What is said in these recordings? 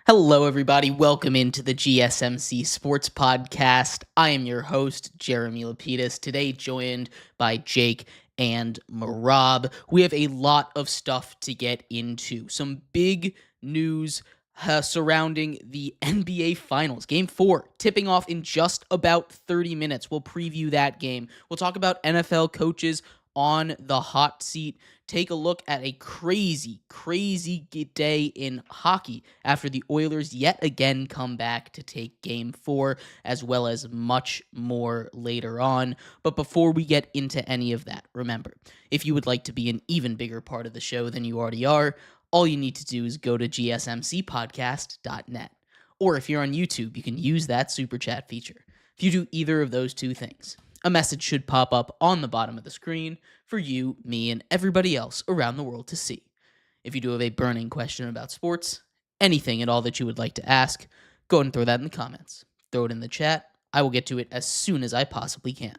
Hello, everybody. Welcome into the GSMC Sports Podcast. I am your host, Jeremy Lapidus. Today, joined by Jake and Mehrob. We have a lot of stuff to get into. Some big news surrounding the NBA Finals. Game 4, tipping off in just about 30 minutes. We'll preview that game. We'll talk about NFL coaches on the hot seat. Take a look at a crazy day in hockey after the Oilers yet again come back to take Game 4, as well as much more later on. But before we get into any of that, remember, if you would like to be an even bigger part of the show than you already are, all you need to do is go to gsmcpodcast.net. Or if you're on YouTube, you can use that super chat feature. If you do either of those two things, a message should pop up on the bottom of the screen for you, me, and everybody else around the world to see. If you do have a burning question about sports, anything at all that you would like to ask, go ahead and throw that in the comments. Throw it in the chat. I will get to it as soon as I possibly can.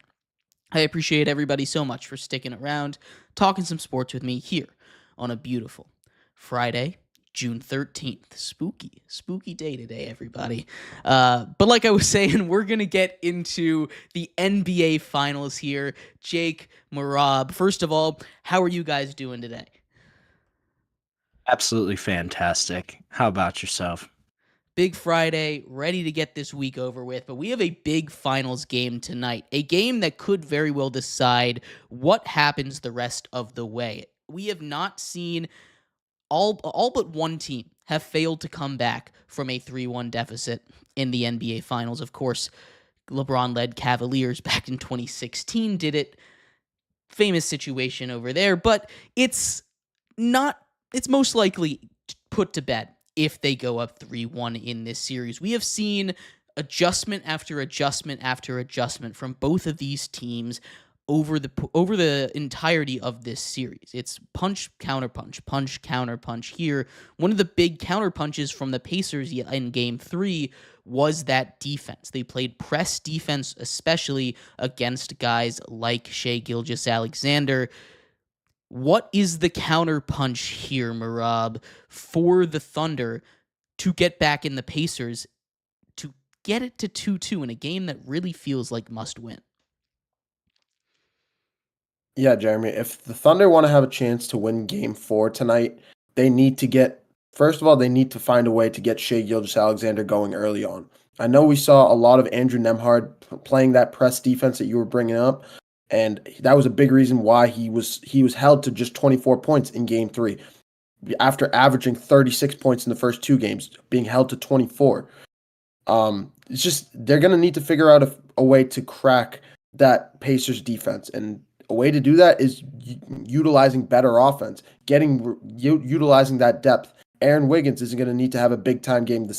I appreciate everybody so much for sticking around, talking some sports with me here on a beautiful Friday, June 13th. Spooky day today, everybody. But like I was saying, we're going to get into the NBA Finals here. Jake, Mehrob, first of all, how are you guys doing today? Absolutely fantastic. How about yourself? Big Friday, ready to get this week over with, but we have a big finals game tonight, a game that could very well decide what happens the rest of the way. We have not seen all but one team have failed to come back from a 3-1 deficit in the NBA Finals. Of course, LeBron-led Cavaliers back in 2016 did it. Famous situation over there, but it's most likely put to bed if they go up 3-1 in this series. We have seen adjustment after adjustment after adjustment from both of these teams over the entirety of this series. It's punch, counter punch here. One of the big counter punches from the Pacers in Game 3 was that defense. They played press defense, especially against guys like Shai Gilgeous-Alexander. What is the counter punch here, Mehrob, for the Thunder to get back in the Pacers to get it to 2-2 in a game that really feels like must win? Yeah, Jeremy, if the Thunder want to have a chance to win Game 4 tonight, they need to first of all, they need to find a way to get Shai Gilgeous-Alexander going early on. I know we saw a lot of Andrew Nembhard playing that press defense that you were bringing up, and that was a big reason why he was held to just 24 points in Game 3. After averaging 36 points in the first two games, being held to 24. It's just, they're going to need to figure out a way to crack that Pacers defense, and a way to do that is utilizing better offense, utilizing that depth. Aaron Wiggins isn't going to need to have a big time game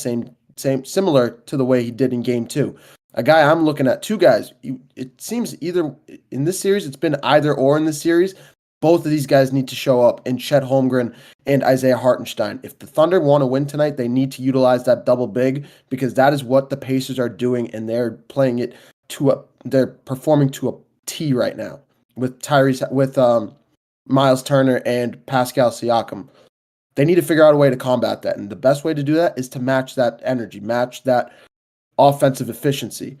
similar to the way he did in Game 2. A guy I'm looking at, two guys. It seems either in this series, it's been either or in this series. Both of these guys need to show up, in Chet Holmgren and Isaiah Hartenstein. If the Thunder want to win tonight, they need to utilize that double big, because that is what the Pacers are doing, and they're playing it they're performing to a T right now with Miles Turner and Pascal Siakam. They need to figure out a way to combat that, and the best way to do that is to match that energy, match that offensive efficiency.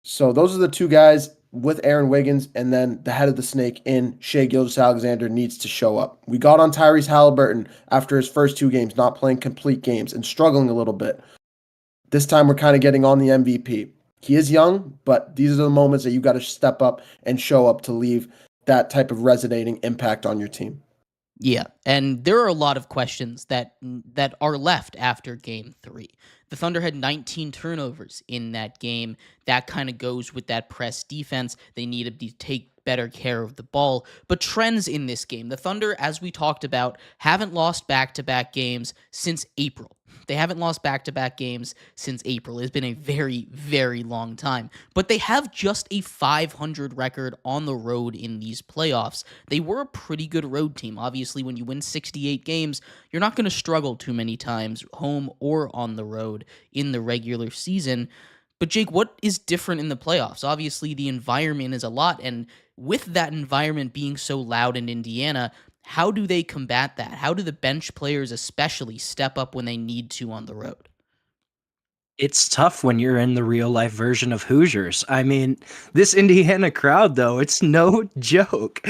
So those are the two guys with Aaron Wiggins, and then the head of the snake in Shai Gilgeous-Alexander needs to show up. We got on Tyrese Halliburton after his first two games, not playing complete games and struggling a little bit. This time we're kind of getting on the MVP. He is young, but these are the moments that you got to step up and show up to leave that type of resonating impact on your team. Yeah, and there are a lot of questions that are left after Game 3. The Thunder had 19 turnovers in that game. That kind of goes with that press defense. They needed to take better care of the ball. But trends in this game, the Thunder, as we talked about, haven't lost back-to-back games since April. They haven't lost back-to-back games since April. It's been a very, very long time. But they have just a 500 record on the road in these playoffs. They were a pretty good road team. Obviously, when you win 68 games, you're not going to struggle too many times, home or on the road, in the regular season. But Jake, what is different in the playoffs? Obviously, the environment is a lot, and with that environment being so loud in Indiana, how do they combat that? How do the bench players especially step up when they need to on the road? It's tough when you're in the real life version of Hoosiers. I mean, this Indiana crowd though, it's no joke.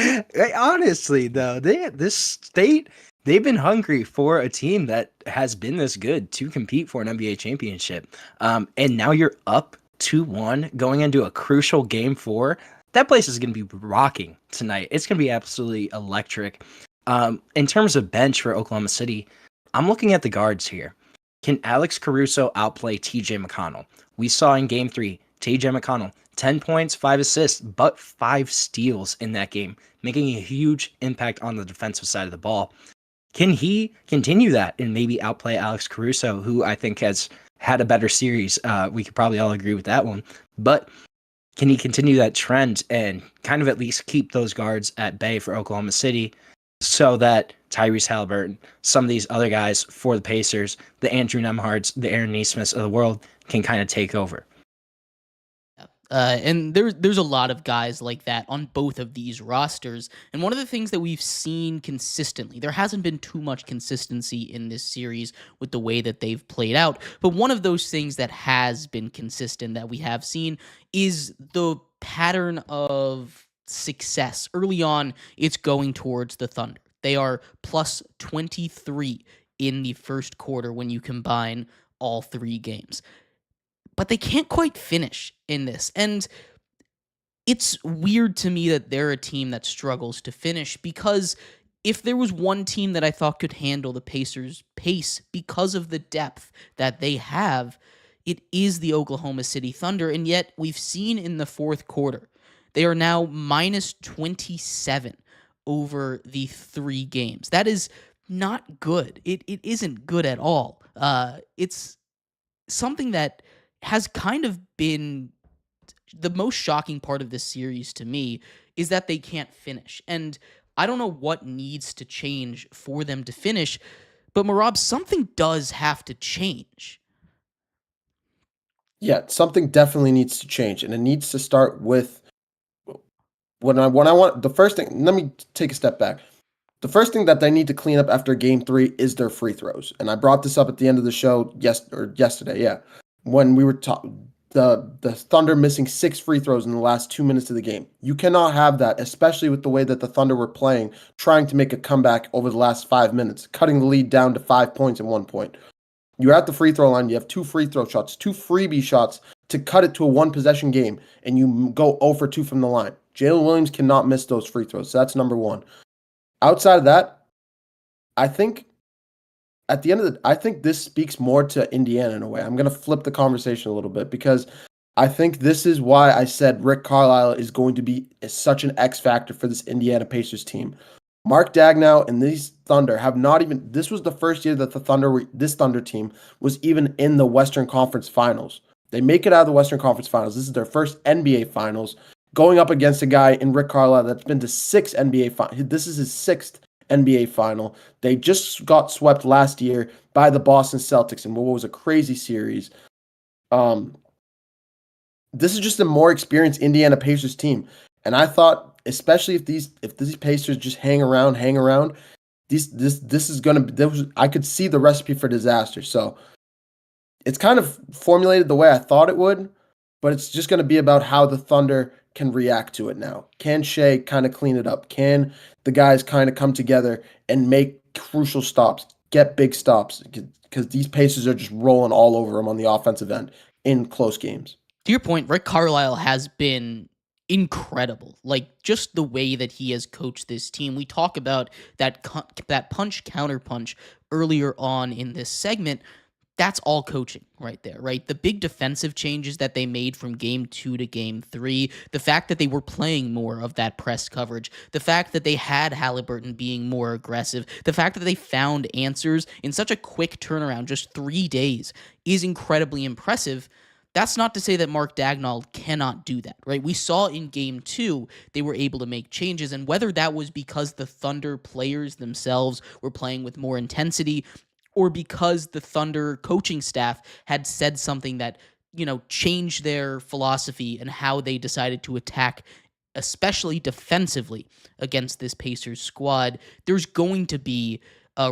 Honestly though, this state, they've been hungry for a team that has been this good to compete for an NBA championship. And now you're up 2-1 going into a crucial game 4. That place is going to be rocking tonight. It's going to be absolutely electric. In terms of bench for Oklahoma City, I'm looking at the guards here. Can Alex Caruso outplay TJ McConnell? We saw in game 3, TJ McConnell, 10 points, 5 assists, but 5 steals in that game, making a huge impact on the defensive side of the ball. Can he continue that and maybe outplay Alex Caruso, who I think has had a better series? We could probably all agree with that one. But can he continue that trend and kind of at least keep those guards at bay for Oklahoma City so that Tyrese Halliburton, some of these other guys for the Pacers, the Andrew Nemhards, the Aaron Nesmiths of the world can kind of take over? And there's a lot of guys like that on both of these rosters. And one of the things that we've seen consistently, there hasn't been too much consistency in this series with the way that they've played out. But one of those things that has been consistent that we have seen is the pattern of success. Early on, it's going towards the Thunder. They are plus 23 in the first quarter when you combine all 3 games. But they can't quite finish in this. And it's weird to me that they're a team that struggles to finish, because if there was one team that I thought could handle the Pacers' pace because of the depth that they have, it is the Oklahoma City Thunder. And yet we've seen in the fourth quarter, they are now minus 27 over the 3 games. That is not good. It isn't good at all. It's something that has kind of been the most shocking part of this series to me, is that they can't finish. And I don't know what needs to change for them to finish, but Mehrob, something does have to change. Yeah, something definitely needs to change, and it needs to start with when I want the first thing. Let me take a step back. The first thing that they need to clean up after game 3 is their free throws, and I brought this up at the end of the show yesterday. Yeah, when we were talking, the Thunder missing 6 free throws in the last 2 minutes of the game. You cannot have that, especially with the way that the Thunder were playing, trying to make a comeback over the last 5 minutes, cutting the lead down to 5 points at one point. You're at the free throw line. You have 2 free throw shots, 2 freebie shots to cut it to a 1-possession game, and you go 0 for 2 from the line. Jalen Williams cannot miss those free throws. So that's number 1. Outside of that, I think at the end of I think this speaks more to Indiana in a way. I'm going to flip the conversation a little bit, because I think this is why I said Rick Carlisle is going to be such an X factor for this Indiana Pacers team. Mark Daigneault and these Thunder have not even, this was the first year that this Thunder team was even in the Western Conference Finals. They make it out of the Western Conference Finals. This is their first NBA Finals, going up against a guy in Rick Carlisle that's been to 6 NBA Finals. This is his 6th NBA Final. They just got swept last year by the Boston Celtics in what was a crazy series. This is just a more experienced Indiana Pacers team, and I thought, especially if these Pacers just hang around, this is gonna. I could see the recipe for disaster. So it's kind of formulated the way I thought it would, but it's just going to be about how the Thunder can react to it now. Can Shea kind of clean it up? Can the guys kind of come together and make crucial stops, get big stops? Because these Pacers are just rolling all over them on the offensive end in close games. To your point, Rick Carlisle has been incredible. Like, just the way that he has coached this team. We talk about that punch counter punch earlier on in this segment. That's all coaching right there, right? The big defensive changes that they made from game 2 to game 3, the fact that they were playing more of that press coverage, the fact that they had Halliburton being more aggressive, the fact that they found answers in such a quick turnaround, just 3 days, is incredibly impressive. That's not to say that Mark Daigneault cannot do that, right? We saw in game 2, they were able to make changes, and whether that was because the Thunder players themselves were playing with more intensity, or because the Thunder coaching staff had said something that, changed their philosophy and how they decided to attack, especially defensively, against this Pacers squad, there's going to be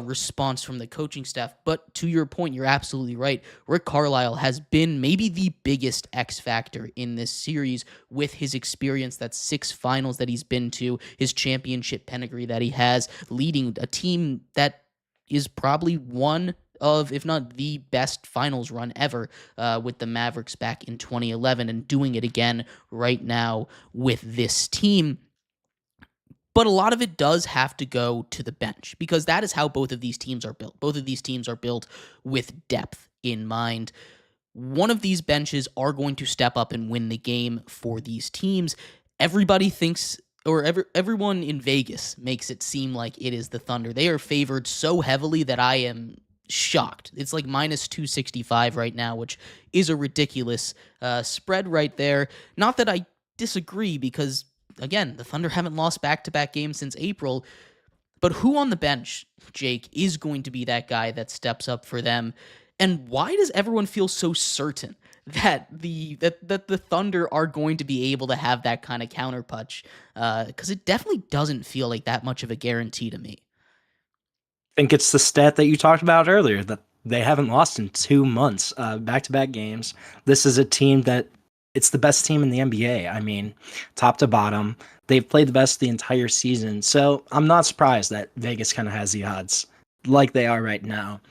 response from the coaching staff. But to your point, you're absolutely right. Rick Carlisle has been maybe the biggest X factor in this series with his experience, that 6 finals that he's been to, his championship pedigree that he has, leading a team that is probably one of, if not the best finals run ever, with the Mavericks back in 2011, and doing it again right now with this team. But a lot of it does have to go to the bench, because that is how both of these teams are built. Both of these teams are built with depth in mind. One of these benches are going to step up and win the game for these teams. Everybody thinks, or everyone in Vegas makes it seem like it is the Thunder. They are favored so heavily that I am shocked. It's like minus 265 right now, which is a ridiculous spread right there. Not that I disagree, because again, the Thunder haven't lost back-to-back games since April, but who on the bench, Jake, is going to be that guy that steps up for them? And why does everyone feel so certain that the Thunder are going to be able to have that kind of counterpunch? Because it definitely doesn't feel like that much of a guarantee to me. I think it's the stat that you talked about earlier, that they haven't lost in 2 months, back-to-back games. This is a team that it's the best team in the NBA. I mean, top to bottom, they've played the best the entire season. So I'm not surprised that Vegas kind of has the odds like they are right now.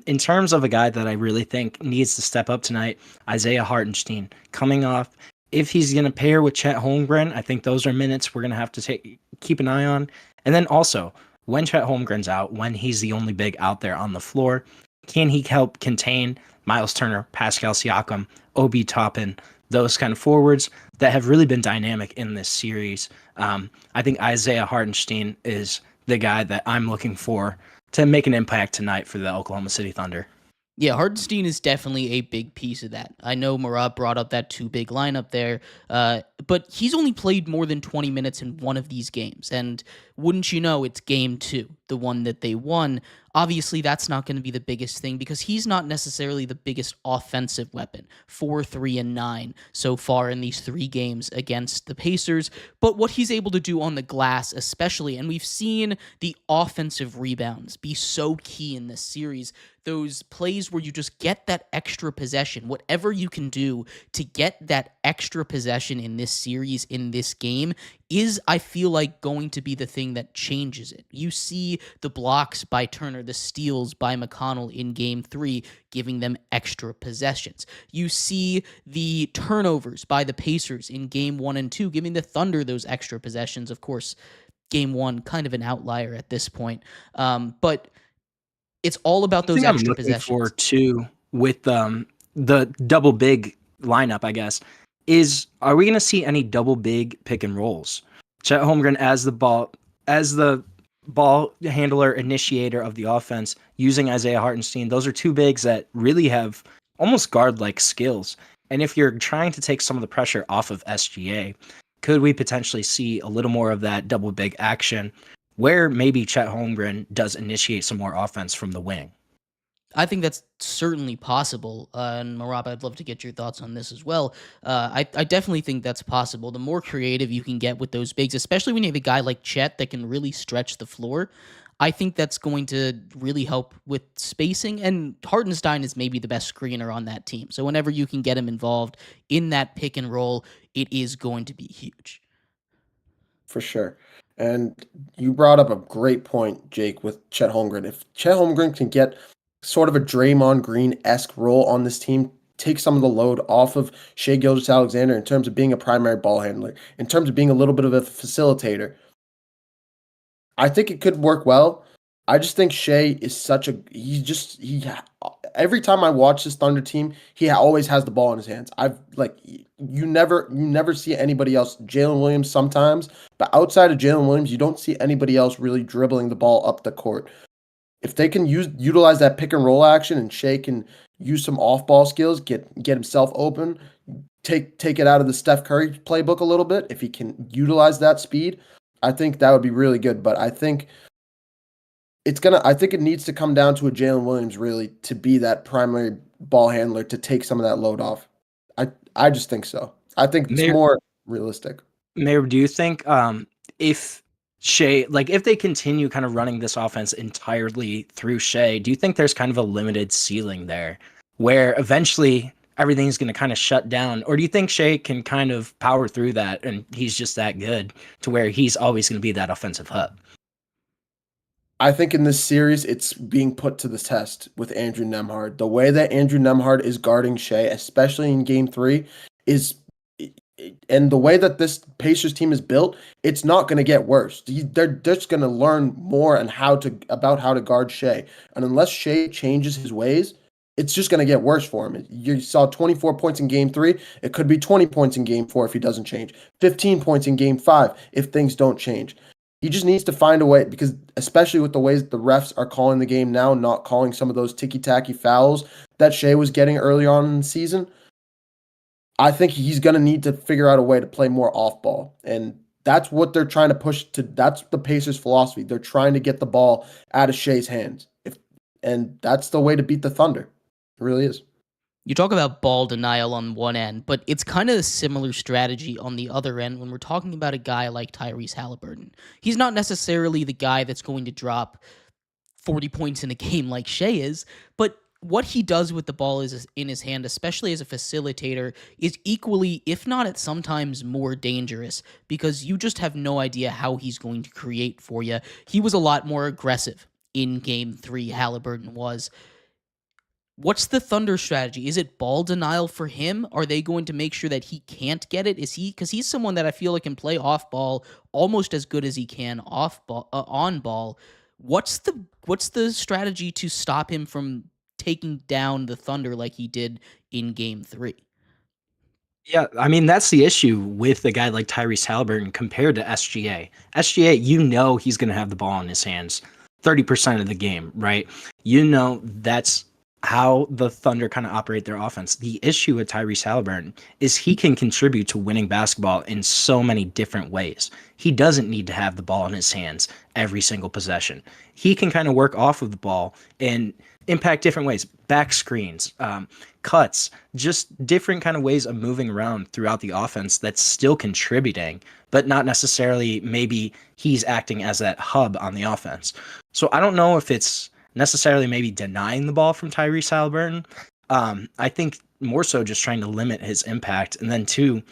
In terms of a guy that I really think needs to step up tonight, Isaiah Hartenstein, coming off. If he's going to pair with Chet Holmgren, I think those are minutes we're going to have to keep an eye on. And then also, when Chet Holmgren's out, when he's the only big out there on the floor, can he help contain Miles Turner, Pascal Siakam, Obi Toppin, those kind of forwards that have really been dynamic in this series? I think Isaiah Hartenstein is the guy that I'm looking for to make an impact tonight for the Oklahoma City Thunder. Yeah, Hardenstein is definitely a big piece of that. I know Mehrob brought up that 2 big lineup there, but he's only played more than 20 minutes in one of these games. And wouldn't you know, it's game 2, the one that they won. Obviously, that's not going to be the biggest thing, because he's not necessarily the biggest offensive weapon. 4, 3, and 9 so far in these 3 games against the Pacers. But what he's able to do on the glass especially, and we've seen the offensive rebounds be so key in this series. Those plays where you just get that extra possession, whatever you can do to get that extra possession in this series, in this game, is, I feel like, going to be the thing that changes it. You see the blocks by Turner, the steals by McConnell in game 3, giving them extra possessions. You see the turnovers by the Pacers in game 1 and 2, giving the Thunder those extra possessions. Of course, game 1, kind of an outlier at this point. But it's all about those extra possessions. For too, with the double big lineup, I guess, are we going to see any double big pick and rolls? Chet Holmgren as the ball handler, initiator of the offense, using Isaiah Hartenstein. Those are 2 bigs that really have almost guard-like skills. And if you're trying to take some of the pressure off of SGA, could we potentially see a little more of that double big action, where maybe Chet Holmgren does initiate some more offense from the wing? I think that's certainly possible. And Mehrob, I'd love to get your thoughts on this as well. I definitely think that's possible. The more creative you can get with those bigs, especially when you have a guy like Chet that can really stretch the floor, I think that's going to really help with spacing. And Hartenstein is maybe the best screener on that team. So whenever you can get him involved in that pick and roll, it is going to be huge. For sure. And you brought up a great point, Jake, with Chet Holmgren. If Chet Holmgren can get sort of a Draymond Green-esque role on this team, take some of the load off of Shai Gilgeous-Alexander in terms of being a primary ball handler, in terms of being a little bit of a facilitator, I think it could work well. I just think Shai is every time I watch this Thunder team, he always has the ball in his hands. You never see anybody else. Jalen Williams sometimes, but outside of Jalen Williams, you don't see anybody else really dribbling the ball up the court. If they can utilize that pick and roll action, and Shai can use some off ball skills, get himself open, take it out of the Steph Curry playbook a little bit. If he can utilize that speed, I think that would be really good. But I think it needs to come down to a Jalen Williams really to be that primary ball handler to take some of that load off. I just think so. I think it's more realistic. Mayor, do you think if Shea, like if they continue kind of running this offense entirely through Shea, do you think there's kind of a limited ceiling there where eventually everything's going to kind of shut down? Or do you think Shea can kind of power through that and he's just that good to where he's always going to be that offensive hub? I think in this series, it's being put to the test with Andrew Nembhard. The way that Andrew Nembhard is guarding Shea, especially in Game 3, is and the way that this Pacers team is built, it's not going to get worse. They're just going to learn more and about how to guard Shea. And unless Shea changes his ways, it's just going to get worse for him. You saw 24 points in Game 3. It could be 20 points in Game 4 if he doesn't change. 15 points in Game 5 if things don't change. He just needs to find a way, because especially with the ways the refs are calling the game now, not calling some of those ticky-tacky fouls that Shea was getting early on in the season, I think he's going to need to figure out a way to play more off ball. And that's what they're trying to push to. That's the Pacers' philosophy. They're trying to get the ball out of Shea's hands. And that's the way to beat the Thunder. It really is. You talk about ball denial on one end, but it's kind of a similar strategy on the other end when we're talking about a guy like Tyrese Halliburton. He's not necessarily the guy that's going to drop 40 points in a game like Shea is, but what he does with the ball is in his hand, especially as a facilitator, is equally, if not at sometimes more dangerous, because you just have no idea how he's going to create for you. He was a lot more aggressive in Game 3, Halliburton was. What's the Thunder strategy? Is it ball denial for him? Are they going to make sure that he can't get it? Because he's someone that I feel like can play off ball almost as good as he can off ball, on ball. What's the strategy to stop him from taking down the Thunder like he did in Game 3? Yeah, I mean, that's the issue with a guy like Tyrese Halliburton compared to SGA. SGA, he's going to have the ball in his hands 30% of the game, right? That's how the Thunder kind of operate their offense. The issue with Tyrese Halliburton is he can contribute to winning basketball in so many different ways. He doesn't need to have the ball in his hands every single possession. He can kind of work off of the ball and impact different ways, back screens, cuts, just different kind of ways of moving around throughout the offense that's still contributing, but not necessarily maybe he's acting as that hub on the offense. So I don't know if it's necessarily maybe denying the ball from Tyrese Halliburton. I think more so just trying to limit his impact. And then two,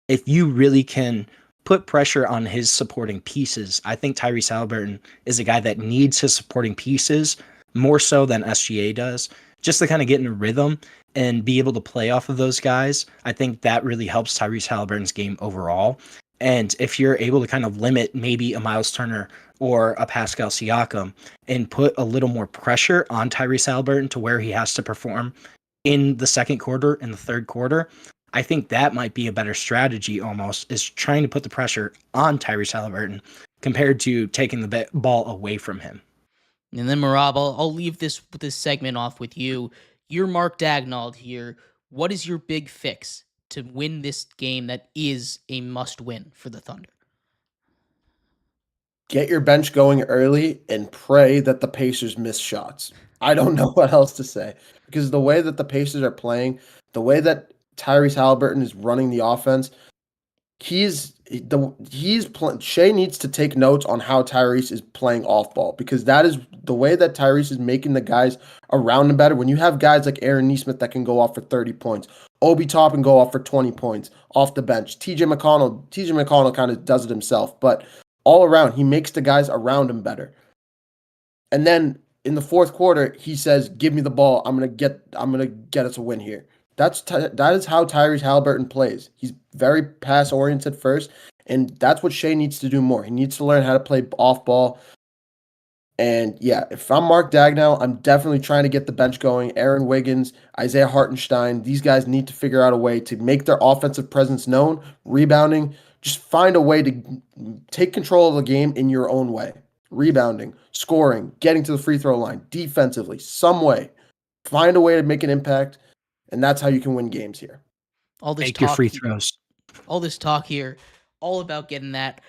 if you really can put pressure on his supporting pieces, I think Tyrese Halliburton is a guy that needs his supporting pieces more so than SGA does, just to kind of get in a rhythm and be able to play off of those guys. I think that really helps Tyrese Halliburton's game overall. And if you're able to kind of limit maybe a Miles Turner or a Pascal Siakam and put a little more pressure on Tyrese Halliburton to where he has to perform in the second quarter and the third quarter, I think that might be a better strategy almost, is trying to put the pressure on Tyrese Halliburton compared to taking the ball away from him. And then, Mehrob, I'll leave this segment off with you. You're Mark Dagnall here. What is your big fix to win this game that is a must-win for the Thunder? Get your bench going early and pray that the Pacers miss shots. I don't know what else to say, because the way that the Pacers are playing, the way that Tyrese Halliburton is running the offense, Shea needs to take notes on how Tyrese is playing off ball, because that is the way that Tyrese is making the guys around him better. When you have guys like Aaron Nesmith that can go off for 30 points, Obi Toppin go off for 20 points off the bench. TJ McConnell kind of does it himself, but all around, he makes the guys around him better. And then in the fourth quarter, he says, "Give me the ball. I'm gonna get us a win here." That is how Tyrese Halliburton plays. He's very pass oriented first, and that's what Shea needs to do more. He needs to learn how to play off ball. And yeah, if I'm Mark Dagnall, I'm definitely trying to get the bench going. Aaron Wiggins, Isaiah Hartenstein, these guys need to figure out a way to make their offensive presence known, rebounding. Just find a way to take control of the game in your own way. Rebounding, scoring, getting to the free throw line, defensively, some way. Find a way to make an impact, and that's how you can win games here. Make your free throws. All this talk here, all about getting that.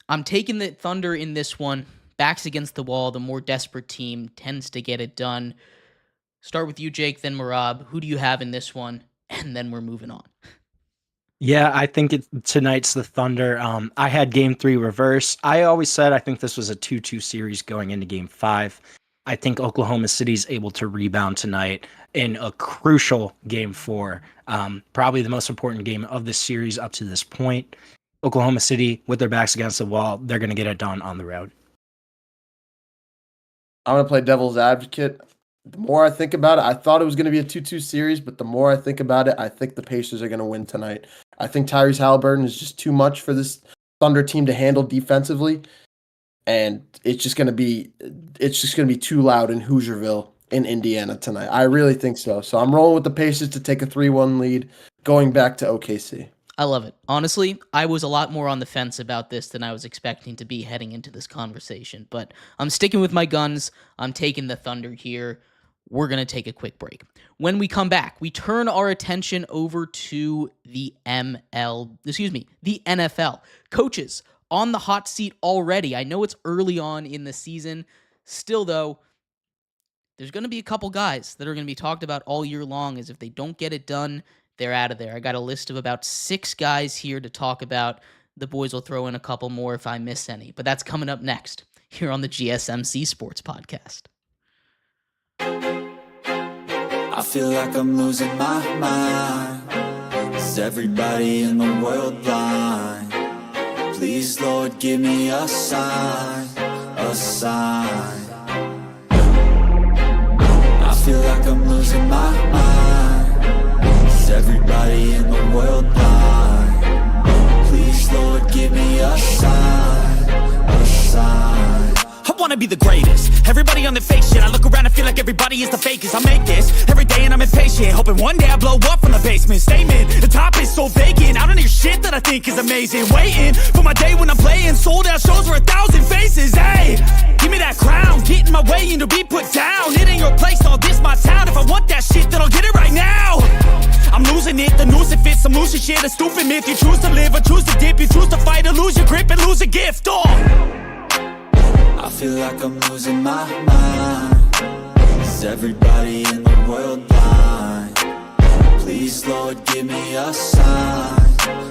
I'm taking the Thunder in this one. Backs against the wall, the more desperate team tends to get it done. Start with you, Jake, then Mehrob. Who do you have in this one? And then we're moving on. Yeah, I think tonight's the Thunder. I had Game 3 reverse. I always said I think this was a 2-2 series going into Game 5. I think Oklahoma City's able to rebound tonight in a crucial Game 4. Probably the most important game of this series up to this point. Oklahoma City, with their backs against the wall, they're going to get it done on the road. I'm going to play devil's advocate. The more I think about it, I thought it was going to be a 2-2 series, but the more I think about it, I think the Pacers are going to win tonight. I think Tyrese Halliburton is just too much for this Thunder team to handle defensively, and it's just going to be too loud in Hoosierville in Indiana tonight. I really think so. So I'm rolling with the Pacers to take a 3-1 lead going back to OKC. I love it. Honestly, I was a lot more on the fence about this than I was expecting to be heading into this conversation, but I'm sticking with my guns. I'm taking the Thunder here. We're going to take a quick break. When we come back, we turn our attention over to the NFL. Coaches on the hot seat already. I know it's early on in the season. Still, though, there's going to be a couple guys that are going to be talked about all year long as if they don't get it done, they're out of there. I got a list of about 6 guys here to talk about. The boys will throw in a couple more if I miss any, but that's coming up next here on the GSMC Sports Podcast. I feel like I'm losing my mind. Is everybody in the world blind? Please, Lord, give me a sign, a sign. I feel like I'm losing my mind. Is everybody in the world blind? Please, Lord, give me a sign, a sign. I wanna be the greatest. Everybody on the fake shit. I look around and feel like everybody is the fakest. I make this every day and I'm impatient, hoping one day I blow up from the basement. Statement, the top is so vacant. I don't hear shit that I think is amazing. Waiting for my day when I'm playing sold out shows for 1,000 faces. Hey, give me that crown, get in my way and to be put down. It ain't your place, all this my town. If I want that shit, then I'll get it right now. I'm losing it, the noose it fits, some losing shit, a stupid myth. You choose to live or choose to dip, you choose to fight or lose your grip and lose a gift. I feel like I'm losing my mind. Is everybody in the world blind? Please, Lord, give me a sign,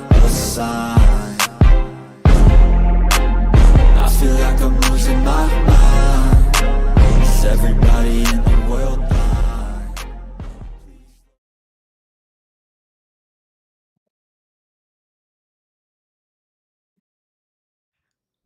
a sign. I feel like I'm losing my mind. Is everybody in the world blind?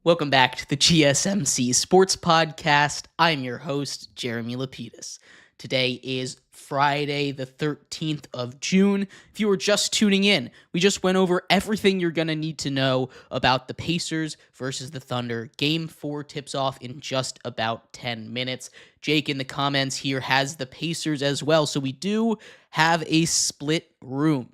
Welcome back to the GSMC Sports Podcast. I'm your host, Jeremy Lapidus. Today is Friday, the 13th of June. If you were just tuning in, we just went over everything you're going to need to know about the Pacers versus the Thunder. Game 4 tips off in just about 10 minutes. Jake in the comments here has the Pacers as well, so we do have a split room.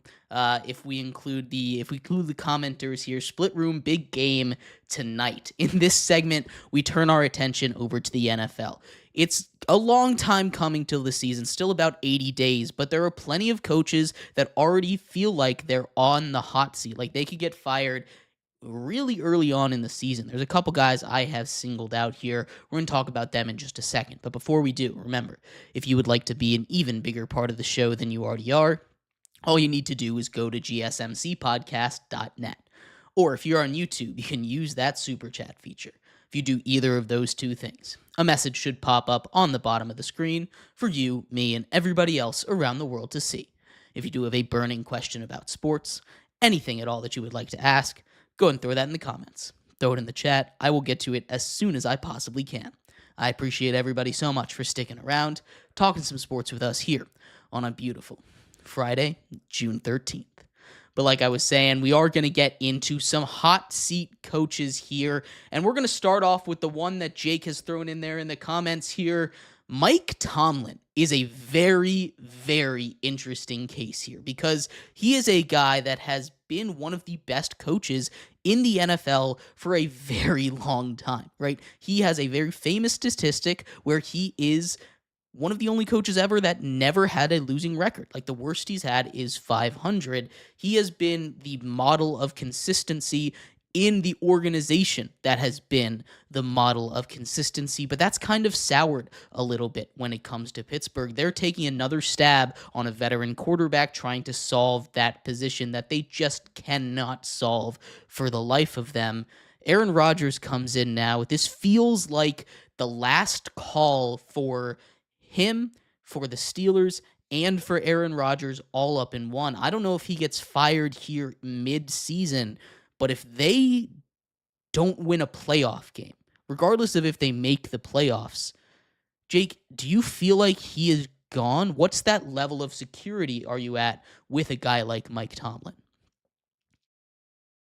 If we include the commenters here, split room, big game tonight. In this segment, we turn our attention over to the NFL. It's a long time coming till the season, still about 80 days, but there are plenty of coaches that already feel like they're on the hot seat, like they could get fired really early on in the season. There's a couple guys I have singled out here. We're going to talk about them in just a second, but before we do, remember, if you would like to be an even bigger part of the show than you already are, all you need to do is go to gsmcpodcast.net. Or if you're on YouTube, you can use that super chat feature. If you do either of those two things, a message should pop up on the bottom of the screen for you, me, and everybody else around the world to see. If you do have a burning question about sports, anything at all that you would like to ask, go and throw that in the comments. Throw it in the chat. I will get to it as soon as I possibly can. I appreciate everybody so much for sticking around, talking some sports with us here on a beautiful Friday, June 13th. But like I was saying, we are going to get into some hot seat coaches here, and we're going to start off with the one that Jake has thrown in there in the comments here. Mike Tomlin is a very, very interesting case here because he is a guy that has been one of the best coaches in the NFL for a very long time, right? He has a very famous statistic where he is one of the only coaches ever that never had a losing record. Like the worst he's had is 500. He has been the model of consistency in the organization that has been the model of consistency, but that's kind of soured a little bit when it comes to Pittsburgh. They're taking another stab on a veteran quarterback, trying to solve that position that they just cannot solve for the life of them. Aaron Rodgers comes in now. This feels like the last call for him, for the Steelers, and for Aaron Rodgers all up in one. I don't know if he gets fired here mid-season, but if they don't win a playoff game, regardless of if they make the playoffs, Jake, do you feel like he is gone? What's that level of security are you at with a guy like Mike Tomlin?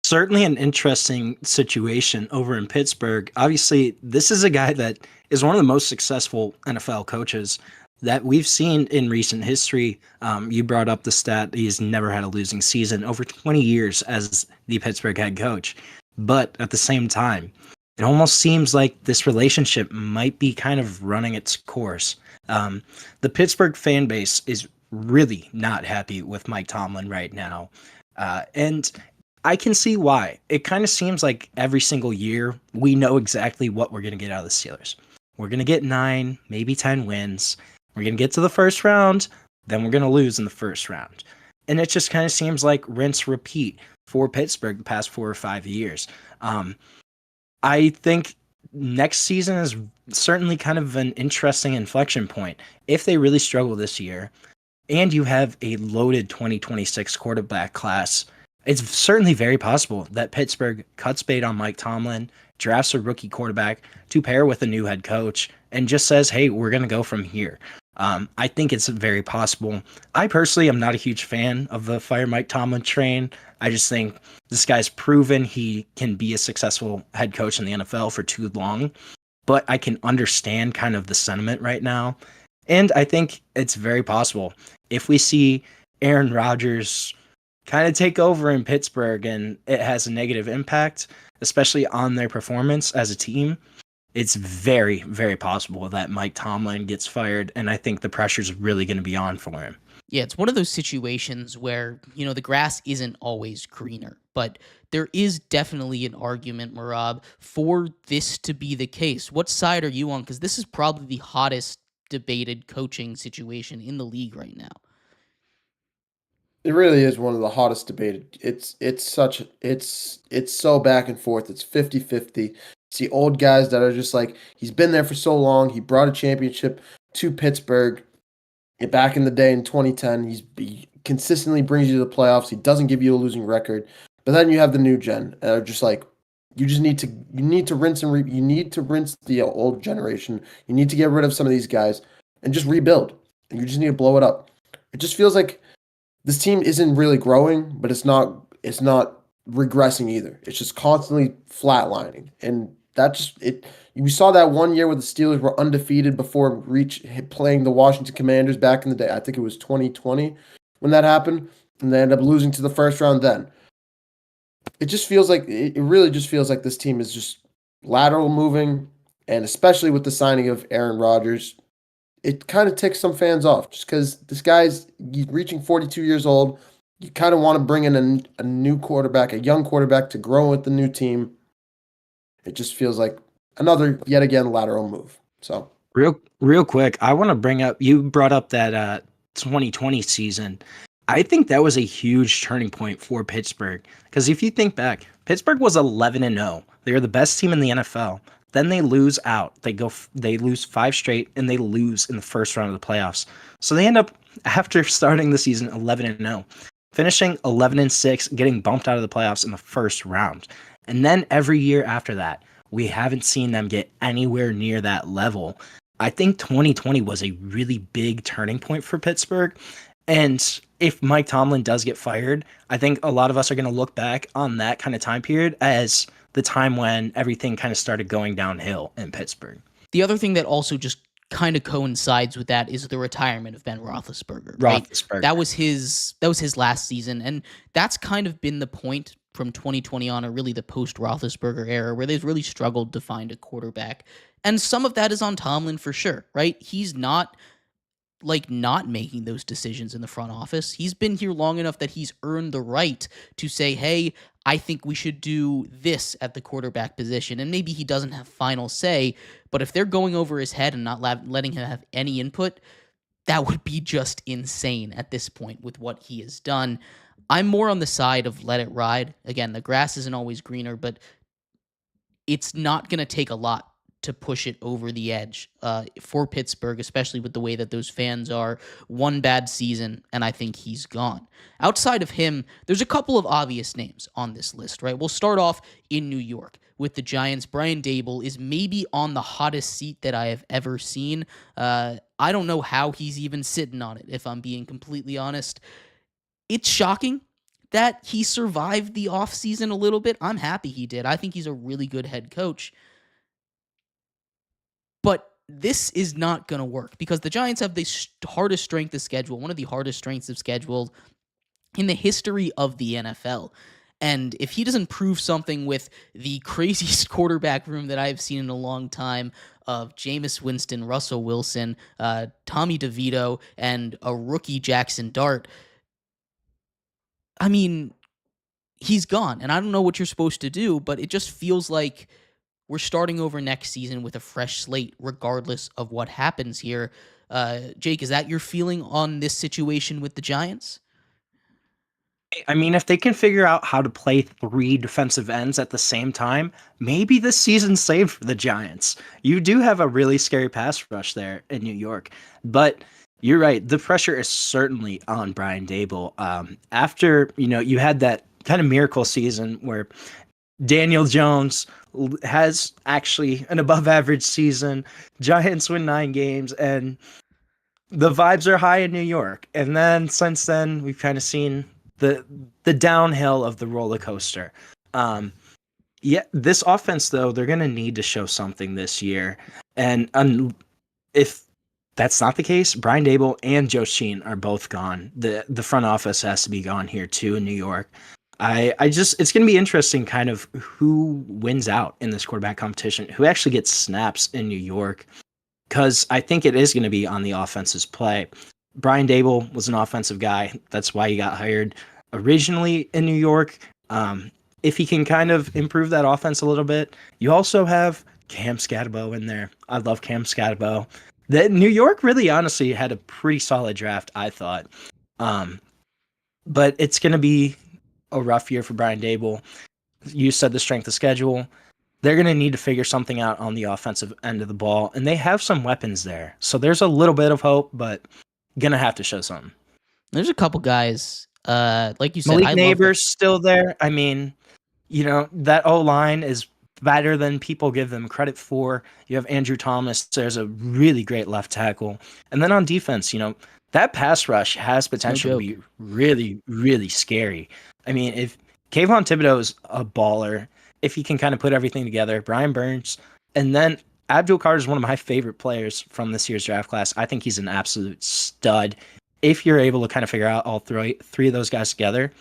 Certainly an interesting situation over in Pittsburgh. Obviously, this is a guy that is one of the most successful NFL coaches that we've seen in recent history. You brought up the stat, he's never had a losing season over 20 years as the Pittsburgh head coach. But at the same time, it almost seems like this relationship might be kind of running its course. The Pittsburgh fan base is really not happy with Mike Tomlin right now. And I can see why. It kind of seems like every single year we know exactly what we're going to get out of the Steelers. We're going to get 9, maybe 10 wins. We're going to get to the first round, then we're going to lose in the first round. And it just kind of seems like rinse, repeat for Pittsburgh the past 4 or 5 years. I think next season is certainly kind of an interesting inflection point. If they really struggle this year, and you have a loaded 2026 quarterback class, it's certainly very possible that Pittsburgh cuts bait on Mike Tomlin, drafts a rookie quarterback to pair with a new head coach, and just says, hey, we're going to go from here. I think it's very possible. I personally am not a huge fan of the fire Mike Tomlin train. I just think this guy's proven he can be a successful head coach in the NFL for too long, but I can understand kind of the sentiment right now. And I think it's very possible if we see Aaron Rodgers kind of take over in Pittsburgh and it has a negative impact, especially on their performance as a team, it's very, very possible that Mike Tomlin gets fired, and I think the pressure's really going to be on for him. Yeah, it's one of those situations where, the grass isn't always greener, but there is definitely an argument, Mehrob, for this to be the case. What side are you on? Because this is probably the hottest debated coaching situation in the league right now. It really is one of the hottest debated. It's so back and forth. It's 50-50. It's the old guys that are just like, he's been there for so long. He brought a championship to Pittsburgh back in the day in 2010. He consistently brings you to the playoffs. He doesn't give you a losing record. But then you have the new gen that are just like, you need to rinse you need to rinse the old generation. You need to get rid of some of these guys and just rebuild. And you just need to blow it up. It just feels like this team isn't really growing, but it's not regressing either. It's just constantly flatlining. And we saw that one year where the Steelers were undefeated before playing the Washington Commanders back in the day. I think it was 2020 when that happened, and they ended up losing to the first round then. It just feels like it really just feels like this team is just lateral moving, and especially with the signing of Aaron Rodgers, it kind of ticks some fans off just because this guy's reaching 42 years old. You kind of want to bring in a new quarterback, a young quarterback to grow with the new team. It just feels like another, yet again, lateral move. So real quick, I want to bring up, you brought up that 2020 season. I think that was a huge turning point for Pittsburgh because if you think back, Pittsburgh was 11-0. They were the best team in the NFL. Then they lose out. They lose 5 straight, and they lose in the first round of the playoffs. So they end up, after starting the season 11-0, finishing 11-6, getting bumped out of the playoffs in the first round. And then every year after that, we haven't seen them get anywhere near that level. I think 2020 was a really big turning point for Pittsburgh. And if Mike Tomlin does get fired, I think a lot of us are going to look back on that kind of time period as the time when everything kind of started going downhill in Pittsburgh. The other thing that also just kind of coincides with that is the retirement of Ben Roethlisberger. Right? That was his last season, and that's kind of been the point from 2020 on, or really the post-Roethlisberger era, where they've really struggled to find a quarterback. And some of that is on Tomlin for sure, right? He's not like not making those decisions in the front office. He's been here long enough that he's earned the right to say, hey, I think we should do this at the quarterback position. And maybe he doesn't have final say, but if they're going over his head and not letting him have any input, that would be just insane at this point with what he has done. I'm more on the side of let it ride. Again, the grass isn't always greener, but it's not going to take a lot to push it over the edge for Pittsburgh, especially with the way that those fans are. One bad season, and I think he's gone. Outside of him, there's a couple of obvious names on this list, right? We'll start off in New York with the Giants. Brian Daboll is maybe on the hottest seat that I have ever seen. I don't know how he's even sitting on it, if I'm being completely honest. It's shocking that he survived the offseason a little bit. I'm happy he did. I think he's a really good head coach. But this is not going to work because the Giants have the hardest strength of schedule, one of the hardest strengths of schedule in the history of the NFL. And if he doesn't prove something with the craziest quarterback room that I've seen in a long time of Jameis Winston, Russell Wilson, Tommy DeVito, and a rookie Jackson Dart, I mean, he's gone. And I don't know what you're supposed to do, but it just feels like we're starting over next season with a fresh slate, regardless of what happens here. Jake, is that your feeling on this situation with the Giants? I mean, if they can figure out how to play 3 defensive ends at the same time, maybe this season's saved for the Giants. You do have a really scary pass rush there in New York, but you're right. The pressure is certainly on Brian Daboll. After, you had that kind of miracle season where Daniel Jones has actually an above average season. Giants win 9 games and the vibes are high in New York. And then since then, we've kind of seen the downhill of the roller coaster. This offense, though, they're going to need to show something this year. And if that's not the case, Brian Daboll and Joe Sheen are both gone. The front office has to be gone here, too, in New York. It's going to be interesting kind of who wins out in this quarterback competition, who actually gets snaps in New York, because I think it is going to be on the offense's play. Brian Daboll was an offensive guy. That's why he got hired originally in New York. If he can kind of improve that offense a little bit, you also have Cam Scatterbo in there. I love Cam Scatterbo. New York really honestly had a pretty solid draft, I thought. But it's going to be a rough year for Brian Daboll. You said the strength of schedule. They're going to need to figure something out on the offensive end of the ball, and they have some weapons there. So there's a little bit of hope, but going to have to show something. There's a couple guys, like you said. Malik Neighbors still there. I mean, that O-line is better than people give them credit for. You have Andrew Thomas. There's a really great left tackle. And then on defense, that pass rush has potential to be really, really scary. I mean, if Kayvon Thibodeau is a baller, if he can kind of put everything together, Brian Burns, and then Abdul Carter is one of my favorite players from this year's draft class. I think he's an absolute stud. If you're able to kind of figure out all three of those guys together,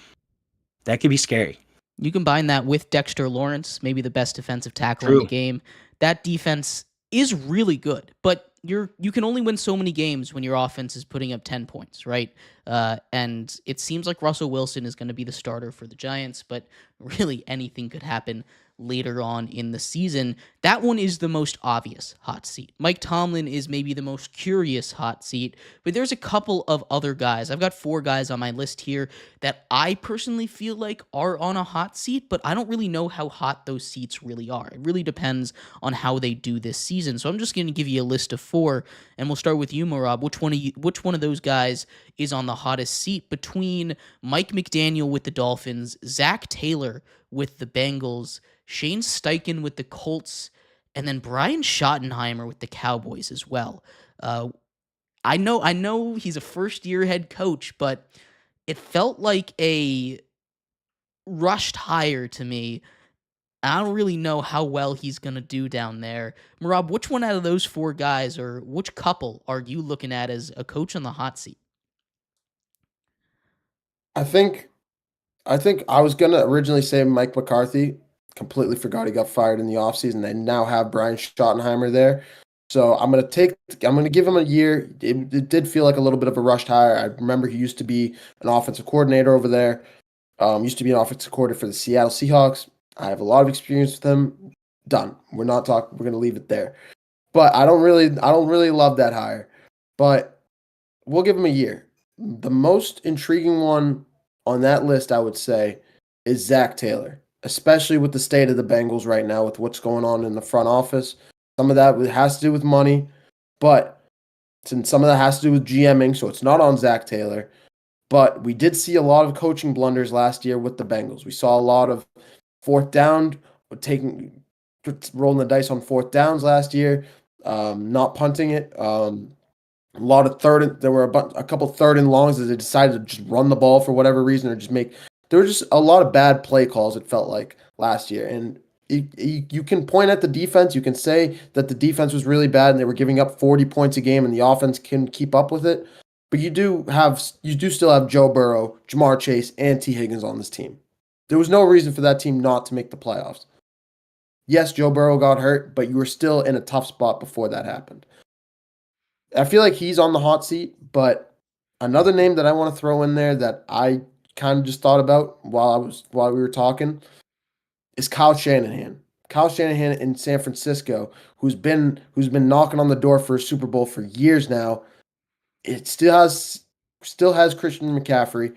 that could be scary. You combine that with Dexter Lawrence, maybe the best defensive tackle True. in the game. That defense is really good, but you can only win so many games when your offense is putting up 10 points, right? And it seems like Russell Wilson is going to be the starter for the Giants, but really anything could happen later on in the season. That one is the most obvious hot seat. Mike Tomlin is maybe the most curious hot seat, but there's a couple of other guys. I've got 4 guys on my list here that I personally feel like are on a hot seat, but I don't really know how hot those seats really are. It really depends on how they do this season. So I'm just going to give you a list of 4, and we'll start with you, Mehrob. Which one of those guys is on the hottest seat between Mike McDaniel with the Dolphins, Zach Taylor with the Bengals, Shane Steichen with the Colts, and then Brian Schottenheimer with the Cowboys as well. I know he's a first-year head coach, but it felt like a rushed hire to me. I don't really know how well he's going to do down there. Mehrob, which one out of those 4 guys, or which couple are you looking at as a coach on the hot seat? I think I was going to originally say Mike McCarthy. Completely forgot he got fired in the offseason. They now have Brian Schottenheimer there. So I'm gonna give him a year. It did feel like a little bit of a rushed hire. I remember he used to be an offensive coordinator over there. Used to be an offensive coordinator for the Seattle Seahawks. I have a lot of experience with him. Done. We're not talking. We're gonna leave it there. But I don't really love that hire. But we'll give him a year. The most intriguing one on that list, I would say, is Zach Taylor, especially with the state of the Bengals right now, with what's going on in the front office. Some of that has to do with money, but since some of that has to do with GMing, so it's not on Zach Taylor. But we did see a lot of coaching blunders last year with the Bengals. We saw a lot of fourth down, rolling the dice on fourth downs last year, not punting it. A lot of there were a couple third and longs that they decided to just run the ball for whatever reason or just there were just a lot of bad play calls, it felt like, last year. And you can point at the defense. You can say that the defense was really bad and they were giving up 40 points a game and the offense can keep up with it. But you do still have Joe Burrow, Jamar Chase, and T. Higgins on this team. There was no reason for that team not to make the playoffs. Yes, Joe Burrow got hurt, but you were still in a tough spot before that happened. I feel like he's on the hot seat, but another name that I want to throw in there that I kind of just thought about while we were talking is Kyle Shanahan. Kyle Shanahan in San Francisco, who's been knocking on the door for a Super Bowl for years now. It still has Christian McCaffrey.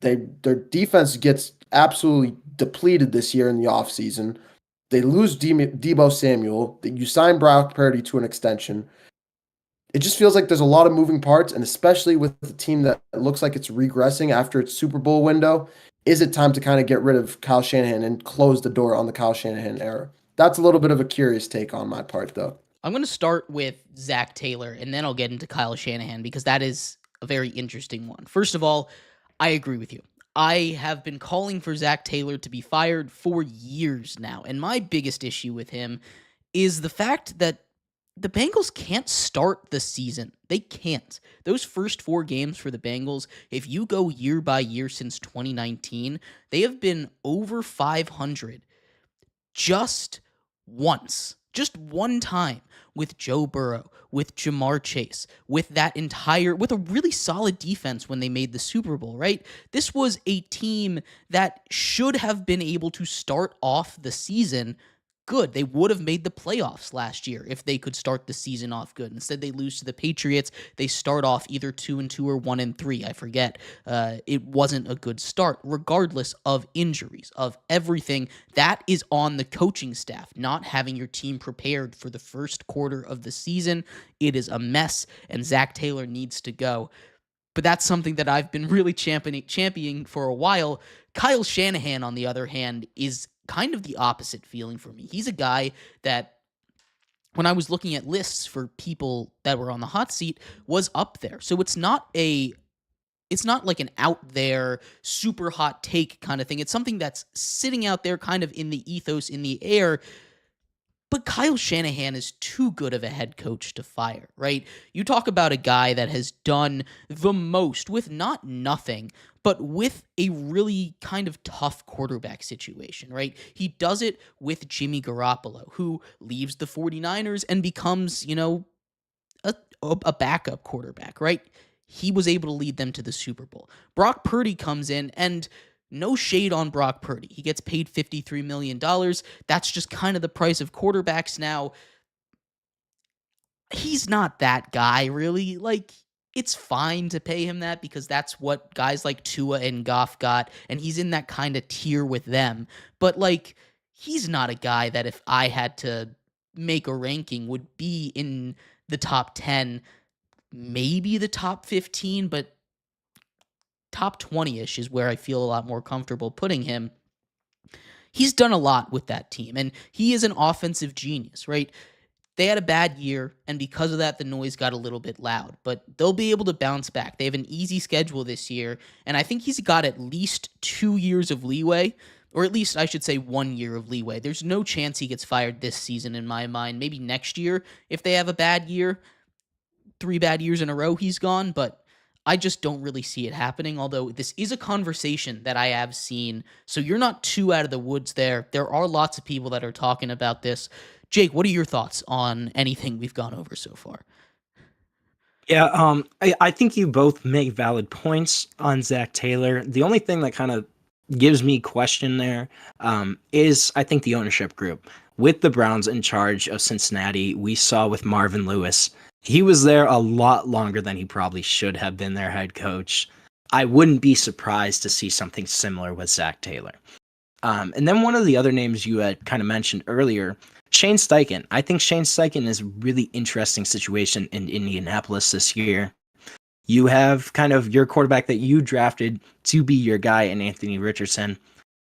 Their defense gets absolutely depleted this year in the offseason. They lose Deebo Samuel. You sign Brock Purdy to an extension. It just feels like there's a lot of moving parts, and especially with the team that looks like it's regressing after its Super Bowl window, is it time to kind of get rid of Kyle Shanahan and close the door on the Kyle Shanahan era? That's a little bit of a curious take on my part, though. I'm going to start with Zach Taylor, and then I'll get into Kyle Shanahan because that is a very interesting one. First of all, I agree with you. I have been calling for Zach Taylor to be fired for years now, and my biggest issue with him is the fact that the Bengals can't start the season. They can't. Those first 4 games for the Bengals, if you go year by year since 2019, they have been over 500 just once. Just one time with Joe Burrow, with Jamar Chase, with a really solid defense when they made the Super Bowl, right? This was a team that should have been able to start off the season good. They would have made the playoffs last year if they could start the season off good. Instead, they lose to the Patriots. They start off either 2-2 or 1-3. I forget. It wasn't a good start, regardless of injuries, of everything. That is on the coaching staff, not having your team prepared for the first quarter of the season. It is a mess, and Zach Taylor needs to go. But that's something that I've been really championing for a while. Kyle Shanahan, on the other hand, is kind of the opposite feeling for me. He's a guy that, when I was looking at lists for people that were on the hot seat, was up there. So it's not like an out there super hot take kind of thing. It's something that's sitting out there kind of in the ethos, in the air. But Kyle Shanahan is too good of a head coach to fire, right? You talk about a guy that has done the most with not nothing, but with a really kind of tough quarterback situation, right? He does it with Jimmy Garoppolo, who leaves the 49ers and becomes, a backup quarterback, right? He was able to lead them to the Super Bowl. Brock Purdy comes in, and no shade on Brock Purdy. He gets paid $53 million. That's just kind of the price of quarterbacks now. He's not that guy, really. Like, it's fine to pay him that because that's what guys like Tua and Goff got, and he's in that kind of tier with them. But, like, he's not a guy that if I had to make a ranking would be in the top 10, maybe the top 15, but top 20-ish is where I feel a lot more comfortable putting him. He's done a lot with that team, and he is an offensive genius, right? They had a bad year, and because of that, the noise got a little bit loud, but they'll be able to bounce back. They have an easy schedule this year, and I think he's got at least 2 years of leeway, or at least I should say 1 year of leeway. There's no chance he gets fired this season in my mind. Maybe next year, if they have a bad year, 3 bad years in a row, he's gone, but I just don't really see it happening, although this is a conversation that I have seen, so you're not too out of the woods there. There are lots of people that are talking about this. Jake, what are your thoughts on anything we've gone over so far? Yeah, I think you both make valid points on Zach Taylor. The only thing that kind of gives me question there is I think the ownership group. With the Browns in charge of Cincinnati, we saw with Marvin Lewis, he was there a lot longer than he probably should have been their head coach. I wouldn't be surprised to see something similar with Zach Taylor. And then one of the other names you had kind of mentioned earlier, Shane Steichen. I think Shane Steichen is a really interesting situation in Indianapolis this year. You have kind of your quarterback that you drafted to be your guy, and Anthony Richardson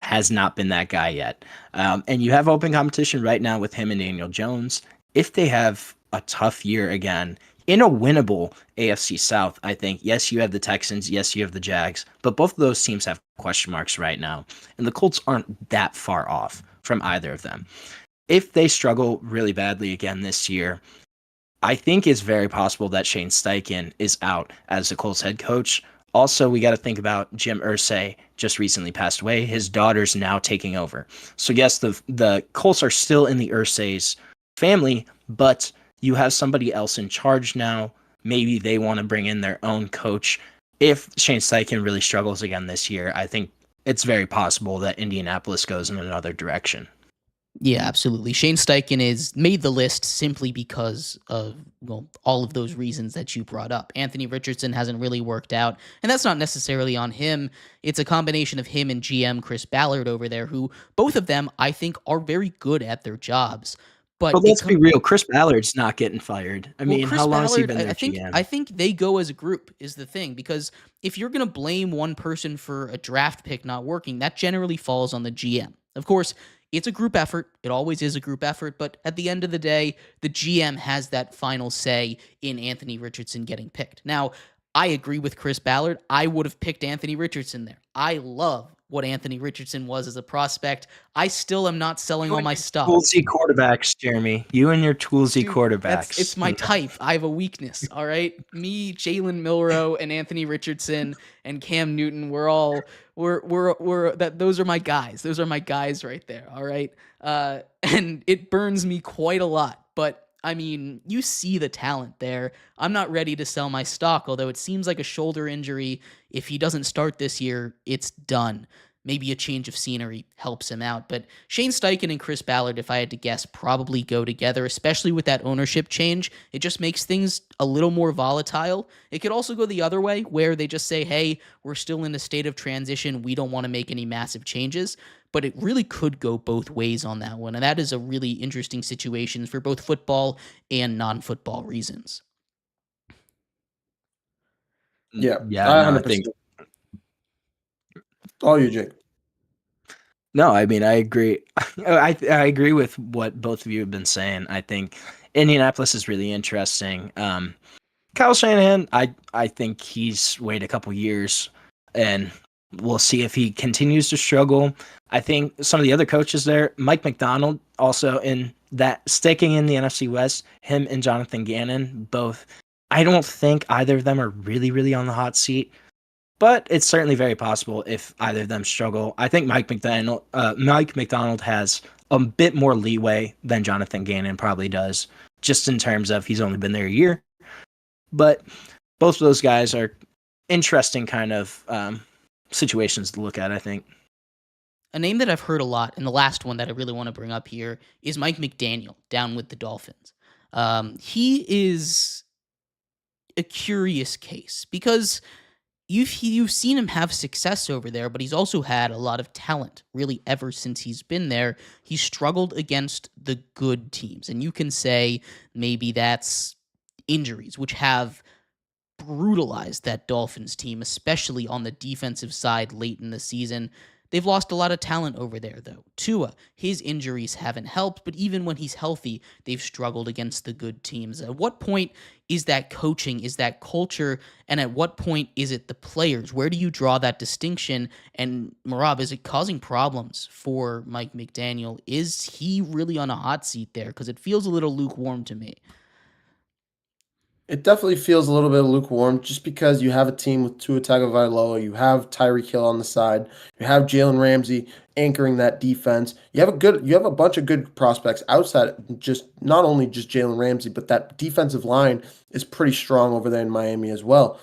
has not been that guy yet. And you have open competition right now with him and Daniel Jones. If they have a tough year again, in a winnable AFC South, I think, yes, you have the Texans, yes, you have the Jags, but both of those teams have question marks right now. And the Colts aren't that far off from either of them. If they struggle really badly again this year, I think it's very possible that Shane Steichen is out as the Colts head coach. Also, we got to think about Jim Irsay just recently passed away. His daughter's now taking over. So yes, the Colts are still in the Irsay's family, but you have somebody else in charge now. Maybe they want to bring in their own coach. If Shane Steichen really struggles again this year, I think it's very possible that Indianapolis goes in another direction. Yeah, absolutely. Shane Steichen is made the list simply because of all of those reasons that you brought up. Anthony Richardson hasn't really worked out, and that's not necessarily on him. It's a combination of him and GM Chris Ballard over there, who both of them I think are very good at their jobs. But let's be real, Chris Ballard's not getting fired. I mean, how long has he been their GM? I think they go as a group is the thing, because if you're going to blame one person for a draft pick not working, that generally falls on the GM. Of course, it's a group effort. It always is a group effort. But at the end of the day, the GM has that final say in Anthony Richardson getting picked. Now, I agree with Chris Ballard. I would have picked Anthony Richardson there. I love what Anthony Richardson was as a prospect. I still am not selling all my stuff. Toolsy quarterbacks, Jeremy. You and your toolsy quarterbacks. It's my type. I have a weakness. All right. Me, Jalen Milroe, and Anthony Richardson and Cam Newton. Those are my guys. Those are my guys right there. All right. And it burns me quite a lot, but I mean, you see the talent there. I'm not ready to sell my stock, although it seems like a shoulder injury. If he doesn't start this year, it's done. Maybe a change of scenery helps him out. But Shane Steichen and Chris Ballard, if I had to guess, probably go together, especially with that ownership change. It just makes things a little more volatile. It could also go the other way, where they just say, hey, we're still in a state of transition. We don't want to make any massive changes. But it really could go both ways on that one. And that is a really interesting situation for both football and non-football reasons. Yeah, I 100%. think. All you, Jake. No, I mean, I agree. I agree with what both of you have been saying. I think Indianapolis is really interesting. Kyle Shanahan, I think he's waited a couple years, and we'll see if he continues to struggle. I think some of the other coaches there, Mike McDonald, also in that sticking in the NFC West, him and Jonathan Gannon, both. I don't think either of them are really, really on the hot seat, but it's certainly very possible if either of them struggle. I think Mike McDonald has a bit more leeway than Jonathan Gannon probably does, just in terms of he's only been there a year. But both of those guys are interesting kind of situations to look at, I think. A name that I've heard a lot, and the last one that I really want to bring up here, is Mike McDaniel down with the Dolphins. He is a curious case because you've seen him have success over there, but he's also had a lot of talent really ever since he's been there. He struggled against the good teams, and you can say maybe that's injuries, which have brutalized that Dolphins team, especially on the defensive side late in the season. They've lost a lot of talent over there, though. Tua, his injuries haven't helped, but even when he's healthy, they've struggled against the good teams. At what point is that coaching, is that culture, and at what point is it the players? Where do you draw that distinction? And Mehrob, is it causing problems for Mike McDaniel? Is he really on a hot seat there? Because it feels a little lukewarm to me. It definitely feels a little bit lukewarm just because you have a team with Tua Tagovailoa, you have Tyreek Hill on the side, you have Jalen Ramsey anchoring that defense. You have a bunch of good prospects outside just not only just Jalen Ramsey, but that defensive line is pretty strong over there in Miami as well.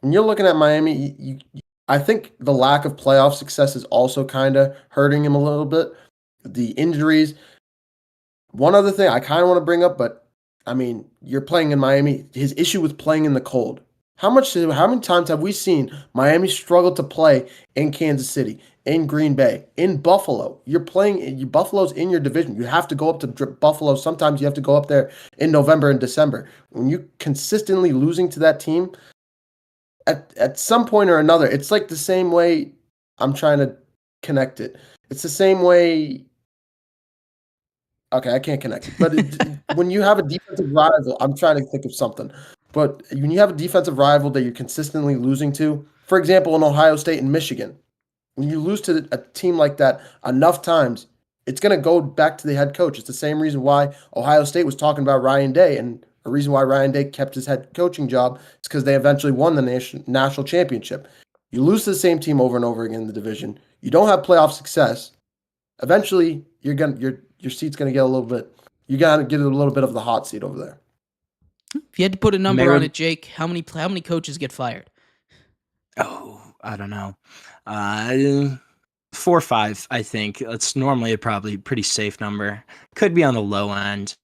When you're looking at Miami, I think the lack of playoff success is also kind of hurting him a little bit. The injuries. One other thing I kind of want to bring up, but I mean, you're playing in Miami. His issue with playing in the cold. How many times have we seen Miami struggle to play in Kansas City, in Green Bay, in Buffalo? Buffalo's in your division. You have to go up to Buffalo. Sometimes you have to go up there in November and December. When you're consistently losing to that team, at some point or another, it's like the same way I'm trying to connect it. It's the same way. Okay, I can't connect it. But when you have a defensive rival, I'm trying to think of something. But when you have a defensive rival that you're consistently losing to, for example, in Ohio State and Michigan, when you lose to a team like that enough times, it's going to go back to the head coach. It's the same reason why Ohio State was talking about Ryan Day, and a reason why Ryan Day kept his head coaching job is because they eventually won the national championship. You lose to the same team over and over again in the division. You don't have playoff success. Eventually, your seat's going to get a little bit. You got to get a little bit of the hot seat over there. If you had to put a number on it, Jake, how many coaches get fired? Oh, I don't know. 4 or 5, I think. It's normally a probably pretty safe number. Could be on the low end.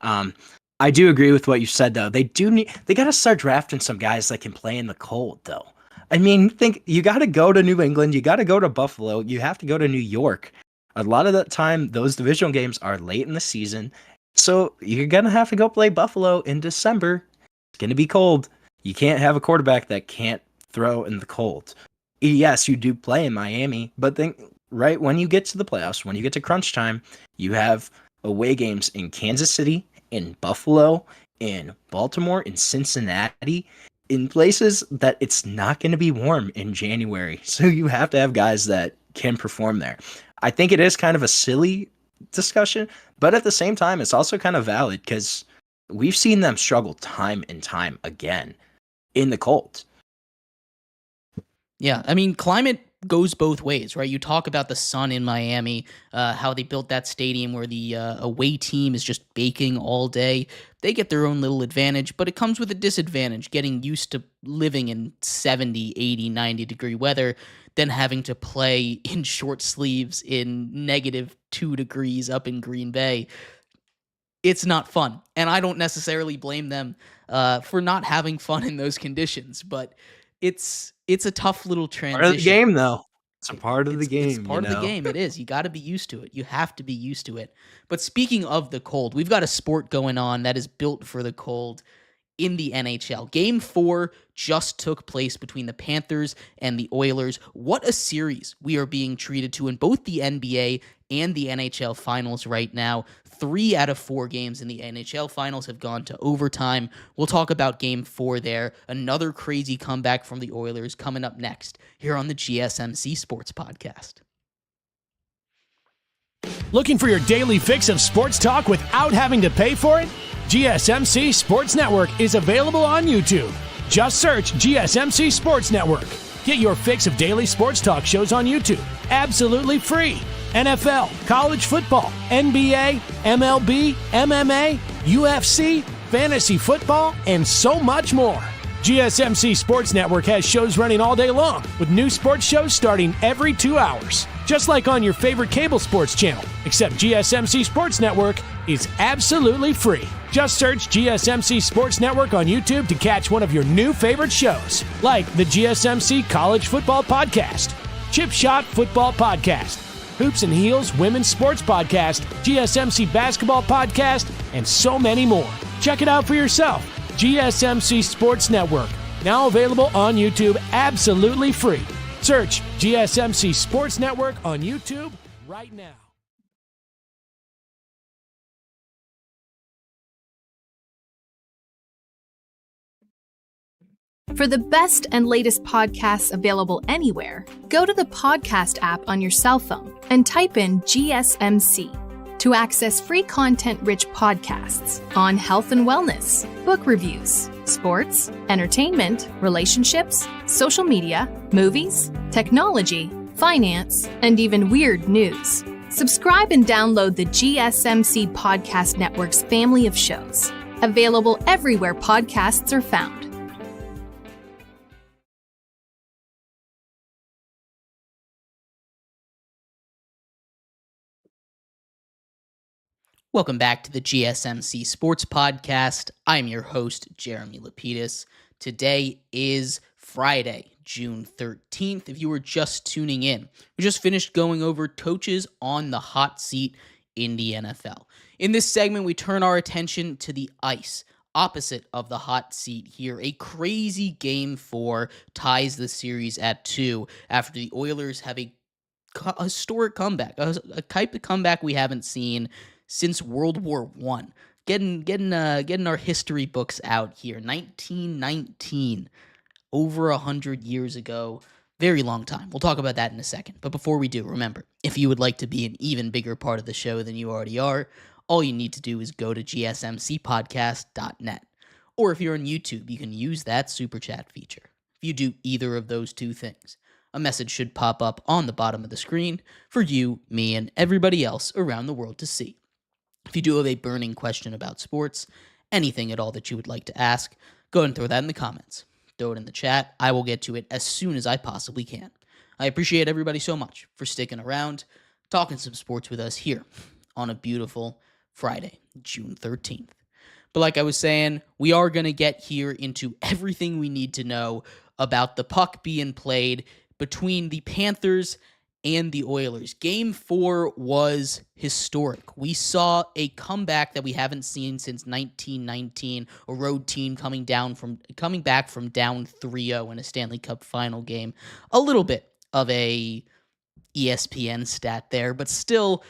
I do agree with what you said, though. They got to start drafting some guys that can play in the cold, though. I mean, you got to go to New England. You got to go to Buffalo. You have to go to New York. A lot of the time, those divisional games are late in the season. So you're going to have to go play Buffalo in December. It's going to be cold. You can't have a quarterback that can't throw in the cold. Yes, you do play in Miami, but then right when you get to the playoffs, when you get to crunch time, you have away games in Kansas City, in Buffalo, in Baltimore, in Cincinnati, in places that it's not going to be warm in January. So you have to have guys that can perform there. I think it is kind of a silly discussion, but at the same time, it's also kind of valid because we've seen them struggle time and time again in the cold. Yeah, I mean, climate goes both ways, right? You talk about the sun in Miami, how they built that stadium where the away team is just baking all day. They get their own little advantage, but it comes with a disadvantage, getting used to living in 70, 80, 90-degree weather, then having to play in short sleeves in -2 degrees up in Green Bay. It's not fun, and I don't necessarily blame them for not having fun in those conditions, but it's a tough little transition. Part of the game, though. It's a part of the game. It's part of the game. It is. You got to be used to it. You have to be used to it. But speaking of the cold, we've got a sport going on that is built for the cold in the NHL. Game 4 just took place between the Panthers and the Oilers. What a series we are being treated to in both the NBA and the NHL finals right now. 3 out of 4 games in the NHL finals have gone to overtime. We'll talk about Game 4 there. Another crazy comeback from the Oilers coming up next here on the GSMC Sports Podcast. Looking for your daily fix of sports talk without having to pay for it? GSMC Sports Network is available on YouTube. Just search GSMC Sports Network. Get your fix of daily sports talk shows on YouTube, absolutely free. NFL, college football, NBA, MLB, MMA, UFC, fantasy football, and so much more. GSMC Sports Network has shows running all day long, with new sports shows starting every 2 hours. Just like on your favorite cable sports channel, except GSMC Sports Network is absolutely free. Just search GSMC Sports Network on YouTube to catch one of your new favorite shows, like the GSMC College Football Podcast, Chip Shot Football Podcast, Hoops and Heels Women's Sports Podcast, GSMC Basketball Podcast, and so many more. Check it out for yourself. GSMC Sports Network, now available on YouTube absolutely free. Search GSMC Sports Network on YouTube right now. For the best and latest podcasts available anywhere, go to the podcast app on your cell phone and type in GSMC to access free content-rich podcasts on health and wellness, book reviews, sports, entertainment, relationships, social media, movies, technology, finance, and even weird news. Subscribe and download the GSMC Podcast Network's family of shows, available everywhere podcasts are found. Welcome back to the GSMC Sports Podcast. I'm your host, Jeremy Lapidus. Today is Friday, June 13th. If you were just tuning in, we just finished going over coaches on the hot seat in the NFL. In this segment, we turn our attention to the ice, opposite of the hot seat here. A crazy Game 4 ties the series at 2 after the Oilers have a historic comeback, a type of comeback we haven't seen since World War I. Getting our history books out here. 1919, over 100 years ago. Very long time. We'll talk about that in a second. But before we do, remember, if you would like to be an even bigger part of the show than you already are, all you need to do is go to gsmcpodcast.net. Or if you're on YouTube, you can use that super chat feature. If you do either of those two things, a message should pop up on the bottom of the screen for you, me, and everybody else around the world to see. If you do have a burning question about sports, anything at all that you would like to ask, go ahead and throw that in the comments. Throw it in the chat. I will get to it as soon as I possibly can. I appreciate everybody so much for sticking around, talking some sports with us here on a beautiful Friday, June 13th. But like I was saying, we are going to get here into everything we need to know about the puck being played between the Panthers and the Oilers. Game 4 was historic. We saw a comeback that we haven't seen since 1919, a road team coming back from down 3-0 in a Stanley Cup final game. A little bit of a ESPN stat there, but still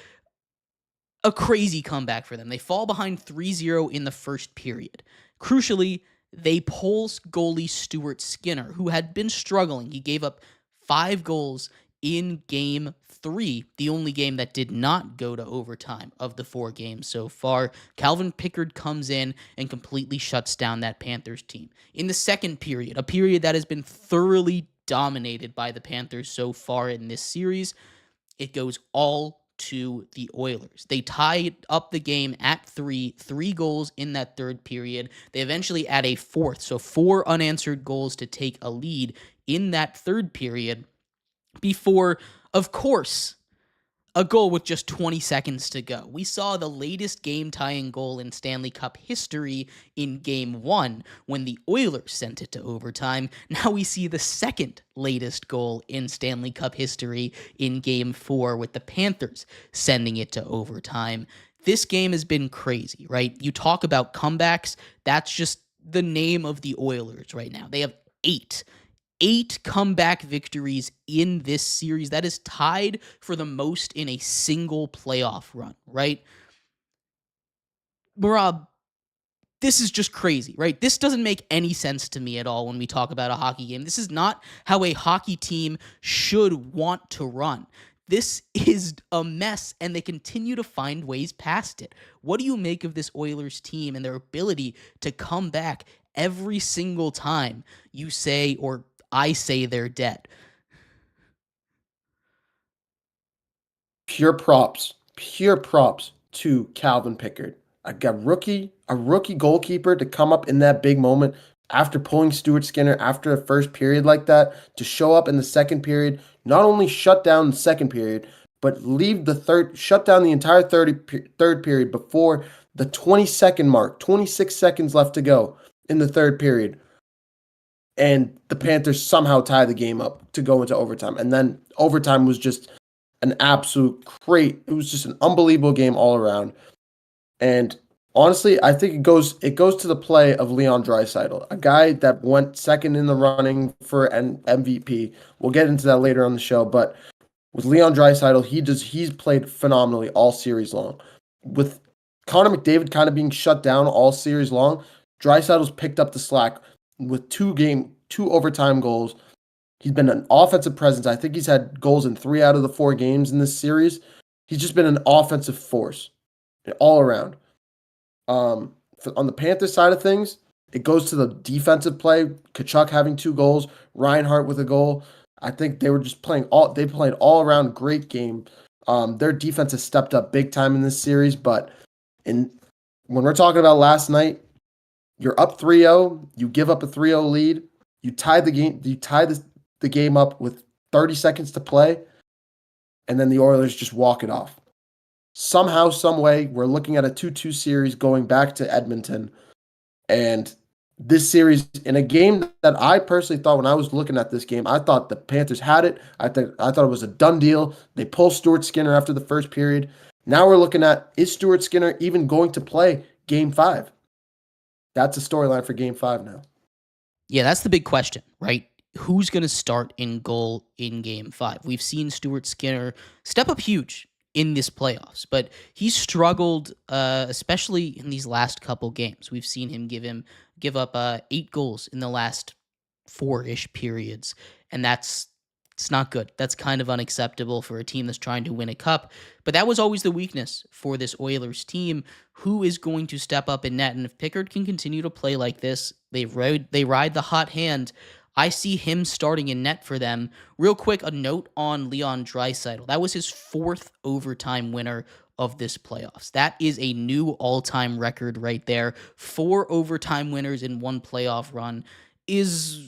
a crazy comeback for them. They fall behind 3-0 in the first period. Crucially, they pull goalie Stuart Skinner, who had been struggling. He gave up 5 goals in Game 3, the only game that did not go to overtime of the 4 games so far. Calvin Pickard comes in and completely shuts down that Panthers team. In the second period, a period that has been thoroughly dominated by the Panthers so far in this series, it goes all to the Oilers. They tied up the game at 3 goals in that third period. They eventually add a fourth, so 4 unanswered goals to take a lead in that third period, before, of course, a goal with just 20 seconds to go. We saw the latest game-tying goal in Stanley Cup history in Game 1 when the Oilers sent it to overtime. Now we see the second latest goal in Stanley Cup history in Game 4 with the Panthers sending it to overtime. This game has been crazy, right? You talk about comebacks, that's just the name of the Oilers right now. They have 8 comeback victories in this series. That is tied for the most in a single playoff run, right? Mehrob, this is just crazy, right? This doesn't make any sense to me at all when we talk about a hockey game. This is not how a hockey team should want to run. This is a mess, and they continue to find ways past it. What do you make of this Oilers team and their ability to come back every single time you say, or I say, they're dead? Pure props to Calvin Pickard. A rookie goalkeeper to come up in that big moment after pulling Stuart Skinner after a first period like that, to show up in the second period, not only shut down the second period, but shut down the entire third period before the 20-second mark, 26 seconds left to go in the third period. And the Panthers somehow tie the game up to go into overtime. And then overtime was just an absolute it was just an unbelievable game all around. And honestly, I think it goes to the play of Leon Draisaitl, a guy that went second in the running for an MVP. We'll get into that later on the show, but with Leon Draisaitl, he's played phenomenally all series long. With Connor McDavid kind of being shut down all series long, Draisaitl's picked up the slack with 2 overtime goals. He's been an offensive presence. I think he's had goals in 3 out of the 4 games in this series. He's just been an offensive force all around. On the Panthers side of things, it goes to the defensive play. Kachuk having 2 goals, Reinhardt with a goal. I think they were just playing they played all around great game. Their defense has stepped up big time in this series, but when we're talking about last night, you're up 3-0, you give up a 3-0 lead, you tie the game up with 30 seconds to play, and then the Oilers just walk it off. Somehow, some way, we're looking at a 2-2 series going back to Edmonton, and this series, in a game that I personally thought when I was looking at this game, I thought the Panthers had it. I thought it was a done deal. They pull Stuart Skinner after the first period. Now we're looking at, is Stuart Skinner even going to play Game 5? That's a storyline for Game 5 now. Yeah, that's the big question, right? Who's going to start in goal in Game 5? We've seen Stuart Skinner step up huge in this playoffs, but he's struggled, especially in these last couple games. We've seen him give up 8 goals in the last 4-ish periods, and it's not good. That's kind of unacceptable for a team that's trying to win a cup, but that was always the weakness for this Oilers team. Who is going to step up in net? And if Pickard can continue to play like this, they ride the hot hand. I see him starting in net for them. Real quick, a note on Leon Draisaitl. That was his 4th overtime winner of this playoffs. That is a new all-time record right there. 4 overtime winners in one playoff run is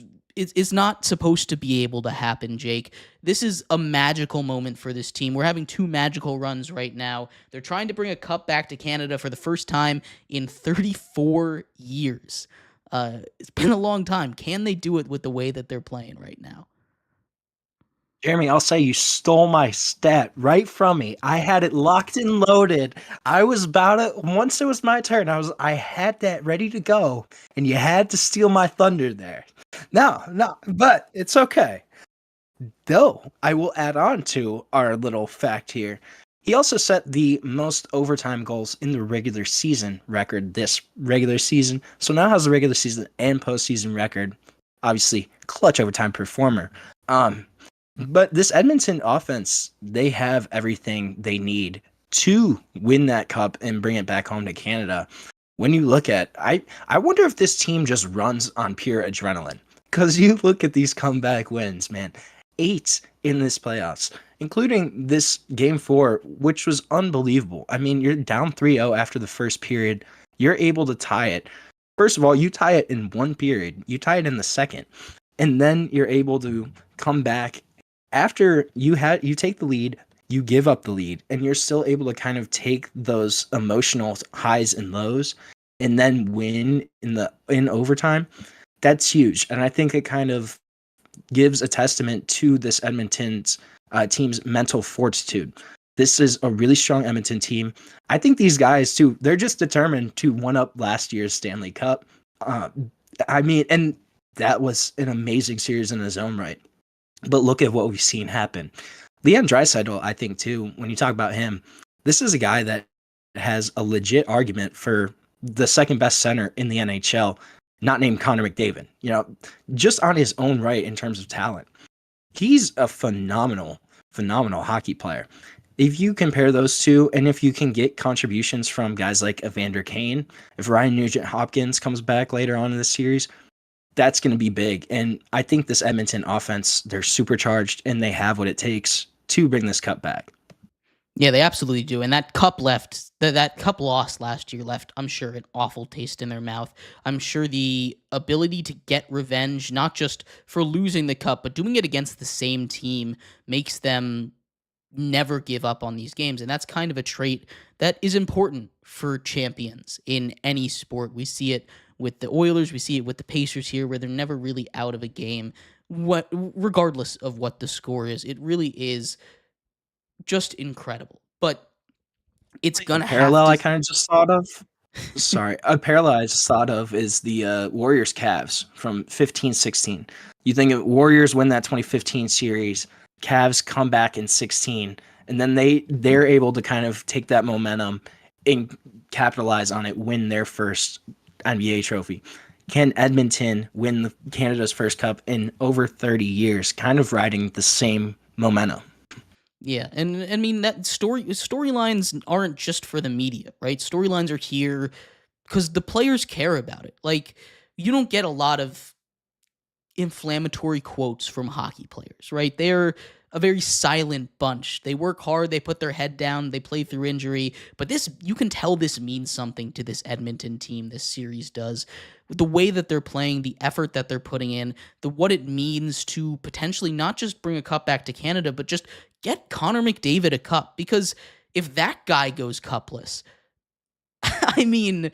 not supposed to be able to happen, Jake. This is a magical moment for this team. We're having 2 magical runs right now. They're trying to bring a cup back to Canada for the first time in 34 years. It's been a long time. Can they do it with the way that they're playing right now? Jeremy, I'll say you stole my stat right from me. I had it locked and loaded. I was about it once it was my turn. I had that ready to go, and you had to steal my thunder there. No, but it's okay. Though I will add on to our little fact here. He also set the most overtime goals in the regular season record this regular season. So now has the regular season and postseason record. Obviously, clutch overtime performer. But this Edmonton offense, they have everything they need to win that cup and bring it back home to Canada. When you look at, I wonder if this team just runs on pure adrenaline. Because you look at these comeback wins, man. 8 in this playoffs, including this Game 4, which was unbelievable. I mean, you're down 3-0 after the first period. You're able to tie it. First of all, you tie it in one period. You tie it in the second. And then you're able to come back after you take the lead, you give up the lead, and you're still able to kind of take those emotional highs and lows and then win in overtime. That's huge. And I think it kind of gives a testament to this Edmonton's team's mental fortitude. This is a really strong Edmonton team. I think these guys, too, they're just determined to one-up last year's Stanley Cup. And that was an amazing series in his own right. But look at what we've seen happen. Leon Draisaitl, I think, too, when you talk about him, this is a guy that has a legit argument for the second best center in the NHL, not named Connor McDavid. You know, just on his own right in terms of talent. He's a phenomenal hockey player. If you compare those two, and if you can get contributions from guys like Evander Kane, if Ryan Nugent-Hopkins comes back later on in the series, that's going to be big. And I think this Edmonton offense, they're supercharged, and they have what it takes to bring this cup back. Yeah, they absolutely do. And that cup that cup loss last year left, I'm sure, an awful taste in their mouth. I'm sure the ability to get revenge, not just for losing the cup, but doing it against the same team, makes them never give up on these games. And that's kind of a trait that is important for champions in any sport. We see it with the Oilers, we see it with the Pacers here, where they're never really out of a game, regardless of what the score is. It really is just incredible. But it's going to have parallel I kind of just thought of. Sorry, a parallel I just thought of is the Warriors Cavs from 15-16. You think of Warriors win that 2015 series, Cavs come back in 16, and then they're able to kind of take that momentum and capitalize on it, win their first NBA trophy. Can Edmonton win Canada's first cup in over 30 years, kind of riding the same momentum? Yeah, and I mean, that storylines aren't just for the media, right? Storylines are here because the players care about it. Like, you don't get a lot of inflammatory quotes from hockey players, right? They're a very silent bunch. They work hard, they put their head down, they play through injury, but this, you can tell this means something to this Edmonton team, this series does. The way that they're playing, the effort that they're putting in, what it means to potentially not just bring a cup back to Canada, but just get Connor McDavid a cup, because if that guy goes cupless, I mean,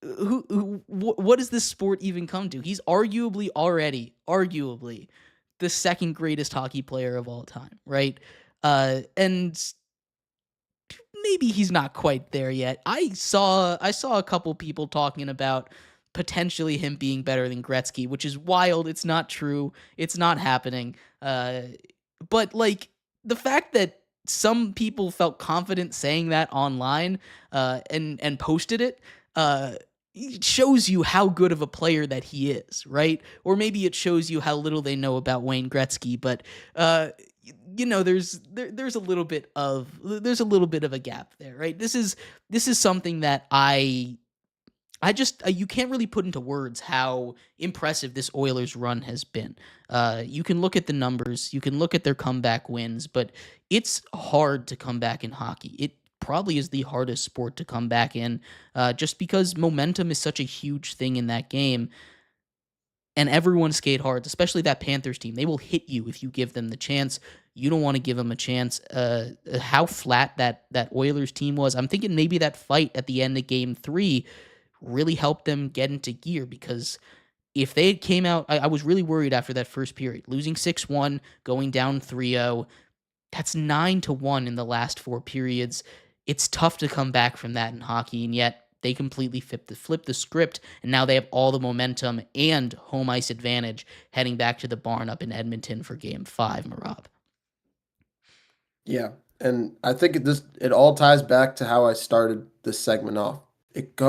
what does this sport even come to? He's arguably the second greatest hockey player of all time, right? And maybe he's not quite there yet. I saw a couple people talking about potentially him being better than Gretzky, which is wild. It's not true. It's not happening. But like, the fact that some people felt confident saying that online and posted it, it shows you how good of a player that he is, right? Or maybe it shows you how little they know about Wayne Gretzky. But there's a little bit of a gap there, right? This is something that you can't really put into words how impressive this Oilers run has been. You can look at the numbers, you can look at their comeback wins, but it's hard to come back in hockey. It probably is the hardest sport to come back in, just because momentum is such a huge thing in that game. And everyone skate hard, especially that Panthers team. They will hit you if you give them the chance. You don't want to give them a chance. How flat that Oilers team was. I'm thinking maybe that fight at the end of Game 3 really helped them get into gear, because if they came out, I was really worried after that first period. Losing 6-1, going down 3-0, that's 9-1 in the last 4 periods. It's tough to come back from that in hockey, and yet they completely flipped the script, and now they have all the momentum and home ice advantage heading back to the barn up in Edmonton for Game 5, Mehrob. Yeah, and I think it all ties back to how I started this segment off. It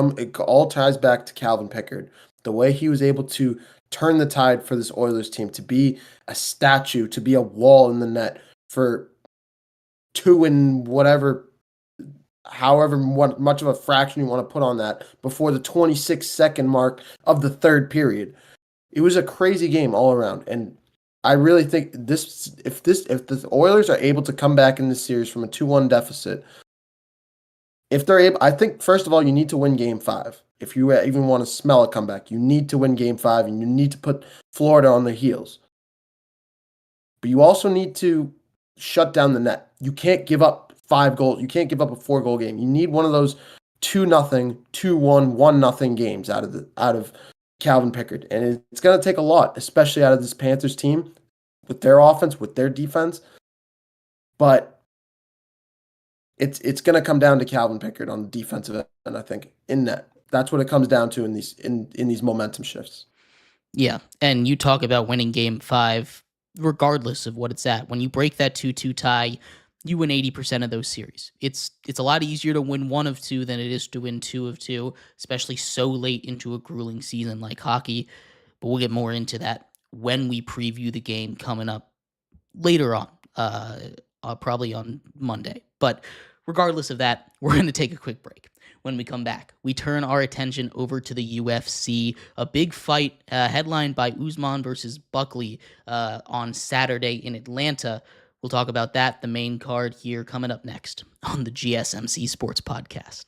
all ties back to Calvin Pickard. The way he was able to turn the tide for this Oilers team, to be a statue, to be a wall in the net for 2 and whatever, however much of a fraction you want to put on that, before the 26-second mark of the third period. It was a crazy game all around, and I really think if the Oilers are able to come back in this series from a 2-1 deficit, if they're able, I think first of all you need to win Game 5. If you even want to smell a comeback, you need to win Game 5, and you need to put Florida on their heels. But you also need to shut down the net. You can't give up 5 goals. You can't give up a 4-goal game. You need one of those 2-0, 2-1, 1-0 games out of Calvin Pickard. And it's going to take a lot, especially out of this Panthers team, with their offense, with their defense. But it's going to come down to Calvin Pickard on the defensive end, I think, in net. That's what it comes down to in these momentum shifts. Yeah, and you talk about winning Game 5 regardless of what it's at. When you break that 2-2 tie, you win 80% of those series. It's a lot easier to win 1 of 2 than it is to win 2 of 2, especially so late into a grueling season like hockey. But we'll get more into that when we preview the game coming up later on, probably on Monday. But regardless of that, we're going to take a quick break. When we come back, we turn our attention over to the UFC, a big fight headlined by Usman versus Buckley on Saturday in Atlanta. We'll talk about that, the main card here, coming up next on the GSMC Sports Podcast.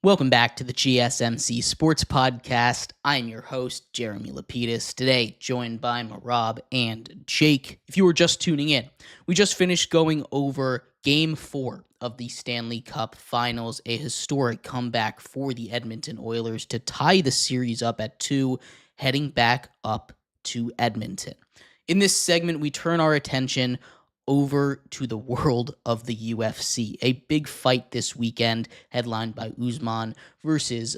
Welcome back to the GSMC Sports Podcast. I'm your host, Jeremy Lapidus. Today, joined by Mehrob and Jake. If you were just tuning in, we just finished going over Game 4 of the Stanley Cup Finals, a historic comeback for the Edmonton Oilers to tie the series up at 2, heading back up to Edmonton. In this segment, we turn our attention over to the world of the UFC. A big fight this weekend, headlined by Usman versus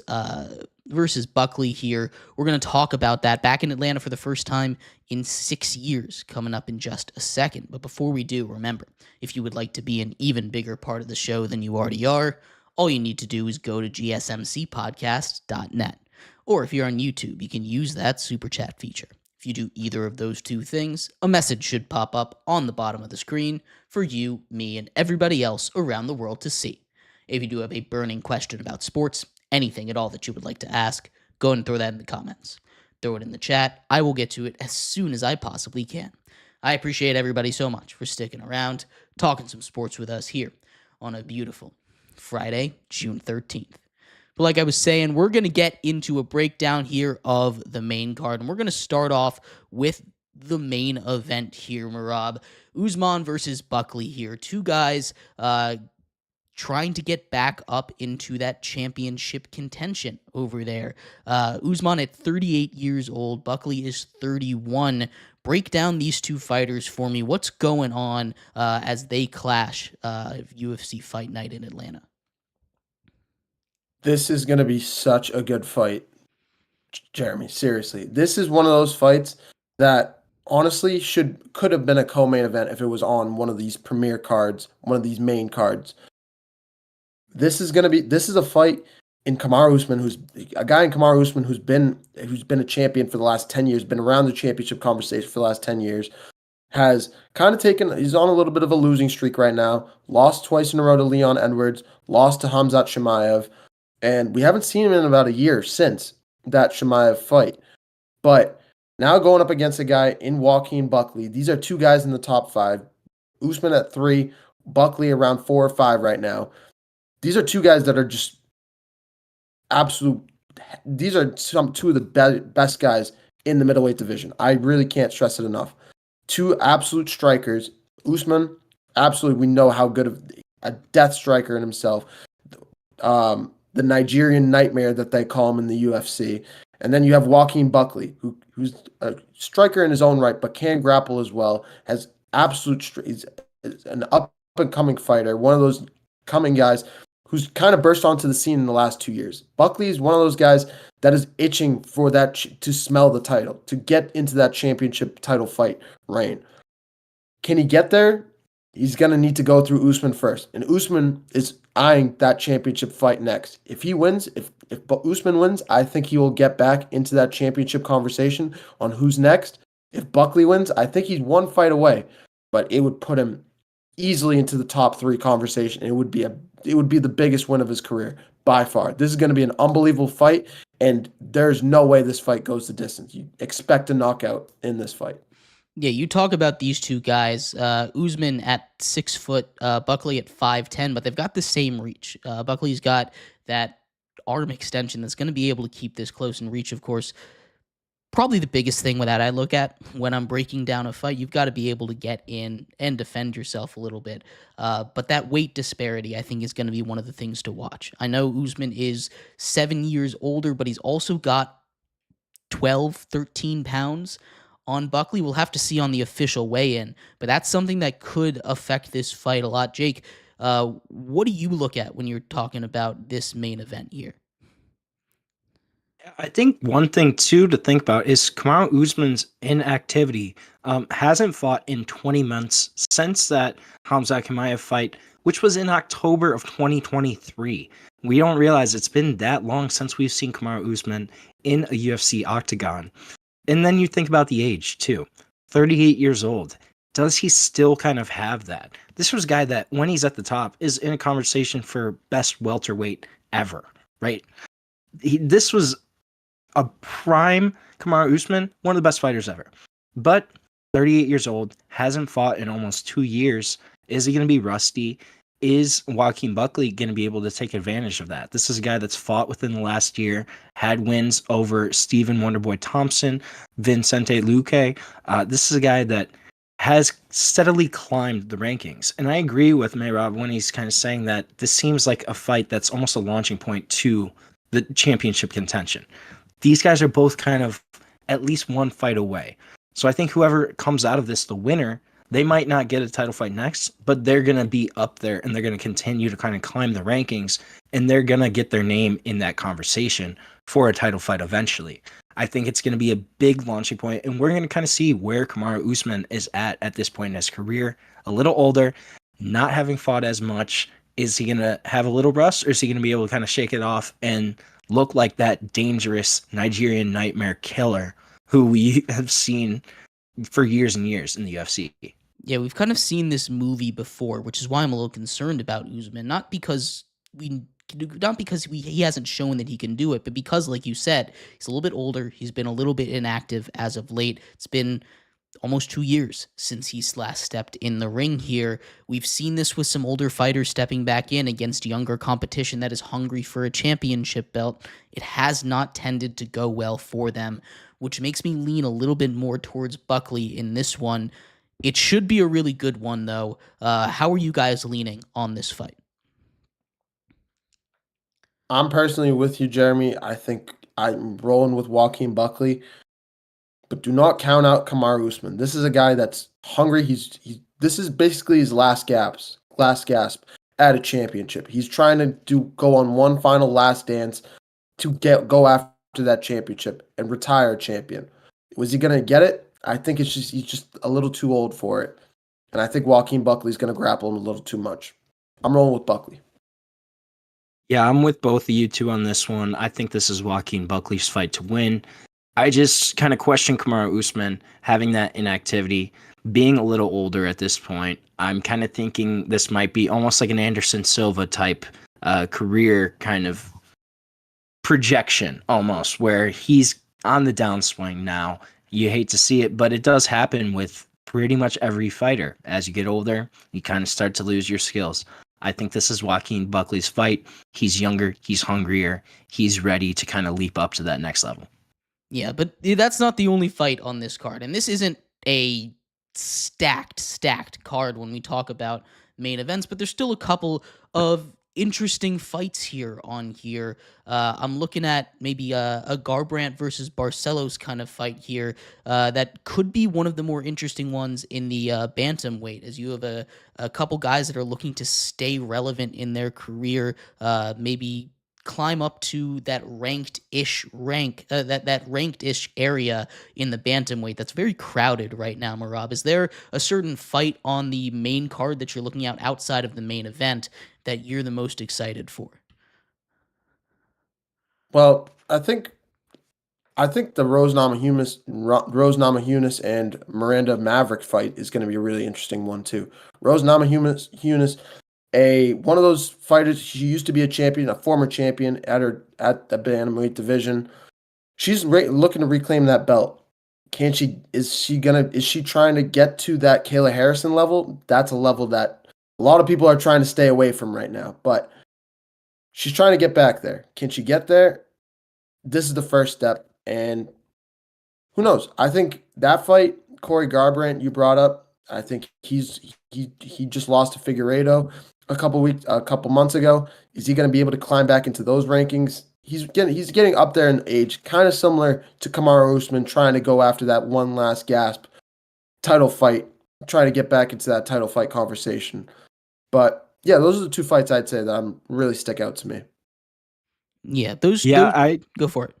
Buckley here. We're going to talk about that back in Atlanta for the first time in 6 years, coming up in just a second. But before we do, remember, if you would like to be an even bigger part of the show than you already are, all you need to do is go to gsmcpodcast.net. Or if you're on YouTube, you can use that super chat feature. If you do either of those two things, a message should pop up on the bottom of the screen for you, me, and everybody else around the world to see. If you do have a burning question about sports, anything at all that you would like to ask, go and throw that in the comments. Throw it in the chat. I will get to it as soon as I possibly can. I appreciate everybody so much for sticking around, talking some sports with us here on a beautiful Friday, June 13th. But like I was saying, we're going to get into a breakdown here of the main card, and we're going to start off with the main event here, Mehrob. Usman versus Buckley here. Two guys trying to get back up into that championship contention over there. Usman at 38 years old. Buckley is 31. Break down these two fighters for me. What's going on as they clash UFC Fight Night in Atlanta? This is going to be such a good fight, Jeremy. Seriously, this is one of those fights that honestly could have been a co-main event if it was on one of these premier cards, one of these main cards. This is a fight in Kamaru Usman, who's been a champion for the last 10 years, been around the championship conversation for the last 10 years. He's on a little bit of a losing streak right now. Lost twice in a row to Leon Edwards, lost to Khamzat Chimaev. And we haven't seen him in about a year since that Chimaev fight. But now going up against a guy in Joaquin Buckley, these are two guys in the top 5. Usman at 3, Buckley around 4 or 5 right now. These are two guys that are just these are two of the best guys in the middleweight division. I really can't stress it enough. Two absolute strikers. Usman, absolutely, we know how good of a death striker in himself. The Nigerian nightmare that they call him in the UFC. And then you have Joaquin Buckley, who's a striker in his own right, but can grapple as well. He's an up-and-coming fighter, one of those coming guys who's kind of burst onto the scene in the last 2 years. Buckley is one of those guys that is itching for that to smell the title, to get into that championship title fight reign. Can he get there? He's going to need to go through Usman first. And Usman is eyeing that championship fight next. If he wins, if Usman wins, I think he will get back into that championship conversation on who's next. If Buckley wins, I think he's one fight away. But it would put him easily into the top 3 conversation. It would be the biggest win of his career by far. This is going to be an unbelievable fight, and there's no way this fight goes the distance. You expect a knockout in this fight. Yeah, you talk about these two guys, Usman at 6 foot, Buckley at 5'10", but they've got the same reach. Buckley's got that arm extension that's going to be able to keep this close in reach, of course. Probably the biggest thing with that I look at when I'm breaking down a fight, you've got to be able to get in and defend yourself a little bit. But that weight disparity, I think, is going to be one of the things to watch. I know Usman is 7 years older, but he's also got 12, 13 pounds on Buckley. We'll have to see on the official weigh-in, but that's something that could affect this fight a lot. Jake, what do you look at when you're talking about this main event here? I think one thing, too, to think about is Kamaru Usman's inactivity. Hasn't fought in 20 months since that Khamzat Chimaev fight, which was in October of 2023. We don't realize it's been that long since we've seen Kamaru Usman in a UFC octagon. And then you think about the age, too. 38 years old. Does he still kind of have that? This was a guy that, when he's at the top, is in a conversation for best welterweight ever, right? This was a prime Kamaru Usman, one of the best fighters ever. But 38 years old, hasn't fought in almost 2 years. Is he going to be rusty? is Joaquin Buckley going to be able to take advantage of that? This is a guy that's fought within the last year, had wins over Stephen Wonderboy Thompson, Vincente Luque. This is a guy that has steadily climbed the rankings. And I agree with Mehrob when he's kind of saying that this seems like a fight that's almost a launching point to the championship contention. These guys are both kind of at least one fight away. So I think whoever comes out of this, the winner, they might not get a title fight next, but they're going to be up there and they're going to continue to kind of climb the rankings, and they're going to get their name in that conversation for a title fight eventually. I think it's going to be a big launching point, and we're going to kind of see where Kamaru Usman is at this point in his career. A little older, not having fought as much. Is he going to have a little rust, or is he going to be able to kind of shake it off and look like that dangerous Nigerian nightmare killer who we have seen for years and years in the UFC? Yeah, we've kind of seen this movie before, which is why I'm a little concerned about Usman. Not because he hasn't shown that he can do it, but because, like you said, he's a little bit older. He's been a little bit inactive as of late. It's been almost 2 years since he's last stepped in the ring here. We've seen this with some older fighters stepping back in against younger competition that is hungry for a championship belt. It has not tended to go well for them, which makes me lean a little bit more towards Buckley in this one. It should be a really good one, though. How are you guys leaning on this fight? I'm personally with you, Jeremy. I think I'm rolling with Joaquin Buckley. But do not count out Kamaru Usman. This is a guy that's hungry. This is basically his last gasp at a championship. He's trying to go on one final last dance to go after that championship and retire a champion. Was he going to get it? I think he's just a little too old for it. And I think Joaquin Buckley's going to grapple him a little too much. I'm rolling with Buckley. Yeah, I'm with both of you two on this one. I think this is Joaquin Buckley's fight to win. I just kind of question Kamaru Usman having that inactivity, being a little older at this point. I'm kind of thinking this might be almost like an Anderson Silva type career kind of projection almost, where he's on the downswing now. You hate to see it, but it does happen with pretty much every fighter. As you get older, you kind of start to lose your skills. I think this is Joaquin Buckley's fight. He's younger, he's hungrier, he's ready to kind of leap up to that next level. Yeah, but that's not the only fight on this card. And this isn't a stacked card when we talk about main events, but there's still a couple of interesting fights here on here. I'm looking at maybe a Garbrandt versus Barcelos kind of fight here that could be one of the more interesting ones in the bantamweight, as you have a couple guys that are looking to stay relevant in their career, maybe climb up to that ranked-ish area in the bantamweight that's very crowded right now, Mehrob. Is there a certain fight on the main card that you're looking at outside of the main event that you're the most excited for? Well, I think the Rose Namajunas and Miranda Maverick fight is going to be a really interesting one too. Rose Namajunas, one of those fighters. She used to be a champion, a former champion at the bantamweight division. She's looking to reclaim that belt. Is she trying to get to that Kayla Harrison level? That's a level that a lot of people are trying to stay away from right now, but she's trying to get back there. Can she get there? This is the first step, and who knows? I think that fight, Corey Garbrandt, you brought up, I think he just lost to Figueiredo a couple months ago. Is he going to be able to climb back into those rankings? He's getting up there in age, kind of similar to Kamaru Usman trying to go after that one last gasp title fight, trying to get back into that title fight conversation. But yeah, those are the two fights I'd say that really stick out to me. Yeah, I go for it.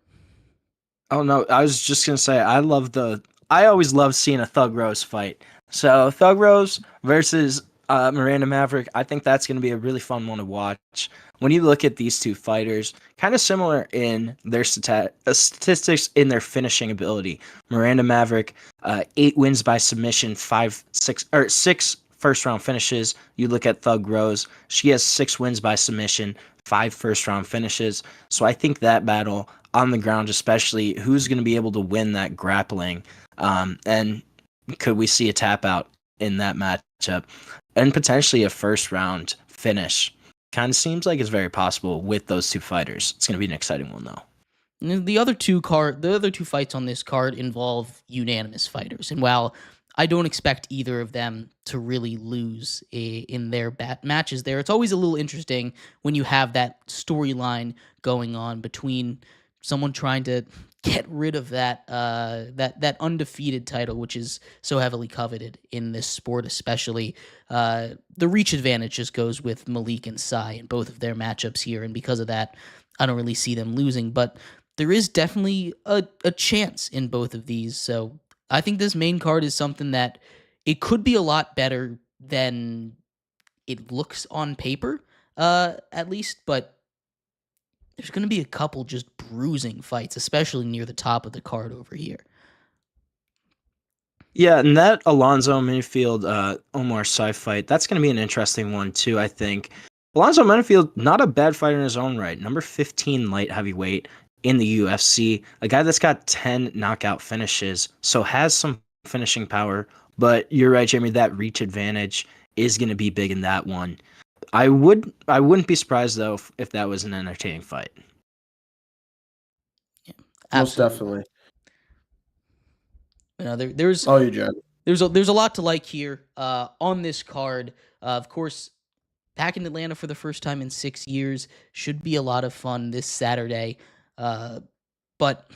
Oh no, I was just gonna say I always love seeing a Thug Rose fight. So Thug Rose versus Miranda Maverick, I think that's going to be a really fun one to watch. When you look at these two fighters, kind of similar in their statistics in their finishing ability. Miranda Maverick, 8 wins by submission, 6 first-round finishes. You look at Thug Rose, she has 6 wins by submission, 5 first-round finishes. So I think that battle on the ground, especially, who's going to be able to win that grappling? And could we see a tap out in that matchup? And potentially a first-round finish. Kind of seems like it's very possible with those two fighters. It's going to be an exciting one, though. The other two fights on this card involve unanimous fighters, and while I don't expect either of them to really lose in their matches there, it's always a little interesting when you have that storyline going on between someone trying to get rid of that undefeated title, which is so heavily coveted in this sport, especially. The reach advantage just goes with Malik and Sai in both of their matchups here, and because of that, I don't really see them losing, but there is definitely a chance in both of these, so I think this main card is something that it could be a lot better than it looks on paper, at least, but there's going to be a couple just bruising fights, especially near the top of the card over here. Yeah, and that Alonzo Menifield, Omar Sy fight, that's going to be an interesting one too, I think. Alonzo Menifield, not a bad fighter in his own right. Number 15 light heavyweight in the UFC. A guy that's got 10 knockout finishes, so has some finishing power. But you're right, Jamie, that reach advantage is going to be big in that one. I wouldn't be surprised, though, if that was an entertaining fight. Yeah, most definitely. You know, there's a lot to like here on this card. Of course, back in Atlanta for the first time in 6 years should be a lot of fun this Saturday. But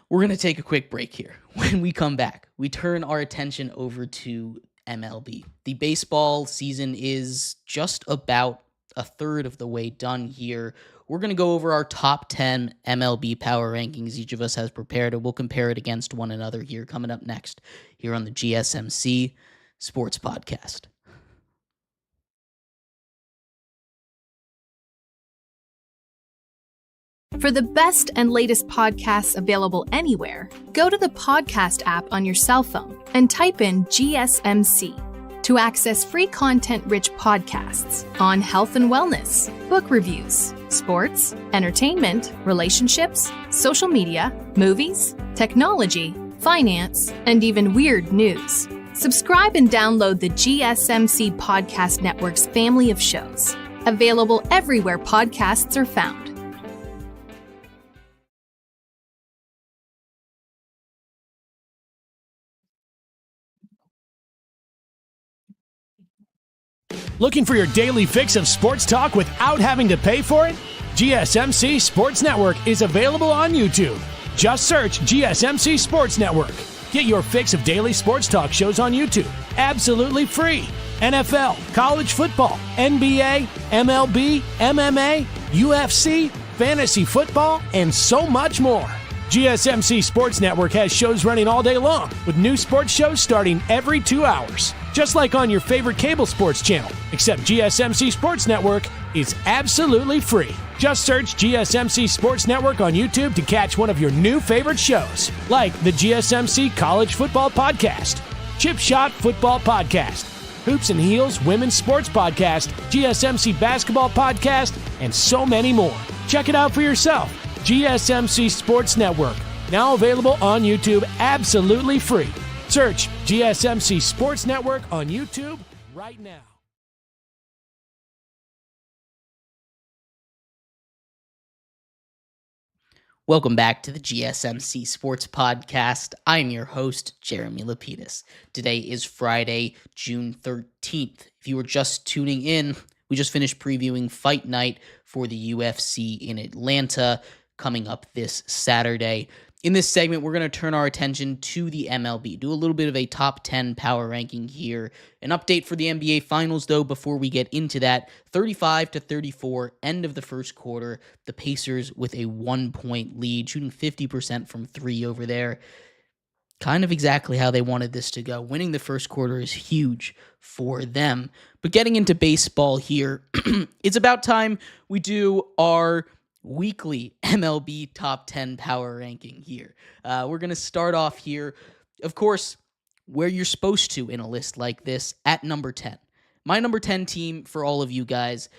we're going to take a quick break here. When we come back, we turn our attention over to MLB. The baseball season is just about a third of the way done here. We're going to go over our top 10 MLB power rankings each of us has prepared, and we'll compare it against one another here coming up next here on the GSMC Sports Podcast. For the best and latest podcasts available anywhere, go to the podcast app on your cell phone and type in GSMC to access free content-rich podcasts on health and wellness, book reviews, sports, entertainment, relationships, social media, movies, technology, finance, and even weird news. Subscribe and download the GSMC Podcast Network's family of shows, available everywhere podcasts are found. Looking for your daily fix of sports talk without having to pay for it? GSMC Sports Network is available on YouTube. Just search GSMC Sports Network. Get your fix of daily sports talk shows on YouTube, absolutely free. NFL, college football, NBA, MLB, MMA, UFC, fantasy football, and so much more. GSMC Sports Network has shows running all day long, with new sports shows starting every 2 hours. Just like on your favorite cable sports channel, except GSMC Sports Network is absolutely free. Just search GSMC Sports Network on YouTube to catch one of your new favorite shows, like the GSMC College Football Podcast, Chip Shot Football Podcast, Hoops and Heels Women's Sports Podcast, GSMC Basketball Podcast, and so many more. Check it out for yourself. GSMC Sports Network, now available on YouTube absolutely free. Search GSMC Sports Network on YouTube right now. Welcome back to the GSMC Sports Podcast. I'm your host, Jeremy Lapidus. Today is Friday, June 13th. If you were just tuning in, we just finished previewing Fight Night for the UFC in Atlanta coming up this Saturday. In this segment, we're going to turn our attention to the MLB, do a little bit of a top 10 power ranking here. An update for the NBA Finals, though, before we get into that. 35-34, end of the first quarter. The Pacers with a 1-point lead, shooting 50% from three over there. Kind of exactly how they wanted this to go. Winning the first quarter is huge for them. But getting into baseball here, it's about time we do our weekly MLB top 10 power ranking here. We're going to start off here, of course, where you're supposed to in a list like this, at number 10. My number 10 team for all of you guys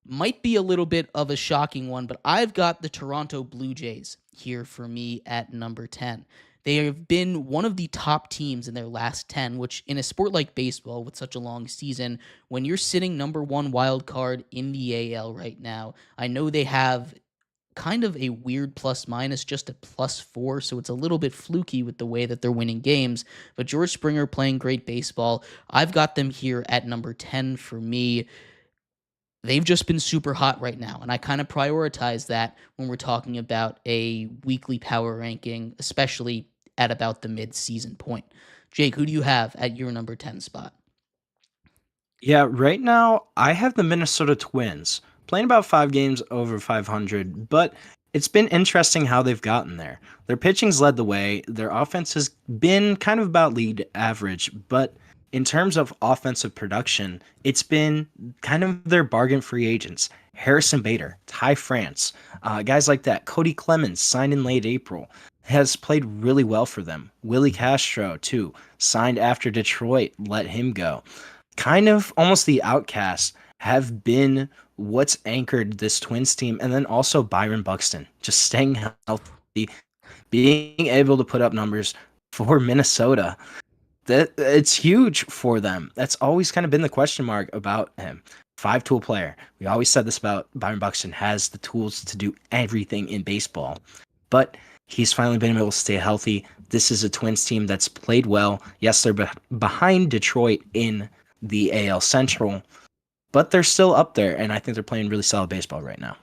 might be a little bit of a shocking one, but I've got the Toronto Blue Jays here for me at number 10. They have been one of the top teams in their last 10, which in a sport like baseball with such a long season, when you're sitting number one wild card in the AL right now, I know they have kind of a weird plus minus, just a +4, so it's a little bit fluky with the way that they're winning games. But George Springer playing great baseball. I've got them here at number 10 for me. They've just been super hot right now, and I kind of prioritize that when we're talking about a weekly power ranking, especially at about the mid-season point. Jake, who do you have at your number 10 spot? Yeah, right now I have the Minnesota Twins playing about 5 games over 500, but it's been interesting how they've gotten there. Their pitching's led the way. Their offense has been kind of about league average, but in terms of offensive production, it's been kind of their bargain free agents. Harrison Bader, Ty France, guys like that. Cody Clemens, signed in late April, has played really well for them. Willie Castro, too, signed after Detroit, let him go. Kind of almost the outcasts have been what's anchored this Twins team. And then also Byron Buxton, just staying healthy, being able to put up numbers for Minnesota. That it's huge for them. That's always kind of been the question mark about him. 5-tool player. We always said this about Byron Buxton, has the tools to do everything in baseball. But he's finally been able to stay healthy. This is a Twins team that's played well. Yes, they're behind Detroit in the AL Central, but they're still up there, and I think they're playing really solid baseball right now.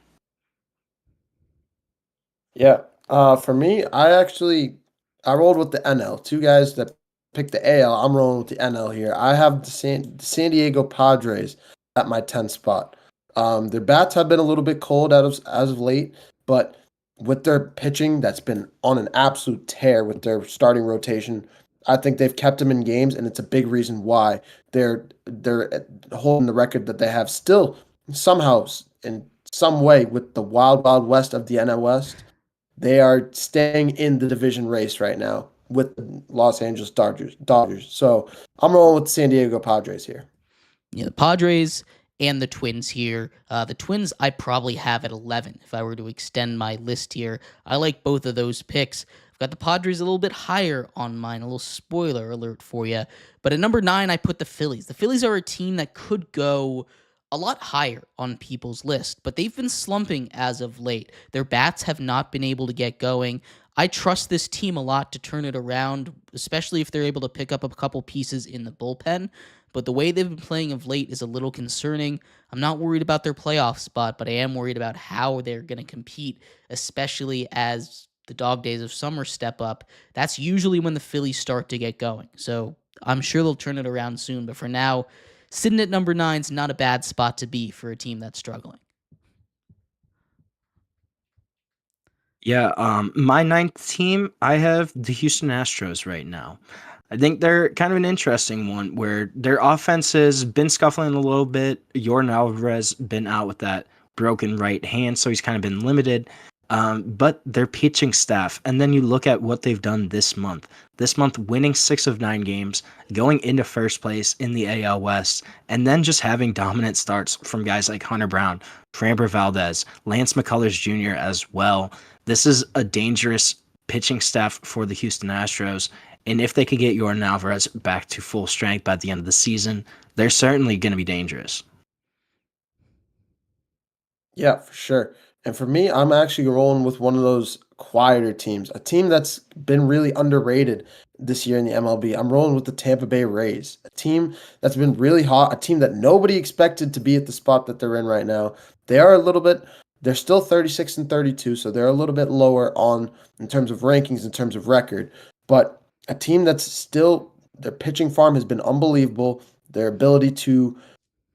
Yeah. For me, I rolled with the NL. Two guys that picked the AL. I'm rolling with the NL here. I have the San Diego Padres at my 10th spot. Their bats have been a little bit cold as of late, but with their pitching that's been on an absolute tear with their starting rotation, I think they've kept them in games, and it's a big reason why they're holding the record that they have still somehow in some way with the wild west of the NL West. They are staying in the division race right now with the Los Angeles Dodgers. So I'm rolling with the San Diego Padres here. Yeah, the Padres and the Twins here. The Twins I probably have at 11 if I were to extend my list here. I like both of those picks. I've got the Padres a little bit higher on mine, a little spoiler alert for you. But at number 9, I put the Phillies. The Phillies are a team that could go a lot higher on people's list, but they've been slumping as of late. Their bats have not been able to get going. I trust this team a lot to turn it around, especially if they're able to pick up a couple pieces in the bullpen. But the way they've been playing of late is a little concerning. I'm not worried about their playoff spot, but I am worried about how they're going to compete, especially as the dog days of summer step up. That's usually when the Phillies start to get going. So I'm sure they'll turn it around soon. But for now, sitting at number 9 is not a bad spot to be for a team that's struggling. Yeah, my 9th team, I have the Houston Astros right now. I think they're kind of an interesting one where their offense has been scuffling a little bit. Yordan Alvarez been out with that broken right hand, so he's kind of been limited. But their pitching staff, and then you look at what they've done this month. This month, winning 6 of 9 games, going into first place in the AL West, and then just having dominant starts from guys like Hunter Brown, Framber Valdez, Lance McCullers Jr. as well. This is a dangerous pitching staff for the Houston Astros. And if they could get Yordan Alvarez back to full strength by the end of the season, they're certainly going to be dangerous. Yeah, for sure. And for me, I'm actually rolling with one of those quieter teams, a team that's been really underrated this year in the MLB. I'm rolling with the Tampa Bay Rays, a team that's been really hot, a team that nobody expected to be at the spot that they're in right now. They're still 36 and 32, so they're a little bit lower in terms of rankings, in terms of record. But a team that's still, their pitching farm has been unbelievable. Their ability to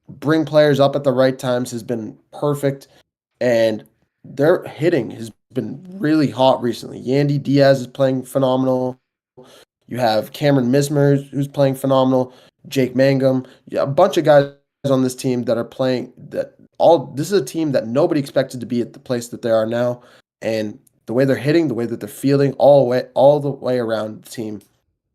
bring players up at the right times has been perfect. And their hitting has been really hot recently. Yandy Diaz is playing phenomenal. You have Cameron Mismer, who's playing phenomenal. Jake Mangum. Yeah, a bunch of guys on this team that are playing this is a team that nobody expected to be at the place that they are now. And the way they're hitting, the way that they're fielding, all the way around the team,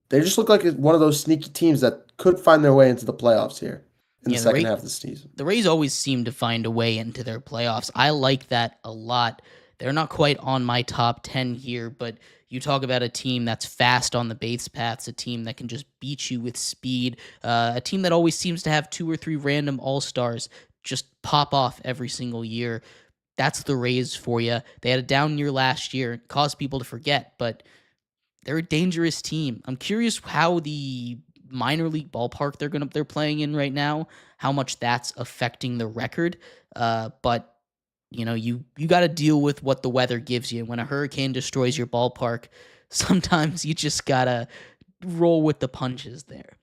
they just look like one of those sneaky teams that could find their way into the playoffs here in the second half of the season. The Rays always seem to find a way into their playoffs. I like that a lot. they're not quite on my top 10 here, but you talk about a team that's fast on the base paths, a team that can just beat you with speed, a team that always seems to have 2 or 3 random all-stars just pop off every single year. That's the Rays for you. They had a down year last year, caused people to forget, but they're a dangerous team. I'm curious how the minor league ballpark they're playing in right now, how much that's affecting the record. But you got to deal with what the weather gives you. When a hurricane destroys your ballpark, sometimes you just gotta roll with the punches there.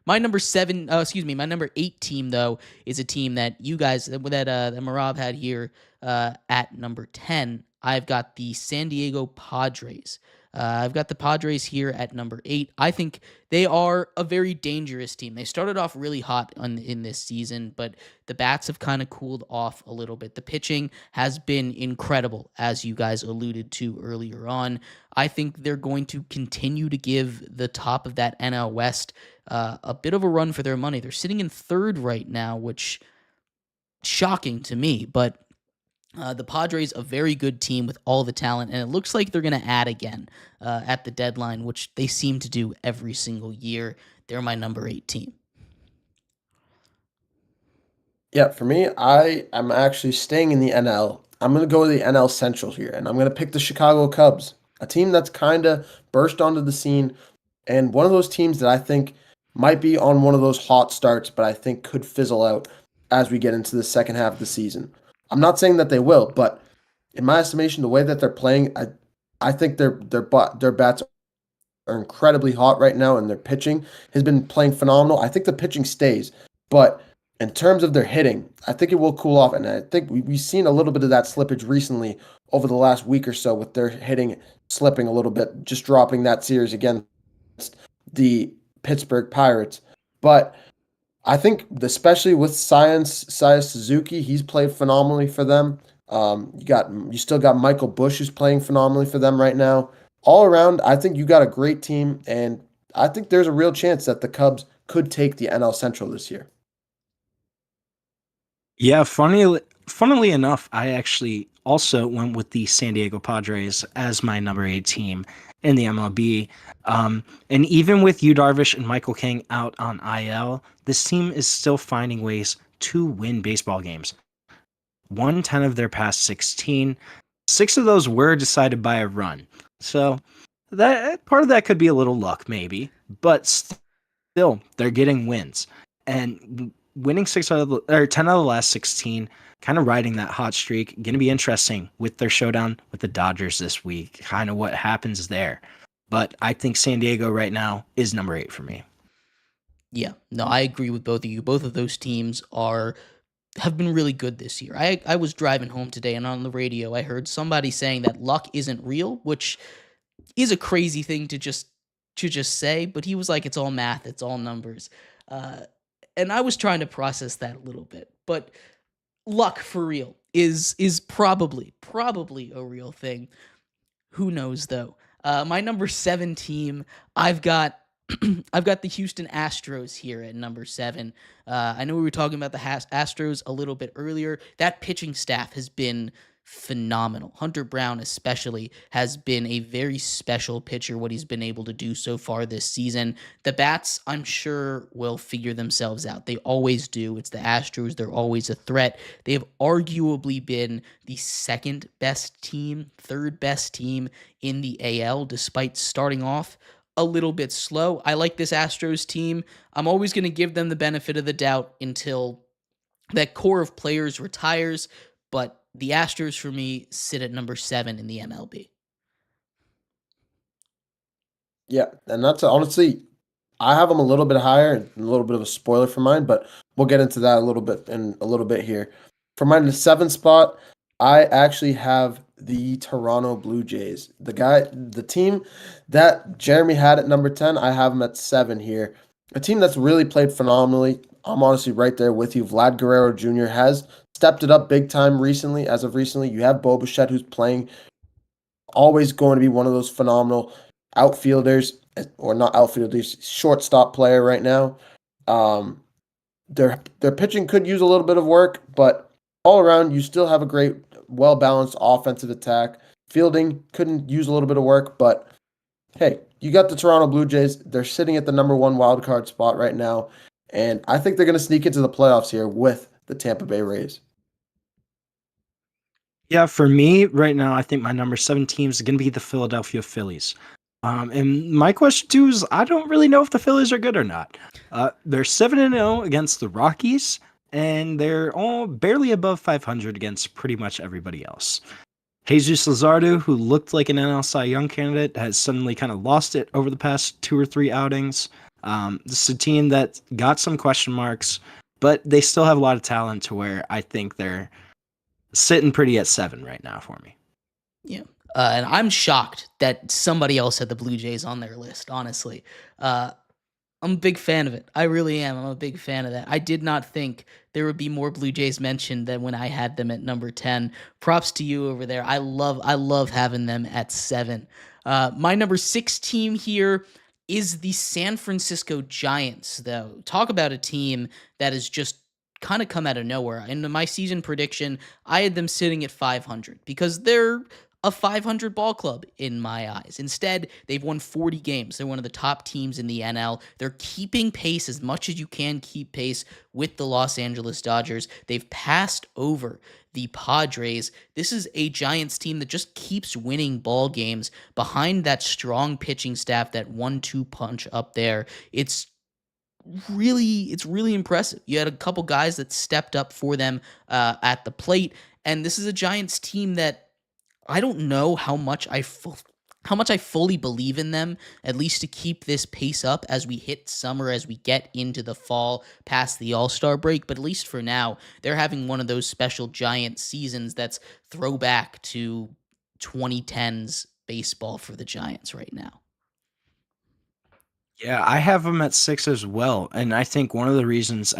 My number 8 team though is a team that you guys that Mehrob had here at number 10. I've got the San Diego Padres. I've got the Padres here at number 8. I think they are a very dangerous team. They started off really hot in this season, but the bats have kind of cooled off a little bit. The pitching has been incredible, as you guys alluded to earlier on. I think they're going to continue to give the top of that NL West a bit of a run for their money. They're sitting in 3rd right now, which shocking to me, but the Padres, a very good team with all the talent, and it looks like they're going to add again at the deadline, which they seem to do every single year. They're my number 8 team. Yeah, for me, I am actually staying in the NL. I'm going to go to the NL Central here, and I'm going to pick the Chicago Cubs, a team that's kind of burst onto the scene, and one of those teams that I think might be on one of those hot starts, but I think could fizzle out as we get into the second half of the season. I'm not saying that they will, but in my estimation, the way that they're playing, I think their bats are incredibly hot right now, and their pitching has been playing phenomenal. I think the pitching stays, but in terms of their hitting, I think it will cool off, and I think we've seen a little bit of that slippage recently over the last week or so with their hitting slipping a little bit, just dropping that series against the Pittsburgh Pirates. But I think, especially with Seiya Suzuki, he's played phenomenally for them. You still got Michael Busch, who's playing phenomenally for them right now. All around, I think you got a great team, and I think there's a real chance that the Cubs could take the NL Central this year. Yeah, funnily enough, I actually also went with the San Diego Padres as my number 8 team in the MLB. And even with Yu Darvish and Michael King out on IL, this team is still finding ways to win baseball games. 110 of their past 16. 6 of those were decided by a run. So that part of that could be a little luck, maybe. But still, they're getting wins. And winning 10 out of the last 16, kind of riding that hot streak. Going to be interesting with their showdown with the Dodgers this week, kind of what happens there. But I think San Diego right now is number 8 for me. Yeah, no, I agree with both of you. Both of those teams have been really good this year. I was driving home today, and on the radio, I heard somebody saying that luck isn't real, which is a crazy thing to just say. But he was like, "It's all math. It's all numbers." And I was trying to process that a little bit. But luck for real is probably a real thing. Who knows though? My number 7 team, I've got the Houston Astros here at number 7. I know we were talking about the Astros a little bit earlier. That pitching staff has been phenomenal. Hunter Brown especially has been a very special pitcher, what he's been able to do so far this season. The bats, I'm sure, will figure themselves out. They always do. It's the Astros. They're always a threat. They have arguably been the second best team, third best team in the AL, despite starting off a little bit slow. I like this Astros team. I'm always going to give them the benefit of the doubt until that core of players retires, but the Astros, for me, sit at number 7 in the MLB. Yeah, and that's honestly, I have them a little bit higher, and a little bit of a spoiler for mine, but we'll get into that a little bit here. For mine, the 7th spot, I actually have the Toronto Blue Jays. The team that Jeremy had at number 10, I have them at 7 here. A team that's really played phenomenally. I'm honestly right there with you. Vlad Guerrero Jr. has stepped it up big time recently. As of recently, you have Bo Bichette, who's playing, always going to be one of those phenomenal outfielders, or not outfielders, shortstop player right now. Their pitching could use a little bit of work, but all around, you still have a great well-balanced offensive attack. Fielding couldn't use a little bit of work, but hey, you got the Toronto Blue Jays. They're sitting at the number 1 wild card spot right now, and I think they're going to sneak into the playoffs here with the Tampa Bay Rays. Yeah, for me right now, I think my number 7 team is going to be the Philadelphia Phillies. And my question too is, I don't really know if the Phillies are good or not. They're 7-0 against the Rockies, and they're all barely above 500 against pretty much everybody else. Jesus Luzardo, who looked like an NL Cy Young candidate, has suddenly kind of lost it over the past 2 or 3 outings. This is a team that got some question marks, but they still have a lot of talent to where I think they're sitting pretty at 7 right now for me. Yeah. And I'm shocked that somebody else had the Blue Jays on their list, honestly. I'm a big fan of it. I really am. I'm a big fan of that. I did not think there would be more Blue Jays mentioned than when I had them at number 10. Props to you over there. I love having them at 7. My number 6 team here is the San Francisco Giants, though. Talk about a team that has just kind of come out of nowhere. In my season prediction, I had them sitting at 500 because they're a 500 ball club in my eyes. Instead, they've won 40 games. They're one of the top teams in the NL. They're keeping pace as much as you can keep pace with the Los Angeles Dodgers. They've passed over the Padres. This is a Giants team that just keeps winning ball games behind that strong pitching staff, that 1-2 punch up there. It's really impressive. You had a couple guys that stepped up for them at the plate, and this is a Giants team that I don't know how much I fully believe in them, at least to keep this pace up as we hit summer, as we get into the fall past the All-Star break. But at least for now, they're having one of those special Giant seasons that's throwback to 2010s baseball for the Giants right now. Yeah, I have them at 6 as well, and I think one of the reasons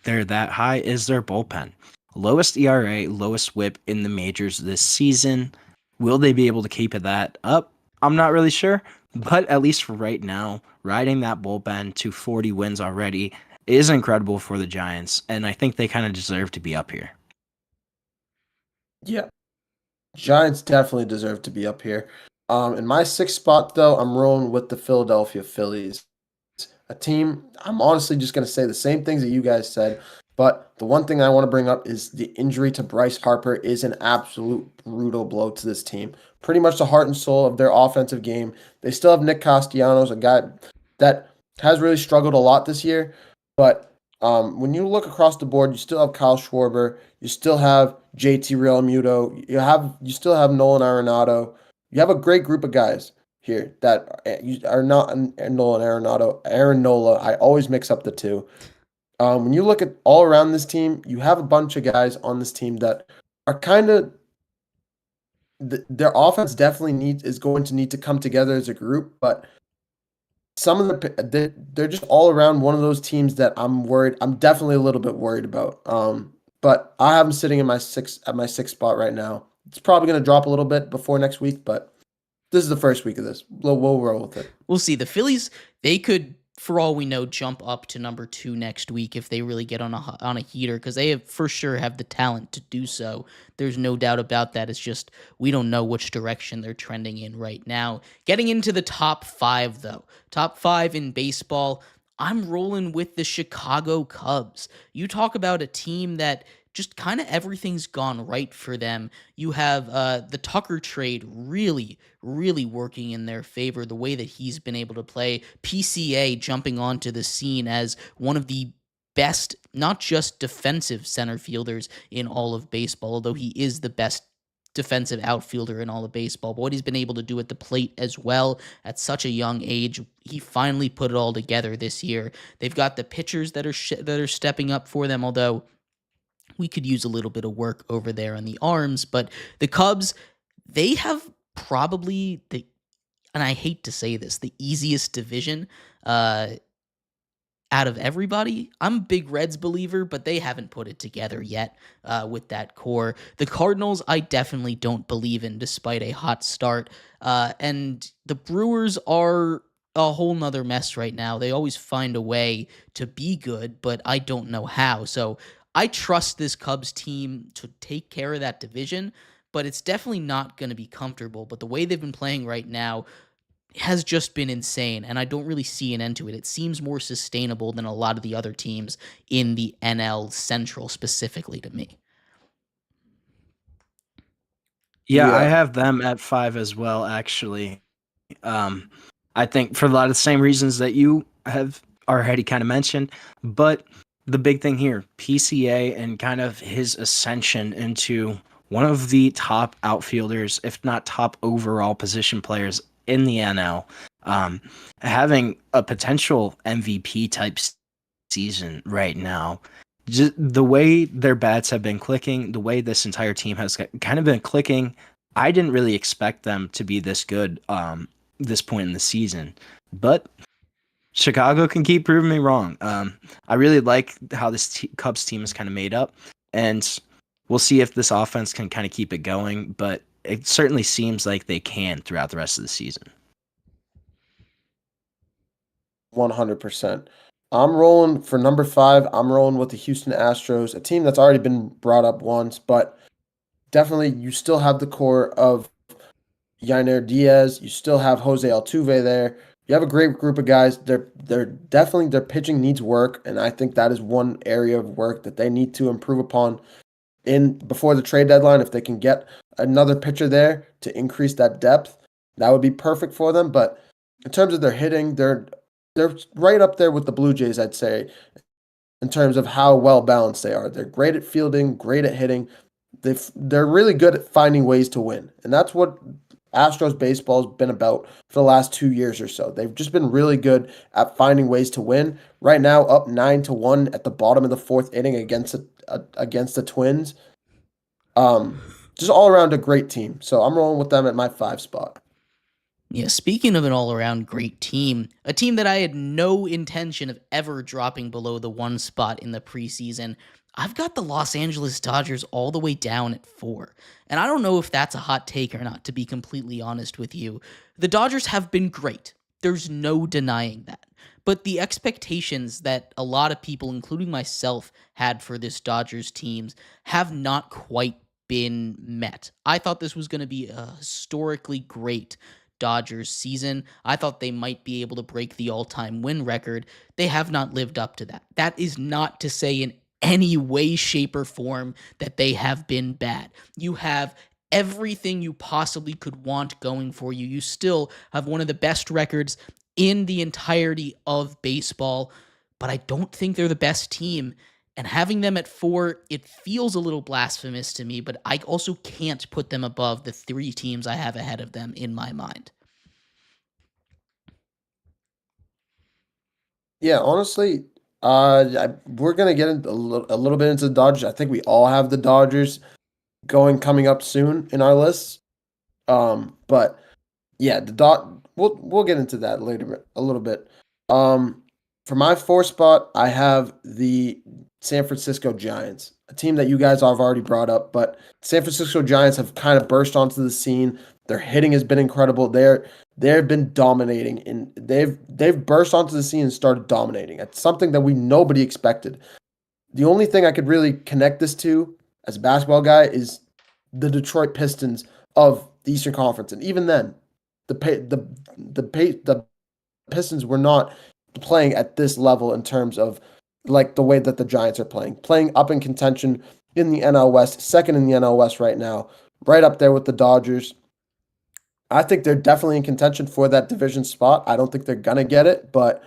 they're that high is their bullpen. Lowest ERA, lowest WHIP in the majors this season. Will they be able to keep that up? I'm not really sure, but at least for right now, riding that bullpen to 40 wins already is incredible for the Giants, and I think they kind of deserve to be up here. Yeah, Giants definitely deserve to be up here. In my 6th spot, though, I'm rolling with the Philadelphia Phillies. A team, I'm honestly just going to say the same things that you guys said, but the one thing I want to bring up is the injury to Bryce Harper is an absolute brutal blow to this team. Pretty much the heart and soul of their offensive game. They still have Nick Castellanos, a guy that has really struggled a lot this year, but when you look across the board, you still have Kyle Schwarber, you still have JT Realmuto, you still have Nolan Arenado. You have a great group of guys here that are not Nolan Arenado, Aaron Nola. I always mix up the two. When you look at all around this team, you have a bunch of guys on this team that are kind of their offense definitely is going to need to come together as a group, but some of they're just all around one of those teams that I'm worried. I'm definitely a little bit worried about. But I have them sitting in my 6th spot right now. It's probably going to drop a little bit before next week, but this is the first week of this. We'll roll with it. We'll see. The Phillies, they could, for all we know, jump up to number 2 next week if they really get on a heater, because they for sure have the talent to do so. There's no doubt about that. It's just we don't know which direction they're trending in right now. Getting into the top 5, though. Top 5 in baseball, I'm rolling with the Chicago Cubs. You talk about a team that just kind of everything's gone right for them. You have the Tucker trade really working in their favor, the way that he's been able to play. PCA jumping onto the scene as one of the best, not just defensive center fielders in all of baseball, although he is the best defensive outfielder in all of baseball. But what he's been able to do at the plate as well at such a young age, he finally put it all together this year. They've got the pitchers that are stepping up for them, although we could use a little bit of work over there on the arms. But the Cubs, they have probably and I hate to say this, the easiest division out of everybody. I'm a big Reds believer, but they haven't put it together yet with that core. The Cardinals, I definitely don't believe in, despite a hot start. And the Brewers are a whole nother mess right now. They always find a way to be good, but I don't know how. So I trust this Cubs team to take care of that division, but it's definitely not going to be comfortable. But the way they've been playing right now has just been insane, and I don't really see an end to it. It seems more sustainable than a lot of the other teams in the NL Central specifically to me. Yeah, I have them at 5 as well, actually. I think for a lot of the same reasons that you have already kind of mentioned, but the big thing here, PCA and kind of his ascension into one of the top outfielders, if not top overall position players in the NL, having a potential MVP type season right now. Just the way their bats have been clicking, the way this entire team has kind of been clicking, I didn't really expect them to be this good this point in the season. But Chicago can keep proving me wrong. I really like how this Cubs team is kind of made up, and we'll see if this offense can kind of keep it going, but it certainly seems like they can throughout the rest of the season. 100%. I'm rolling for number 5. I'm rolling with the Houston Astros, a team that's already been brought up once, but definitely you still have the core of Yainer Diaz. You still have Jose Altuve there. You have a great group of guys. They're definitely, their pitching needs work, and I think that is one area of work that they need to improve upon before the trade deadline. If they can get another pitcher there to increase that depth, that would be perfect for them. But in terms of their hitting, they're right up there with the Blue Jays, I'd say, in terms of how well balanced they are. They're great at fielding, great at hitting. They're really good at finding ways to win, and that's what Astros baseball has been about for the last 2 years or so. They've just been really good at finding ways to win. Right now, up 9-1 at the bottom of the 4th inning against the Twins. Just all around a great team. So I'm rolling with them at my 5 spot. Yeah, speaking of an all-around great team, a team that I had no intention of ever dropping below the 1 spot in the preseason, I've got the Los Angeles Dodgers all the way down at 4. And I don't know if that's a hot take or not, to be completely honest with you. The Dodgers have been great. There's no denying that. But the expectations that a lot of people, including myself, had for this Dodgers team have not quite been met. I thought this was going to be a historically great Dodgers season. I thought they might be able to break the all-time win record. They have not lived up to that. That is not to say in any way, shape, or form that they have been bad. You have everything you possibly could want going for you. You still have one of the best records in the entirety of baseball, but I don't think they're the best team. And having them at 4, it feels a little blasphemous to me, but I also can't put them above the 3 teams I have ahead of them in my mind. Yeah, honestly, we're gonna get a little bit into the Dodgers. I think we all have the Dodgers coming up soon in our lists. But yeah, we'll get into that later a little bit. For my 4 spot, I have the San Francisco Giants, a team that you guys have already brought up, but San Francisco Giants have kind of burst onto the scene. Their hitting has been incredible. They've been dominating, and they've burst onto the scene and started dominating. It's something that nobody expected. The only thing I could really connect this to as a basketball guy is the Detroit Pistons of the Eastern Conference, and even then, the Pistons were not playing at this level in terms of like the way that the Giants are playing up in contention in the NL West, second in the NL West right now, right up there with the Dodgers. I think they're definitely in contention for that division spot. I don't think they're gonna get it, but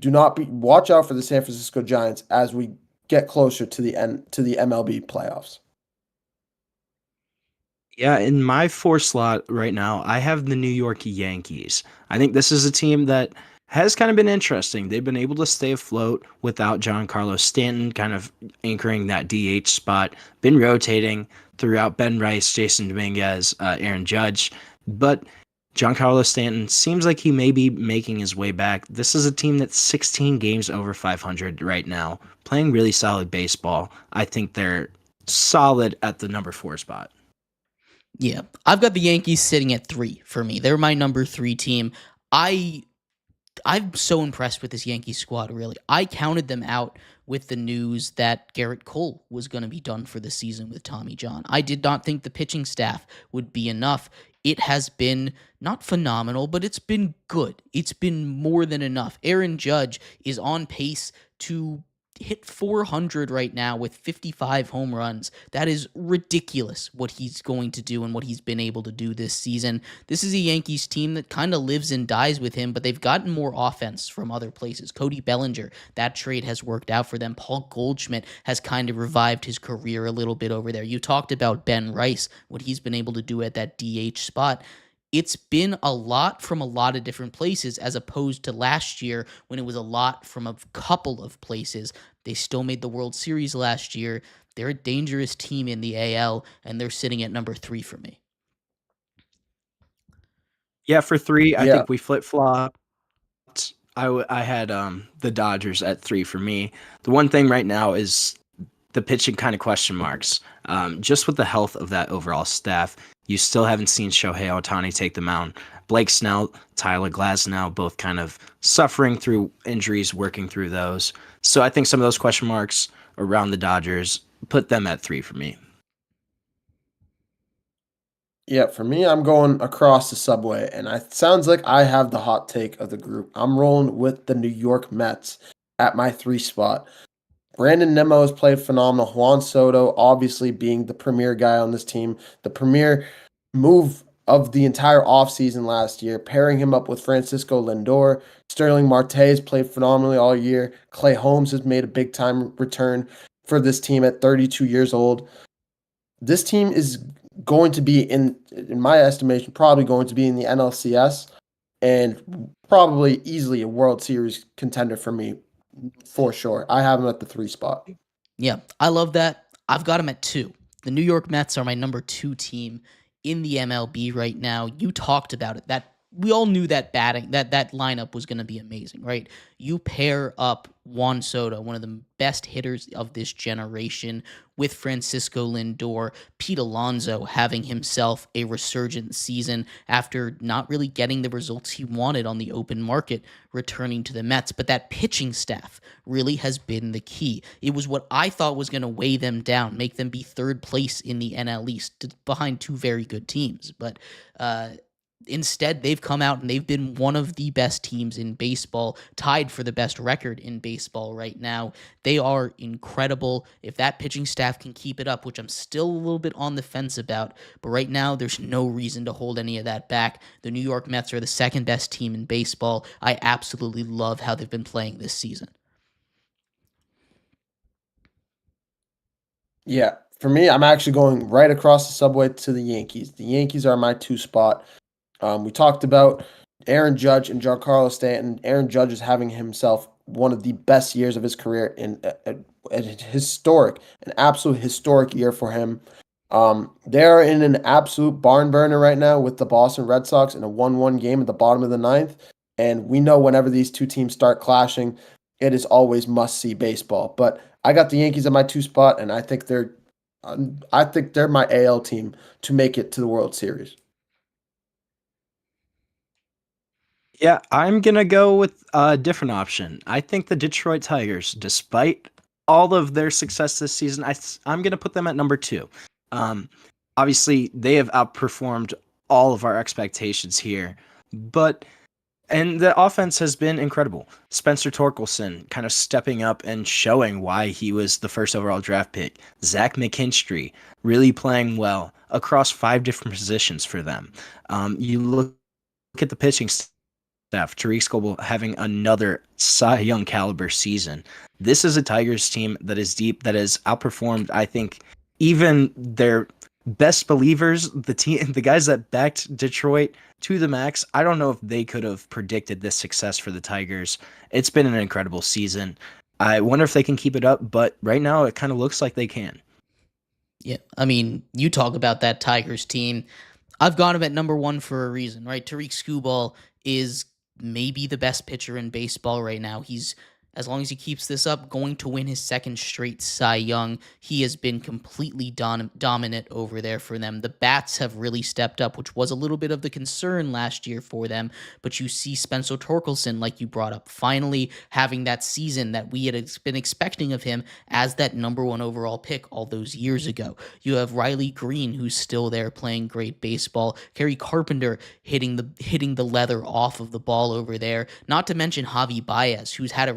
watch out for the San Francisco Giants as we get closer to the MLB playoffs. Yeah, in my 4 slot right now, I have the New York Yankees. I think this is a team that has kind of been interesting. They've been able to stay afloat without Giancarlo Stanton kind of anchoring that DH spot, been rotating throughout Ben Rice, Jason Dominguez, Aaron Judge. But Giancarlo Stanton seems like he may be making his way back. This is a team that's 16 games over 500 right now, playing really solid baseball. I think they're solid at the number 4 spot. Yeah, I've got the Yankees sitting at 3 for me. They're my number 3 team. I I'm so impressed with this Yankees squad, really. I counted them out with the news that Garrett Cole was going to be done for the season with Tommy John. I did not think the pitching staff would be enough. It has been not phenomenal, but it's been good. It's been more than enough. Aaron Judge is on pace to hit 400 right now with 55 home runs. That is ridiculous what he's going to do and what he's been able to do this season. This is a Yankees team that kind of lives and dies with him, but they've gotten more offense from other places. Cody Bellinger, that trade has worked out for them. Paul Goldschmidt has kind of revived his career a little bit over there. You talked about Ben Rice, what he's been able to do at that DH spot. It's been a lot from a lot of different places as opposed to last year when it was a lot from a couple of places. They still made the World Series last year. They're a dangerous team in the AL, and they're sitting at number 3 for me. Yeah, for 3, I think we flip-flopped. I had the Dodgers at 3 for me. The one thing right now is the pitching kind of question marks. Just with the health of that overall staff, you still haven't seen Shohei Ohtani take the mound. Blake Snell, Tyler Glasnow, both kind of suffering through injuries, working through those. So I think some of those question marks around the Dodgers put them at 3 for me. Yeah, for me, I'm going across the subway, and it sounds like I have the hot take of the group. I'm rolling with the New York Mets at my 3 spot. Brandon Nimmo has played phenomenal. Juan Soto, obviously being the premier guy on this team, the premier move of the entire offseason last year, pairing him up with Francisco Lindor. Sterling Marte has played phenomenally all year. Clay Holmes has made a big-time return for this team at 32 years old. This team is going to be, in my estimation, probably going to be in the NLCS and probably easily a World Series contender for me. For sure. I have him at the 3 spot. Yeah, I love that. I've got him at 2. The New York Mets are my number 2 team in the MLB right now. You talked about it. That we all knew that that lineup was going to be amazing, right? You pair up Juan Soto, one of the best hitters of this generation, with Francisco Lindor, Pete Alonso having himself a resurgent season after not really getting the results he wanted on the open market, returning to the Mets. But that pitching staff really has been the key. It was what I thought was going to weigh them down, make them be 3rd place in the NL East behind 2 very good teams. But instead, they've come out and they've been one of the best teams in baseball, tied for the best record in baseball right now. They are incredible. If that pitching staff can keep it up, which I'm still a little bit on the fence about, but right now there's no reason to hold any of that back. The New York Mets are the 2nd best team in baseball. I absolutely love how they've been playing this season. Yeah, for me, I'm actually going right across the subway to the Yankees. The Yankees are my 2 spot. We talked about Aaron Judge and Giancarlo Stanton. Aaron Judge is having himself one of the best years of his career in an absolute historic year for him. They're in an absolute barn burner right now with the Boston Red Sox in a 1-1 game at the bottom of the 9th. And we know whenever these 2 teams start clashing, it is always must-see baseball. But I got the Yankees at my 2 spot, and I think they're my AL team to make it to the World Series. Yeah, I'm going to go with a different option. I think the Detroit Tigers, despite all of their success this season, I'm going to put them at number 2. Obviously, they have outperformed all of our expectations here, and the offense has been incredible. Spencer Torkelson kind of stepping up and showing why he was the 1st overall draft pick. Zach McKinstry really playing well across 5 different positions for them. You look at the pitching staff, Tariq Skubal having another Cy Young caliber season. This is a Tigers team that is deep, that has outperformed, I think, even their best believers, the guys that backed Detroit to the max. I don't know if they could have predicted this success for the Tigers. It's been an incredible season. I wonder if they can keep it up, but right now it kind of looks like they can. Yeah, I mean, you talk about that Tigers team. I've got him at number 1 for a reason, right? Tariq Skubal is maybe the best pitcher in baseball right now. He's as long as he keeps this up, going to win his second straight Cy Young. He has been completely dominant over there for them. The bats have really stepped up, which was a little bit of the concern last year for them. But you see Spencer Torkelson, like you brought up, finally having that season that we had been expecting of him as that number 1 overall pick all those years ago. You have Riley Green, who's still there playing great baseball. Kerry Carpenter hitting the leather off of the ball over there. Not to mention Javi Baez, who's had a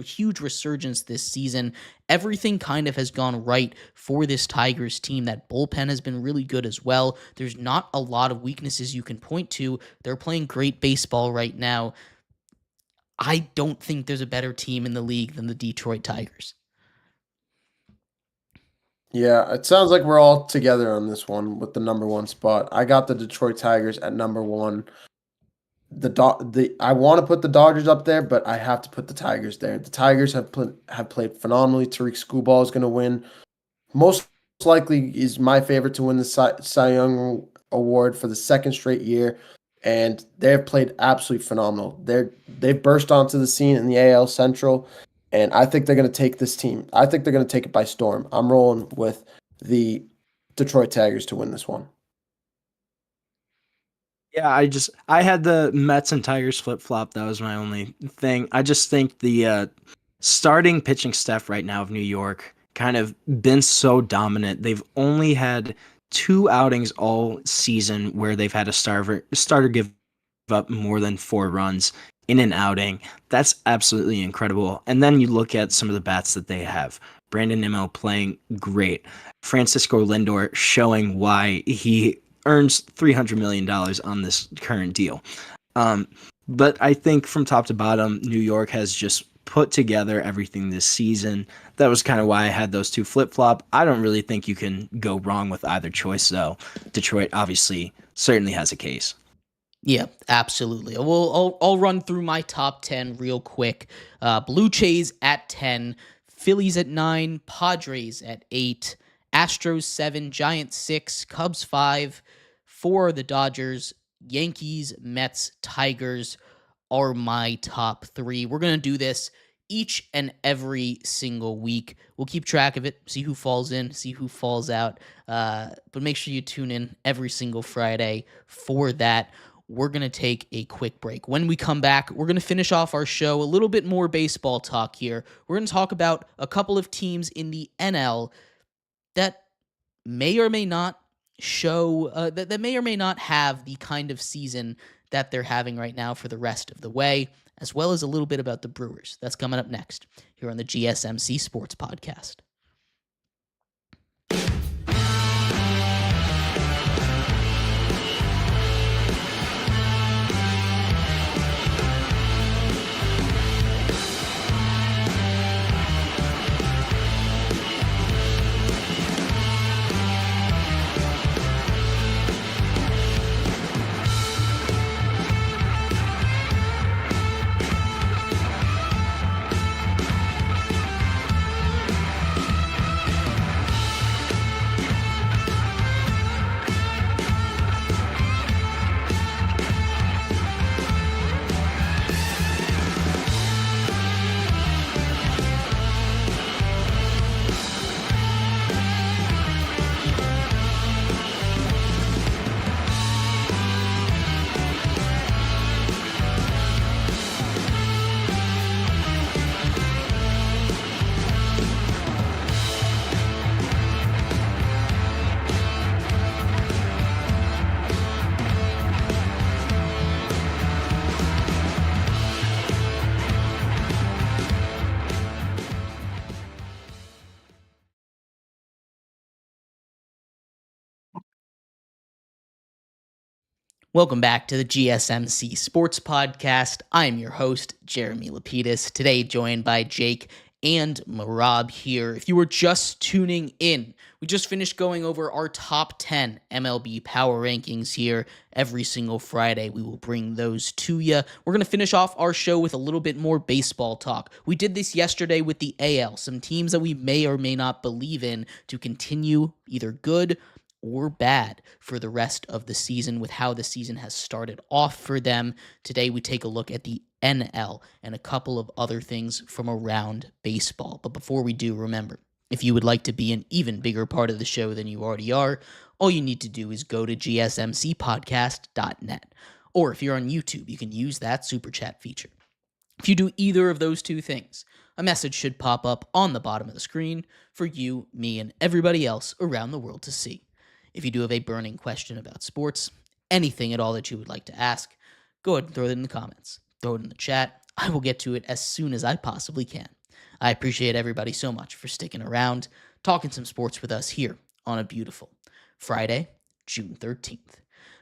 huge resurgence this season. Everything kind of has gone right for this Tigers team. That bullpen has been really good as well. There's not a lot of weaknesses you can point to. They're playing great baseball right now. I don't think there's a better team in the league than the Detroit Tigers. Yeah, it sounds like we're all together on this one with the number 1 spot. I got the Detroit Tigers at number 1. I want to put the Dodgers up there, but I have to put the Tigers there. The Tigers have played phenomenally. Tariq Skubal is going to win. Most likely is my favorite to win the Cy Young Award for the second straight year, and they have played absolutely phenomenal. They've burst onto the scene in the AL Central, and I think they're going to take this team. I think they're going to take it by storm. I'm rolling with the Detroit Tigers to win this one. Yeah, I had the Mets and Tigers flip-flop. That was my only thing. I just think the starting pitching staff right now of New York kind of been so dominant. They've only had 2 outings all season where they've had a starter give up more than 4 runs in an outing. That's absolutely incredible. And then you look at some of the bats that they have. Brandon Nimmo playing great. Francisco Lindor showing why he earns $300 million on this current deal. But I think from top to bottom, New York has just put together everything this season. That was kind of why I had those 2 flip-flop. I don't really think you can go wrong with either choice, though. Detroit obviously certainly has a case. Yeah, absolutely. I'll run through my top 10 real quick. Blue Jays at 10, Phillies at 9, Padres at 8, Astros 7, Giants 6, Cubs 5, 4 the Dodgers, Yankees, Mets, Tigers are my top 3. We're going to do this each and every single week. We'll keep track of it, see who falls in, see who falls out. But make sure you tune in every single Friday for that. We're going to take a quick break. When we come back, we're going to finish off our show, a little bit more baseball talk here. We're going to talk about a couple of teams in the NL that may or may not show, that may or may not have the kind of season that they're having right now for the rest of the way, as well as a little bit about the Brewers. That's coming up next here on the GSMC Sports Podcast. Welcome back to the GSMC Sports Podcast. I'm your host, Jeremy Lapidus, today joined by Jake and Mehrob here. If you were just tuning in, we just finished going over our top 10 MLB power rankings here. Every single Friday, we will bring those to you. We're going to finish off our show with a little bit more baseball talk. We did this yesterday with the AL, some teams that we may or may not believe in to continue either good or bad for the rest of the season with how the season has started off for them. Today, we take a look at the NL, and a couple of other things from around baseball. But before we do, remember, if you would like to be an even bigger part of the show than you already are, all you need to do is go to gsmcpodcast.net. Or if you're on YouTube, you can use that super chat feature. If you do either of those two things, a message should pop up on the bottom of the screen for you, me, and everybody else around the world to see. If you do have a burning question about sports, anything at all that you would like to ask, go ahead and throw it in the comments. Throw it in the chat. I will get to it as soon as I possibly can. I appreciate everybody so much for sticking around, talking some sports with us here on a beautiful Friday, June 13th.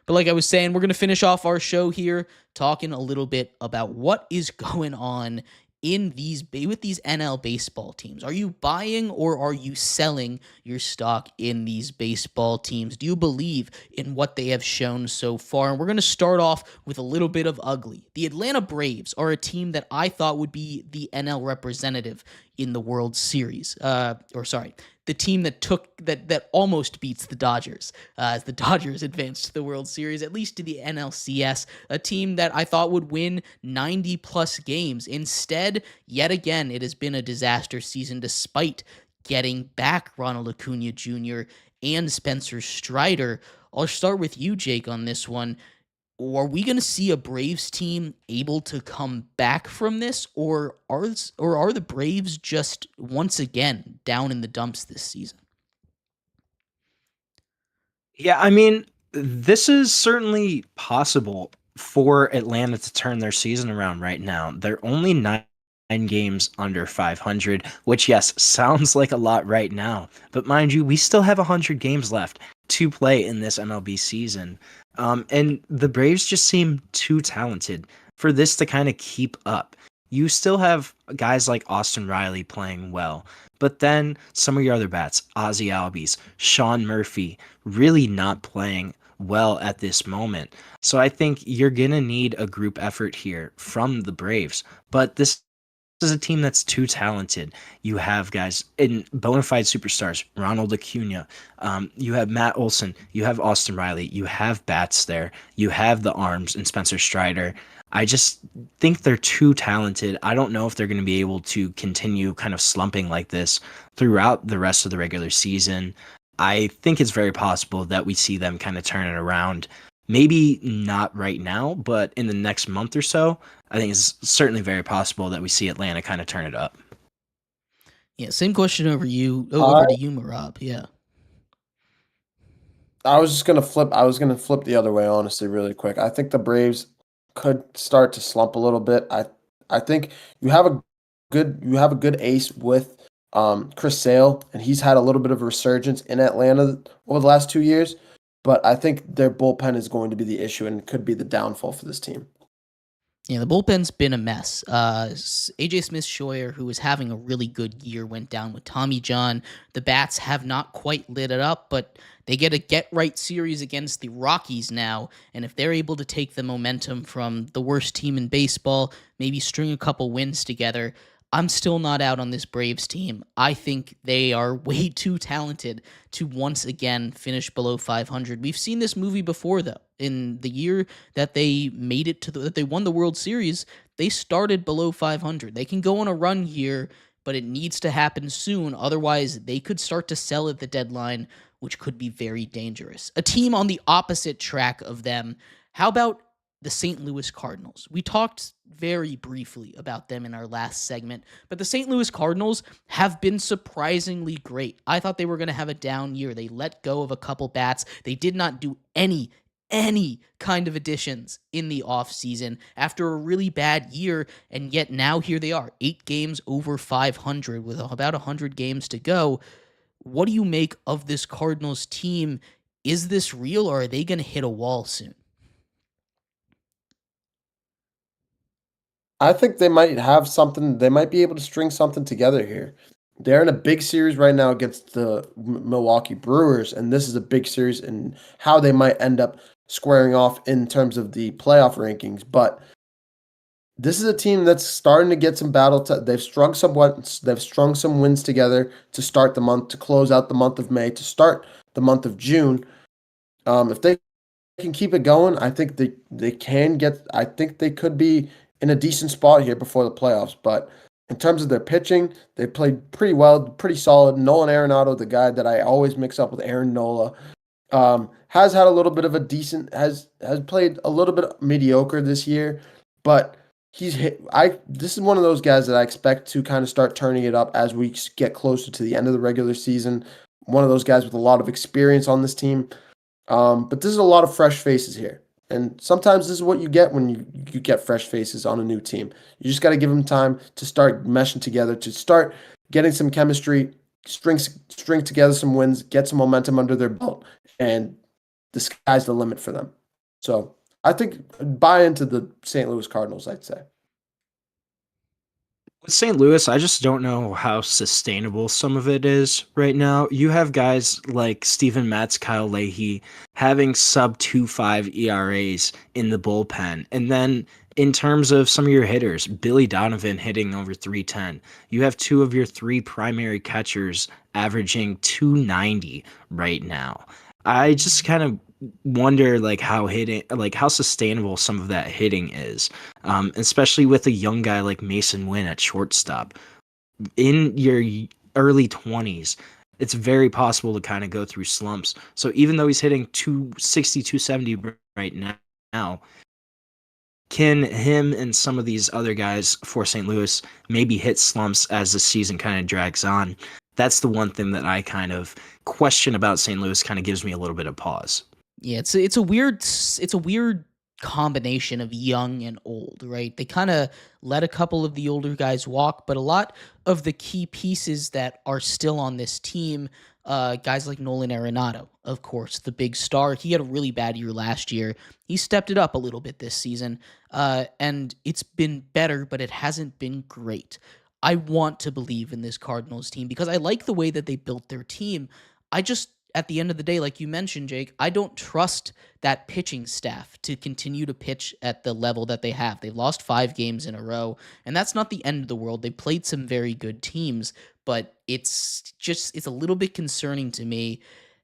But like I was saying, we're going to finish off our show here talking a little bit about what is going on with these NL baseball teams. Are you buying or are you selling your stock in these baseball teams? Do you believe in what they have shown so far? And we're going to start off with a little bit of ugly. The Atlanta Braves are a team that I thought would be the NL representative in the World Series. The team that almost beats the Dodgers, as the Dodgers advanced to the World Series, at least to the NLCS, a team that I thought would win 90-plus games. Instead, yet again, it has been a disaster season despite getting back Ronald Acuna Jr. and Spencer Strider. I'll start with you, Jake, on this one. Are we going to see a Braves team able to come back from this, or are the Braves just once again down in the dumps this season? Yeah, I mean, this is certainly possible for Atlanta to turn their season around right now. They're only 9 games under 500, which, yes, sounds like a lot right now. But mind you, we still have 100 games left to play in this MLB season. And the Braves just seem too talented for this to kind of keep up. You still have guys like Austin Riley playing well, but then some of your other bats, Ozzie Albies, Sean Murphy, really not playing well at this moment. So I think you're going to need a group effort here from the Braves, but this is a team that's too talented. You have guys in bona fide superstars, Ronald Acuna, you have Matt Olson, you have Austin Riley, you have bats there, you have the arms and Spencer Strider. I just think they're too talented. I don't know if they're going to be able to continue kind of slumping like this throughout the rest of the regular season. I think it's very possible that we see them kind of turn it around. Maybe not right now, but in the next month or so, I think it's certainly very possible that we see Atlanta kind of turn it up. Yeah, same question over to you, Mehrob. Yeah. I was going to flip the other way, honestly, really quick. I think the Braves could start to slump a little bit. I think you have a good ace with Chris Sale, and he's had a little bit of a resurgence in Atlanta over the last 2 years. But I think their bullpen is going to be the issue and could be the downfall for this team. Yeah, the bullpen's been a mess. AJ Smith-Scheuer, who was having a really good year, went down with Tommy John. The bats have not quite lit it up, but they get a get-right series against the Rockies now, and if they're able to take the momentum from the worst team in baseball, maybe string a couple wins together, I'm still not out on this Braves team. I think they are way too talented to once again finish below 500. We've seen this movie before, though. In the year that they made it that they won the World Series, they started below 500. They can go on a run here, but it needs to happen soon. Otherwise, they could start to sell at the deadline, which could be very dangerous. A team on the opposite track of them. How about the St. Louis Cardinals? We talked very briefly about them in our last segment, but the St. Louis Cardinals have been surprisingly great. I thought they were going to have a down year. They let go of a couple bats. They did not do any kind of additions in the offseason after a really bad year, and yet now here they are, 8 games over 500 with about 100 games to go. What do you make of this Cardinals team? Is this real, or are they going to hit a wall soon? I think they might have something. They might be able to string something together here. They're in a big series right now against the Milwaukee Brewers, and this is a big series in how they might end up squaring off in terms of the playoff rankings. But this is a team that's starting to get some they've strung some wins together to start the month, to close out the month of May, to start the month of June. If they can keep it going, I think they can get. I think they could be in a decent spot here before the playoffs. But in terms of their pitching, they played pretty well, pretty solid. Nolan Arenado, the guy that I always mix up with Aaron Nola, has had a little bit of a decent, has played a little bit mediocre this year, but he's hit. This is one of those guys that I expect to kind of start turning it up as we get closer to the end of the regular season. One of those guys with a lot of experience on this team. But this is a lot of fresh faces here. And sometimes this is what you get when you get fresh faces on a new team. You just got to give them time to start meshing together, to start getting some chemistry, string together some wins, get some momentum under their belt, and the sky's the limit for them. So I think buy into the St. Louis Cardinals, I'd say. With St. Louis, I just don't know how sustainable some of it is right now. You have guys like Steven Matz, Kyle Leahy having sub 2.5 ERAs in the bullpen. And then in terms of some of your hitters, Billy Donovan hitting over 310. You have two of your three primary catchers averaging 290 right now. I just kind of wonder how sustainable some of that hitting is, especially with a young guy like Mason Wynn at shortstop. In your early 20s, it's very possible to kind of go through slumps. So even though he's hitting 260, 270 right now, can him and some of these other guys for St. Louis maybe hit slumps as the season kind of drags on? That's the one thing that I kind of question about St. Louis, kind of gives me a little bit of pause. Yeah, it's a weird combination of young and old, right? They kind of let a couple of the older guys walk, but a lot of the key pieces that are still on this team, guys like Nolan Arenado, of course, the big star. He had a really bad year last year. He stepped it up a little bit this season, and it's been better, but it hasn't been great. I want to believe in this Cardinals team because I like the way that they built their team. I just, at the end of the day, like you mentioned, Jake, I don't trust that pitching staff to continue to pitch at the level that they have. They've lost 5 games in a row, and that's not the end of the world. They played some very good teams, but it's a little bit concerning to me,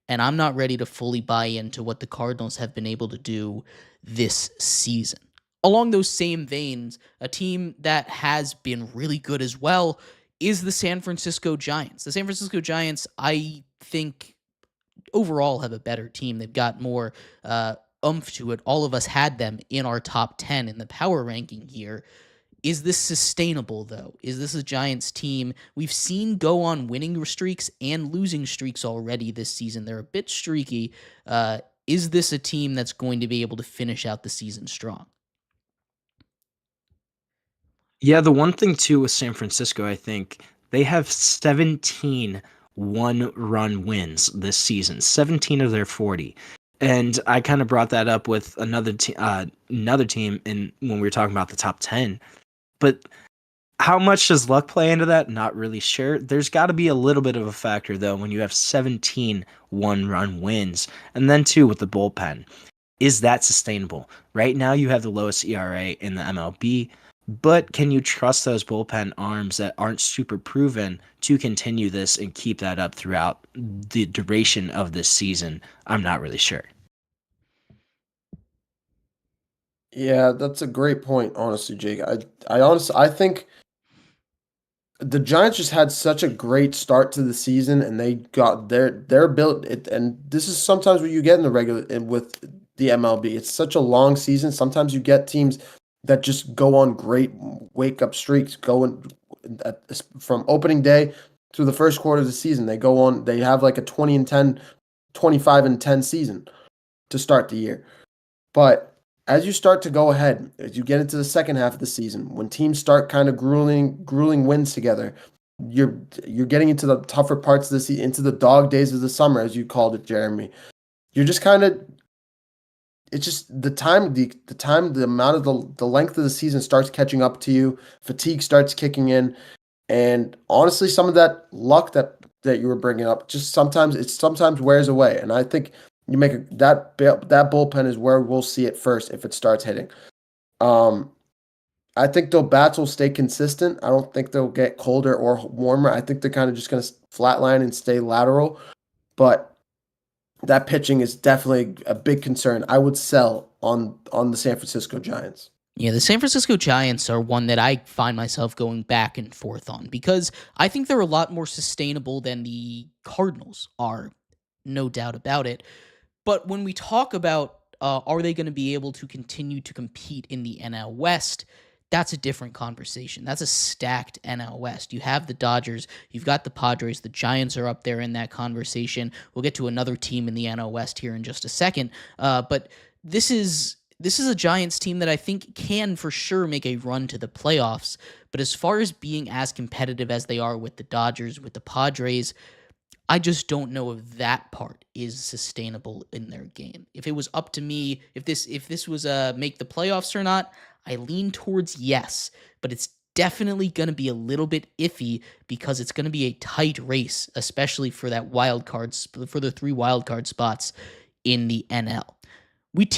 and I'm not ready to fully buy into what the Cardinals have been able to do this season. Along those same veins, a team that has been really good as well is the San Francisco Giants. The San Francisco Giants, I think, overall have a better team. They've got more oomph to it. All of us had them in our top 10 in the power ranking here. Is this sustainable, though? Is this a Giants team we've seen go on winning streaks and losing streaks already this season? They're a bit streaky. Is this a team that's going to be able to finish out the season strong? Yeah, the one thing too with San Francisco, I think they have 17 one-run wins this season, 17 of their 40. And I kind of brought that up with another team in when we were talking about the top 10. But how much does luck play into that? Not really sure. There's got to be a little bit of a factor, though, when you have 17 one-run wins. And then, too, with the bullpen. Is that sustainable? Right now, you have the lowest ERA in the MLB. But can you trust those bullpen arms that aren't super proven to continue this and keep that up throughout the duration of this season? I'm not really sure. Yeah, that's a great point, honestly, Jake. I think the Giants just had such a great start to the season, and they got their built it. And this is sometimes what you get in the regular with the MLB. It's such a long season. Sometimes you get teams that just go on great wake-up streaks, going from opening day through the first quarter of the season. They have like a 20-10, 25-10 season to start the year. But as you start to go ahead, as you get into the second half of the season, when teams start kind of grueling wins together, you're getting into the tougher parts of the season, into the dog days of the summer, as you called it, Jeremy. You're just kind of, it's just the amount of the length of the season starts catching up to you. Fatigue starts kicking in, and honestly, some of that luck that you were bringing up just sometimes wears away. And I think you make that bullpen is where we'll see it first if it starts hitting. I think the bats will stay consistent. I don't think they'll get colder or warmer. I think they're kind of just going to flatline and stay lateral. But that pitching is definitely a big concern. I would sell on the San Francisco Giants. Yeah, the San Francisco Giants are one that I find myself going back and forth on because I think they're a lot more sustainable than the Cardinals are, no doubt about it. But when we talk about are they going to be able to continue to compete in the NL West, that's a different conversation. That's a stacked NL West. You have the Dodgers, you've got the Padres, the Giants are up there in that conversation. We'll get to another team in the NL West here in just a second. But this is a Giants team that I think can for sure make a run to the playoffs. But as far as being as competitive as they are with the Dodgers, with the Padres, I just don't know if that part is sustainable in their game. If it was up to me, if this was make the playoffs or not, I lean towards yes, but it's definitely going to be a little bit iffy because it's going to be a tight race, especially for that for the 3 wild card spots in the NL.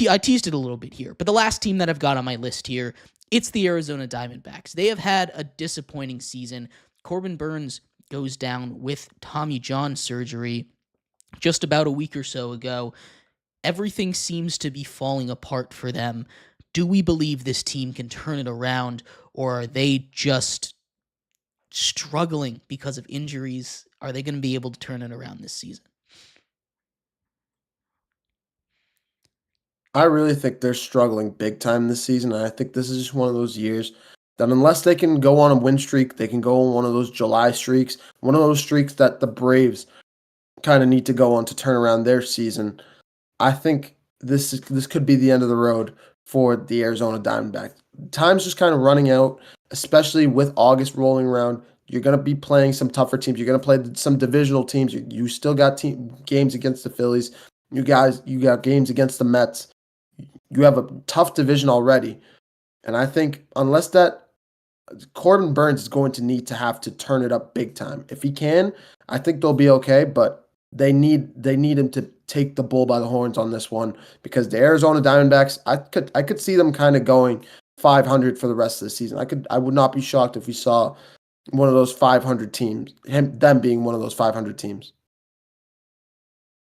I teased it a little bit here, but the last team that I've got on my list here, it's the Arizona Diamondbacks. They have had a disappointing season. Corbin Burns goes down with Tommy John surgery just about a week or so ago. Everything seems to be falling apart for them. Do we believe this team can turn it around, or are they just struggling because of injuries? Are they going to be able to turn it around this season? I really think they're struggling big time this season, and I think this is just one of those years that unless they can go on a win streak, they can go on one of those July streaks, one of those streaks that the Braves kind of need to go on to turn around their season. I think this could be the end of the road for the Arizona Diamondbacks. Time's just kind of running out, especially with August rolling around. You're going to be playing some tougher teams. You're going to play some divisional teams. You still got games against the Phillies. You got games against the Mets. You have a tough division already. And I think unless that Corbin Burns is going to need to have to turn it up big time. If he can, I think they'll be okay, but they need him to take the bull by the horns on this one because the Arizona Diamondbacks, I could see them kind of going 500 for the rest of the season. I would not be shocked if we saw one of those 500 teams, them being one of those 500 teams.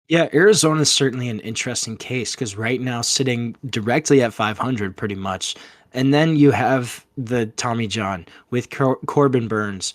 Yeah, Arizona is certainly an interesting case because right now sitting directly at 500 pretty much. And then you have the Tommy John with Corbin Burns.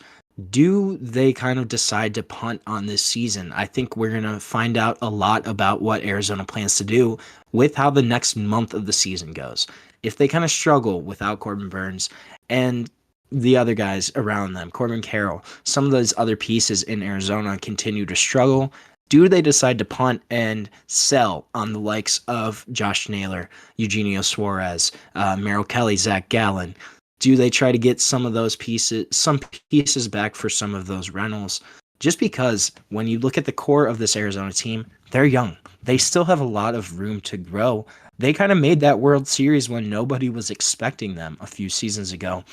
Do they kind of decide to punt on this season? I think we're going to find out a lot about what Arizona plans to do with how the next month of the season goes. If they kind of struggle without Corbin Burns and the other guys around them, Corbin Carroll, some of those other pieces in Arizona continue to struggle, do they decide to punt and sell on the likes of Josh Naylor, Eugenio Suarez, Merrill Kelly, Zach Gallen? Do they try to get some pieces back for some of those rentals? Just because when you look at the core of this Arizona team, they're young. They still have a lot of room to grow. They kind of made that World Series when nobody was expecting them a few seasons ago.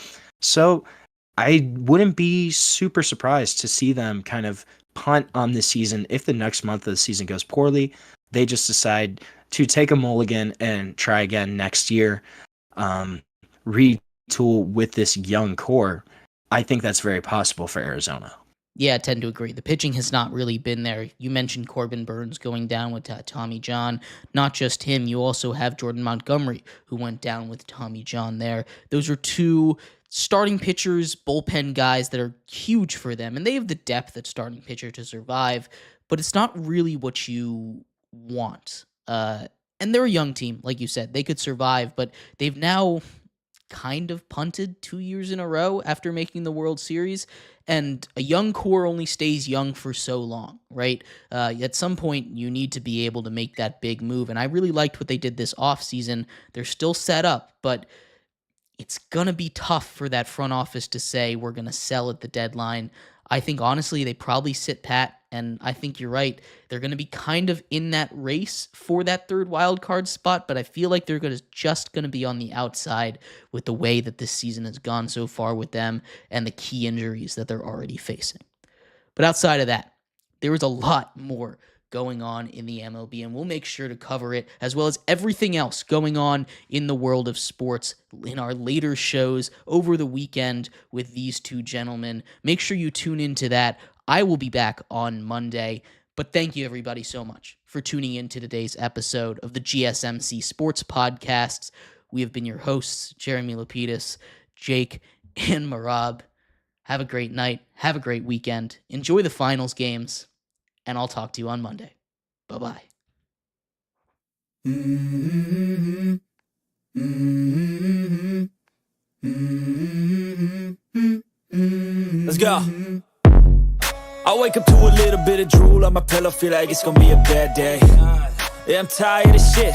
So I wouldn't be super surprised to see them kind of punt on this season. If the next month of the season goes poorly, they just decide to take a mulligan and try again next year, retool with this young core. I think that's very possible for Arizona. Yeah, I tend to agree. The pitching has not really been there. You mentioned Corbin Burns going down with Tommy John. Not just him. You also have Jordan Montgomery, who went down with Tommy John there. Those are two starting pitchers, bullpen guys that are huge for them, and they have the depth at starting pitcher to survive, but it's not really what you want. And they're a young team, like you said. They could survive, but they've now kind of punted 2 years in a row after making the World Series, and a young core only stays young for so long, right? At some point, you need to be able to make that big move, and I really liked what they did this offseason. They're still set up, but it's going to be tough for that front office to say we're going to sell at the deadline. I think, honestly, they probably sit pat, and I think you're right. They're going to be kind of in that race for that third wild card spot, but I feel like they're just going to be on the outside with the way that this season has gone so far with them and the key injuries that they're already facing. But outside of that, there is a lot more going on in the MLB, and we'll make sure to cover it as well as everything else going on in the world of sports in our later shows over the weekend with these two gentlemen. Make sure you tune into that. I will be back on Monday, but thank you everybody so much for tuning in to today's episode of the GSMC Sports Podcasts. We have been your hosts, Jeremy Lapidus, Jake, and Mehrob. Have a great night. Have a great weekend. Enjoy the finals games, and I'll talk to you on Monday. Bye-bye. Let's go. I wake up to a little bit of drool on my pillow, feel like it's gonna be a bad day. Yeah, I'm tired of shit.